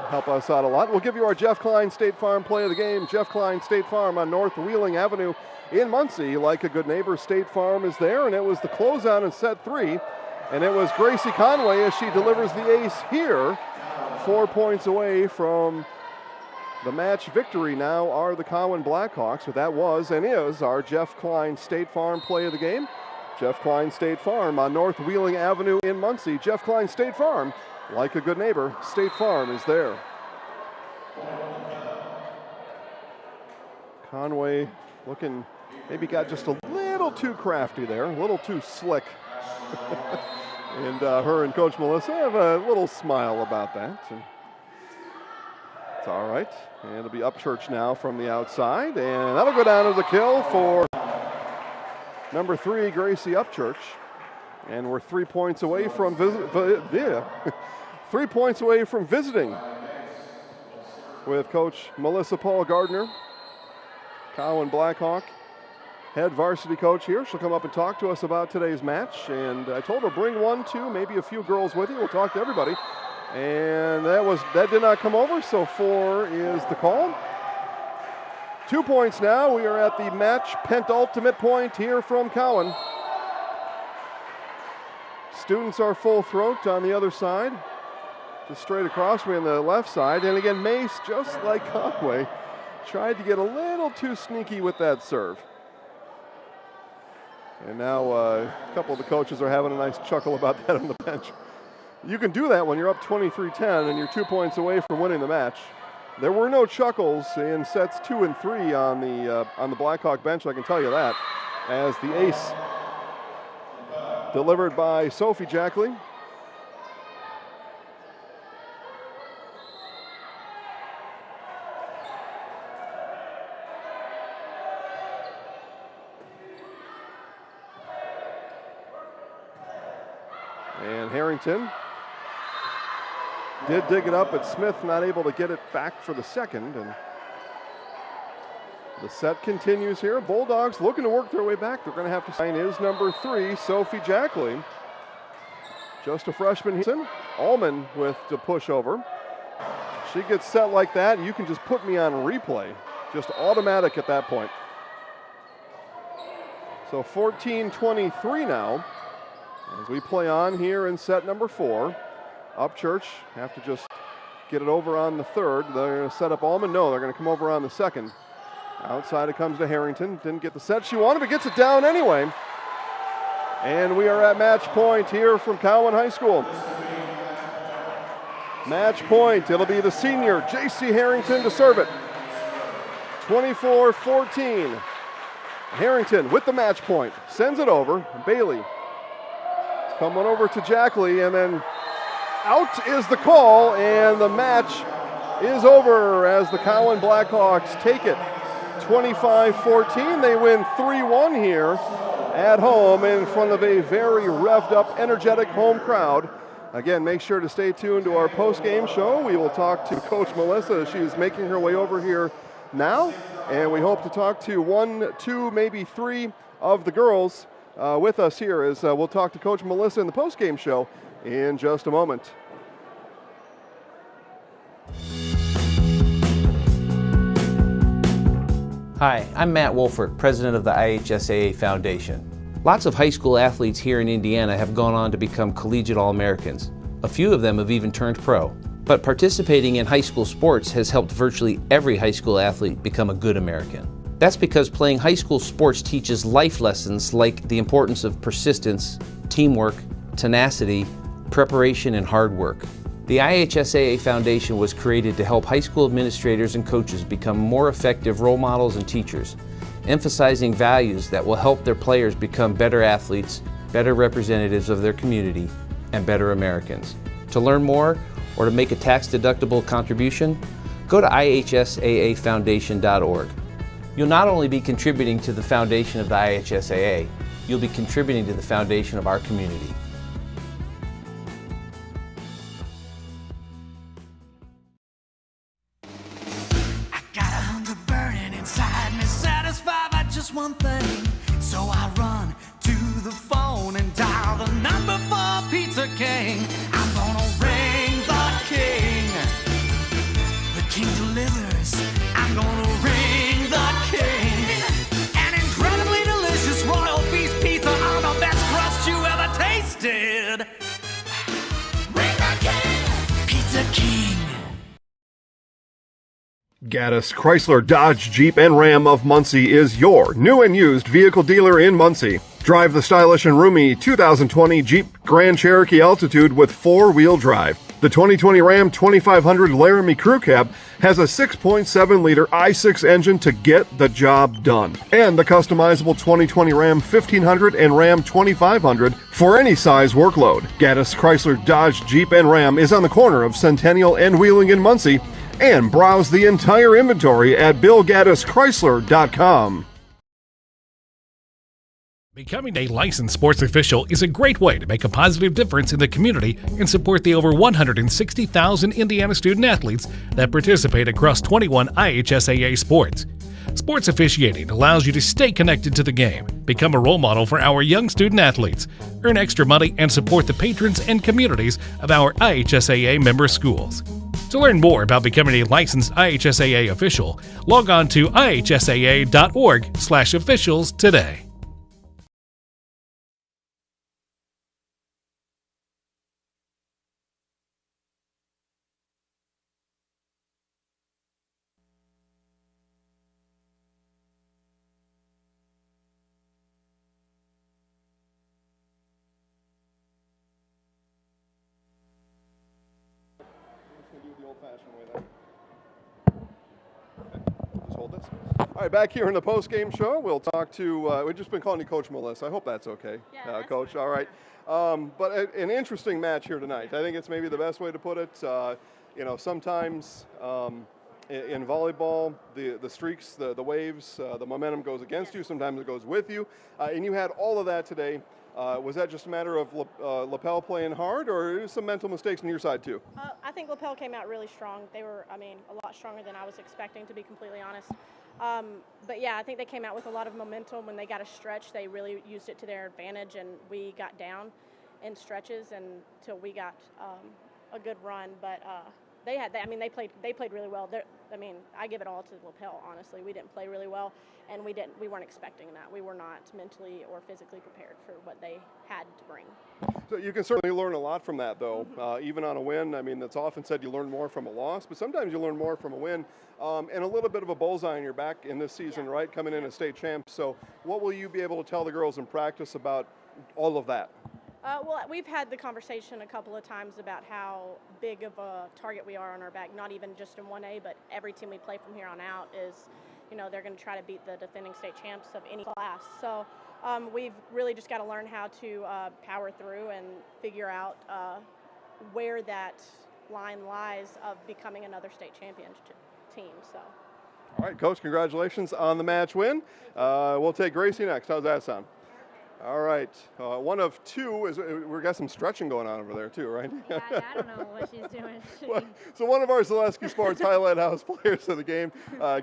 Help us out a lot. We'll give you our Jeff Klein State Farm play of the game. Jeff Klein State Farm on North Wheeling Avenue in Muncie. Like a good neighbor, State Farm is there, and it was the closeout in set 3, and it was Gracie Conway as she delivers the ace here. 4 points away from the match victory now are the Cowan Blackhawks, but that was and is our Jeff Klein State Farm play of the game. Jeff Klein State Farm on North Wheeling Avenue in Muncie. Jeff Klein State Farm, like a good neighbor, State Farm is there. Conway looking, maybe got just a little little too crafty there, a little too slick. And her and Coach Melissa have a little smile about that. And it's all right. And it'll be Upchurch now from the outside. And that'll go down as a kill for number 3, Gracie Upchurch. And we're 3 points away from 3 points away from visiting with Coach Melissa Paul Gardner, Cowan Blackhawk, head varsity coach here. She'll come up and talk to us about today's match. And I told her bring 1, 2, maybe a few girls with you. We'll talk to everybody. And that did not come over, so 4 is the call. 2 points now. We are at the match penultimate point here from Cowan. Students are full throat on the other side. Just straight across me on the left side. And again, Mace, just like Conway, tried to get a little too sneaky with that serve. And now a couple of the coaches are having a nice chuckle about that on the bench. You can do that when you're up 23-10 and you're 2 points away from winning the match. There were no chuckles in sets 2 and 3 on the Blackhawk bench, I can tell you that, as the ace delivered by Sophie Jackley. And Harrington did dig it up, but Smith not able to get it back for the second. And the set continues here. Bulldogs looking to work their way back. They're going to have to sign is number 3, Sophie Jackley. Just a freshman. Allman with the pushover. She gets set like that, you can just put me on replay. Just automatic at that point. So 14-23 now. As we play on here in set number 4, Upchurch have to just get it over on the third. They're going to set up Allman. No, they're going to come over on the second. Outside it comes to Harrington. Didn't get the set she wanted, but gets it down anyway. And we are at match point here from Cowan High School. Match point. It'll be the senior, J.C. Harrington, to serve it. 24-14. Harrington with the match point. Sends it over. Bailey coming over to Jackley, and then out is the call, and the match is over as the Cowan Blackhawks take it 25-14. They win 3-1 here at home in front of a very revved up, energetic home crowd. Again, make sure to stay tuned to our post-game show. We will talk to Coach Melissa as she is making her way over here now, and we hope to talk to 1, 2, maybe 3 of the girls with us here as we'll talk to Coach Melissa in the post-game show in just a moment. Hi, I'm Matt Wolfert, president of the IHSAA Foundation. Lots of high school athletes here in Indiana have gone on to become collegiate All-Americans. A few of them have even turned pro. But participating in high school sports has helped virtually every high school athlete become a good American. That's because playing high school sports teaches life lessons like the importance of persistence, teamwork, tenacity, preparation, and hard work. The IHSAA Foundation was created to help high school administrators and coaches become more effective role models and teachers, emphasizing values that will help their players become better athletes, better representatives of their community, and better Americans. To learn more or to make a tax-deductible contribution, go to ihsaafoundation.org. You'll not only be contributing to the foundation of the IHSAA, you'll be contributing to the foundation of our community. I got a hunger burning inside me, satisfied by just one thing. So I run to the phone and dial the number for Pizza King. I'm gonna ring the king. The king delivers. I'm gonna ring the king. An incredibly delicious royal feast pizza on the best crust you ever tasted. Ring the king. Pizza King. Gaddis Chrysler, Dodge, Jeep, and Ram of Muncie is your new and used vehicle dealer in Muncie. Drive the stylish and roomy 2020 Jeep Grand Cherokee Altitude with 4-wheel drive. The 2020 Ram 2500 Laramie Crew Cab has a 6.7-liter i6 engine to get the job done, and the customizable 2020 Ram 1500 and Ram 2500 for any size workload. Gaddis Chrysler Dodge Jeep and Ram is on the corner of Centennial and Wheeling in Muncie, and browse the entire inventory at BillGaddisChrysler.com. Becoming a licensed sports official is a great way to make a positive difference in the community and support the over 160,000 Indiana student athletes that participate across 21 IHSAA sports. Sports officiating allows you to stay connected to the game, become a role model for our young student athletes, earn extra money, and support the patrons and communities of our IHSAA member schools. To learn more about becoming a licensed IHSAA official, log on to ihsaa.org/officials today. All right, back here in the post-game show, we'll talk to, we've just been calling you Coach Melissa. I hope that's okay, Yeah, Coach. fine. All right. But an interesting match here tonight. I think it's maybe the best way to put it. Sometimes in volleyball, the streaks, the waves, the momentum goes against you. Sometimes it goes with you. And you had all of that today. Was that just a matter of Lapel playing hard, or some mental mistakes on your side too? I think Lapel came out really strong. They were, a lot stronger than I was expecting, to be completely honest. But yeah, I think they came out with a lot of momentum. When they got a stretch, they really used it to their advantage, and we got down in stretches until we got a good run. But they played really well. I give it all to Lapel, honestly. We didn't play really well, and we weren't expecting that. We were not mentally or physically prepared for what they had to bring. So you can certainly learn a lot from that, though. Even on a win, it's often said you learn more from a loss, but sometimes you learn more from a win. And a little bit of a bullseye on your back in this season, Yeah. right? Coming in as state champs. So what will you be able to tell the girls in practice about all of that? Well, we've had the conversation a couple of times about how big of a target we are on our back, not even just in 1A, but every team we play from here on out is, they're going to try to beat the defending state champs of any class. So we've really just got to learn how to power through and figure out where that line lies of becoming another state champion team. So. All right, Coach, congratulations on the match win. We'll take Gracie next. How's that sound? All right. One of two we've got some stretching going on over there too, right? Yeah, I don't know what she's doing. So one of our Zaleski Sports Highlight House players of the game,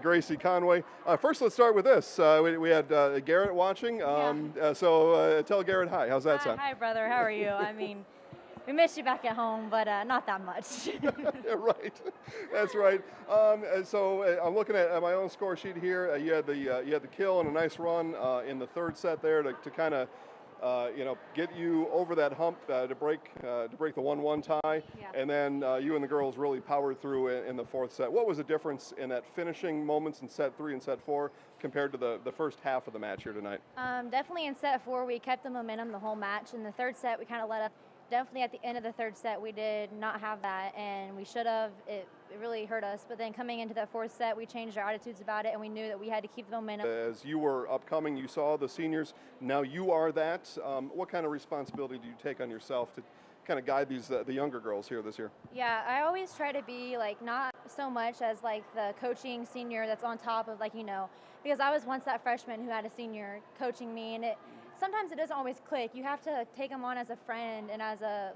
Gracie Conway. First, let's start with this. We had Garrett watching. So tell Garrett hi. How's that sound? Hi, brother. How are you? We missed you back at home, but not that much. Yeah, right. That's right. So I'm looking at my own score sheet here. You had the kill and a nice run in the third set there to kind of get you over that hump to break the 1-1 tie. Yeah. And then you and the girls really powered through in the fourth set. What was the difference in that finishing moments in set 3 and set 4 compared to the first half of the match here tonight? Definitely in set 4, we kept the momentum the whole match. In the third set, we kind of let up. Definitely at the end of the third set, we did not have that, and we should have. It really hurt us. But then coming into that fourth set, we changed our attitudes about it, and we knew that we had to keep the momentum. As you were upcoming, you saw the seniors. Now you are that. What kind of responsibility do you take on yourself to kind of guide these the younger girls here this year? Yeah, I always try to be not so much as the coaching senior that's on top of because I was once that freshman who had a senior coaching me, and sometimes it doesn't always click. You have to take them on as a friend and as a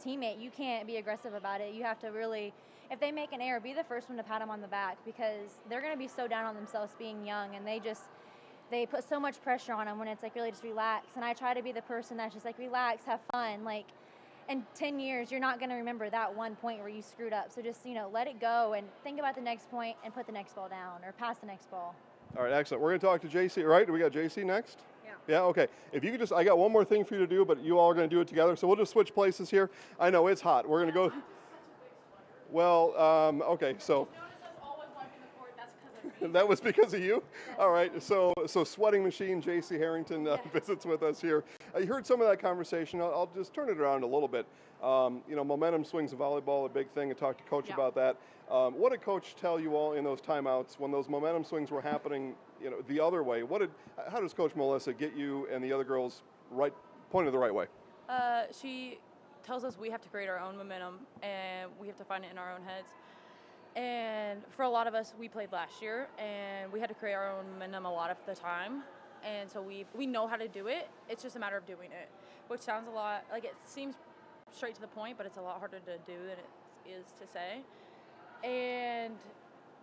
teammate. You can't be aggressive about it. You have to really, if they make an error, be the first one to pat them on the back, because they're going to be so down on themselves being young, and they put so much pressure on them when it's really just relax. And I try to be the person that's just relax, have fun. In 10 years, you're not going to remember that one point where you screwed up. So just, let it go and think about the next point and put the next ball down or pass the next ball. All right, excellent. We're going to talk to JC, right? We got JC next? Yeah, okay. If you could I got one more thing for you to do, but you all are going to do it together. So we'll just switch places here. I know it's hot. We're going to go. Well, okay, so. That was because of you? All right, so Sweating Machine, JC Harrington visits with us here. I heard some of that conversation. I'll just turn it around a little bit. Momentum swings in volleyball, a big thing. I talked to Coach about that. What did Coach tell you all in those timeouts when those momentum swings were happening, the other way? How does Coach Melissa get you and the other girls pointed the right way? She tells us we have to create our own momentum and we have to find it in our own heads. And for a lot of us, we played last year and we had to create our own momentum a lot of the time. And so we know how to do it. It's just a matter of doing it, which sounds a lot like it seems straight to the point, but it's a lot harder to do than it is to say. And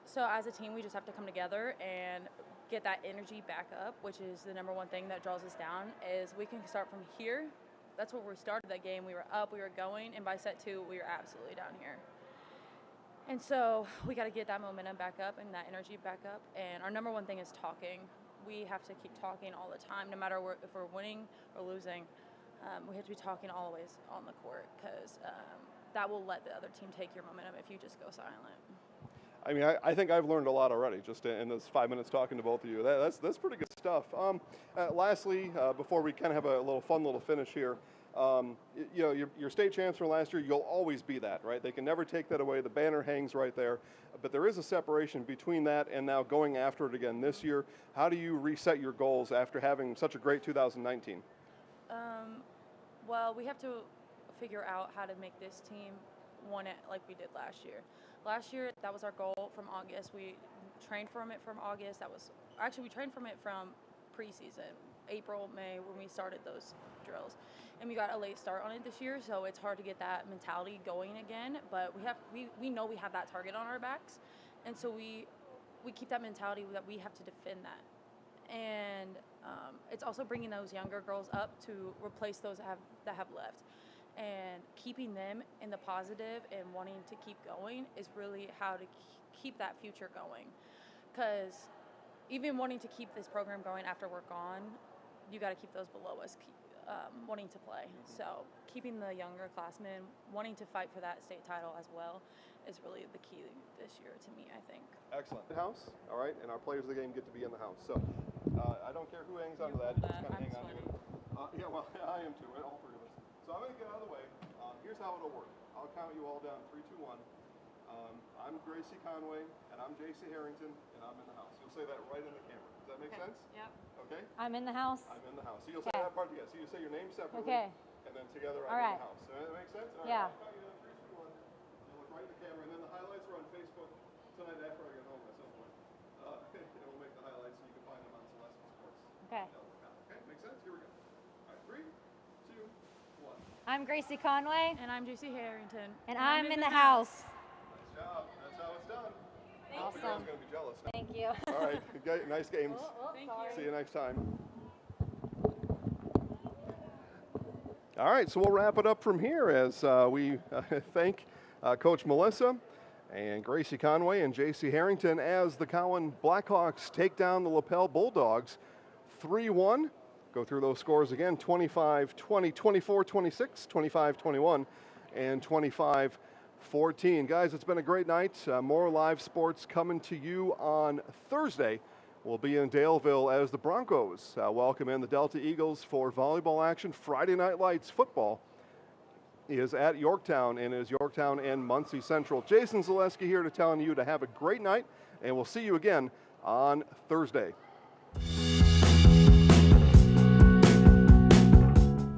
so as a team, we just have to come together and get that energy back up, which is the number one thing that draws us down, is we can start from here. That's where we started that game. We were up, we were going, and by set 2, we were absolutely down here. And so we got to get that momentum back up and that energy back up. And our number one thing is talking. We have to keep talking all the time, no matter if we're winning or losing. We have to be talking always on the court, because that will let the other team take your momentum if you just go silent. I mean, I think I've learned a lot already just in this 5 minutes talking to both of you. That's pretty good stuff. Lastly, before we kind of have a fun little finish here, your state champs from last year, you'll always be that, right? They can never take that away. The banner hangs right there. But there is a separation between that and now going after it again this year. How do you reset your goals after having such a great 2019? Well, we have to figure out how to make this team win it like we did last year. Last year, that was our goal from August. We trained from it from August. We trained from it from preseason, April, May, when we started those drills. And we got a late start on it this year, so it's hard to get that mentality going again. But we know we have that target on our backs, and so we keep that mentality that we have to defend that. And it's also bringing those younger girls up to replace those that have left. And keeping them in the positive and wanting to keep going is really how to keep that future going. Because even wanting to keep this program going after we're gone, you got to keep those below us wanting to play. So keeping the younger classmen wanting to fight for that state title as well is really the key this year to me, I think. Excellent. House, all right, and our players of the game get to be in the house. So I don't care who hangs onto that. You just kind of hang on to it. Yeah, well, I am too, all three of us. So I'm going to get out of the way. Here's how it'll work. I'll count you all down, 3, 2, 1. I'm Gracie Conway, and I'm JC Harrington, and I'm in the house. You'll say that right in the camera. Does that make sense? Yep. Okay? I'm in the house. I'm in the house. So you'll say that part together. So you say your name separately, and then together I'm in the house. Does that make sense? All right. Yeah. I'll count you down, 3, 2, 1. You'll look right in the camera, and then the highlights are on Facebook tonight after I get home at some point. And we'll make the highlights so you can find them on Celeste Sports. Okay. Okay, make sense? Here we go. All right, 3, 2, 1. I'm Gracie Conway. And I'm JC Harrington. And I'm in the house. Nice job. That's how it's done. Awesome. You guys are going to be jealous now. Thank you. All right, nice games. Thank you. See you next time. All right, so we'll wrap it up from here as we thank Coach Melissa and Gracie Conway and JC Harrington as the Cowan Blackhawks take down the Lapel Bulldogs 3-1. Go through those scores again, 25-20, 24-26, 25-21, and 25-14. Guys, it's been a great night. More live sports coming to you on Thursday. We'll be in Daleville as the Broncos welcome in the Delta Eagles for volleyball action. Friday Night Lights football is at Yorktown, and is Yorktown and Muncie Central. Jason Zaleski here telling you to have a great night, and we'll see you again on Thursday.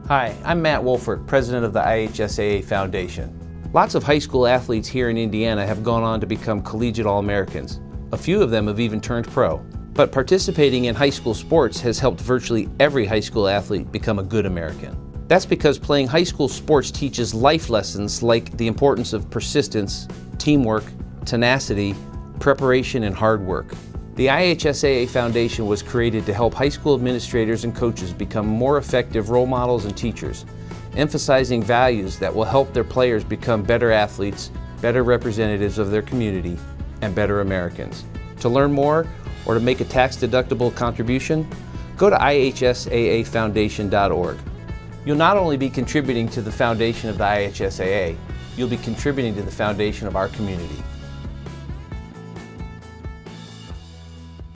Hi, I'm Matt Wolfert, president of the IHSAA Foundation. Lots of high school athletes here in Indiana have gone on to become collegiate All-Americans. A few of them have even turned pro. But participating in high school sports has helped virtually every high school athlete become a good American. That's because playing high school sports teaches life lessons like the importance of persistence, teamwork, tenacity, preparation, and hard work. The IHSAA Foundation was created to help high school administrators and coaches become more effective role models and teachers, emphasizing values that will help their players become better athletes, better representatives of their community, and better Americans. To learn more or to make a tax-deductible contribution, go to ihsaafoundation.org. You'll not only be contributing to the foundation of the IHSAA, you'll be contributing to the foundation of our community.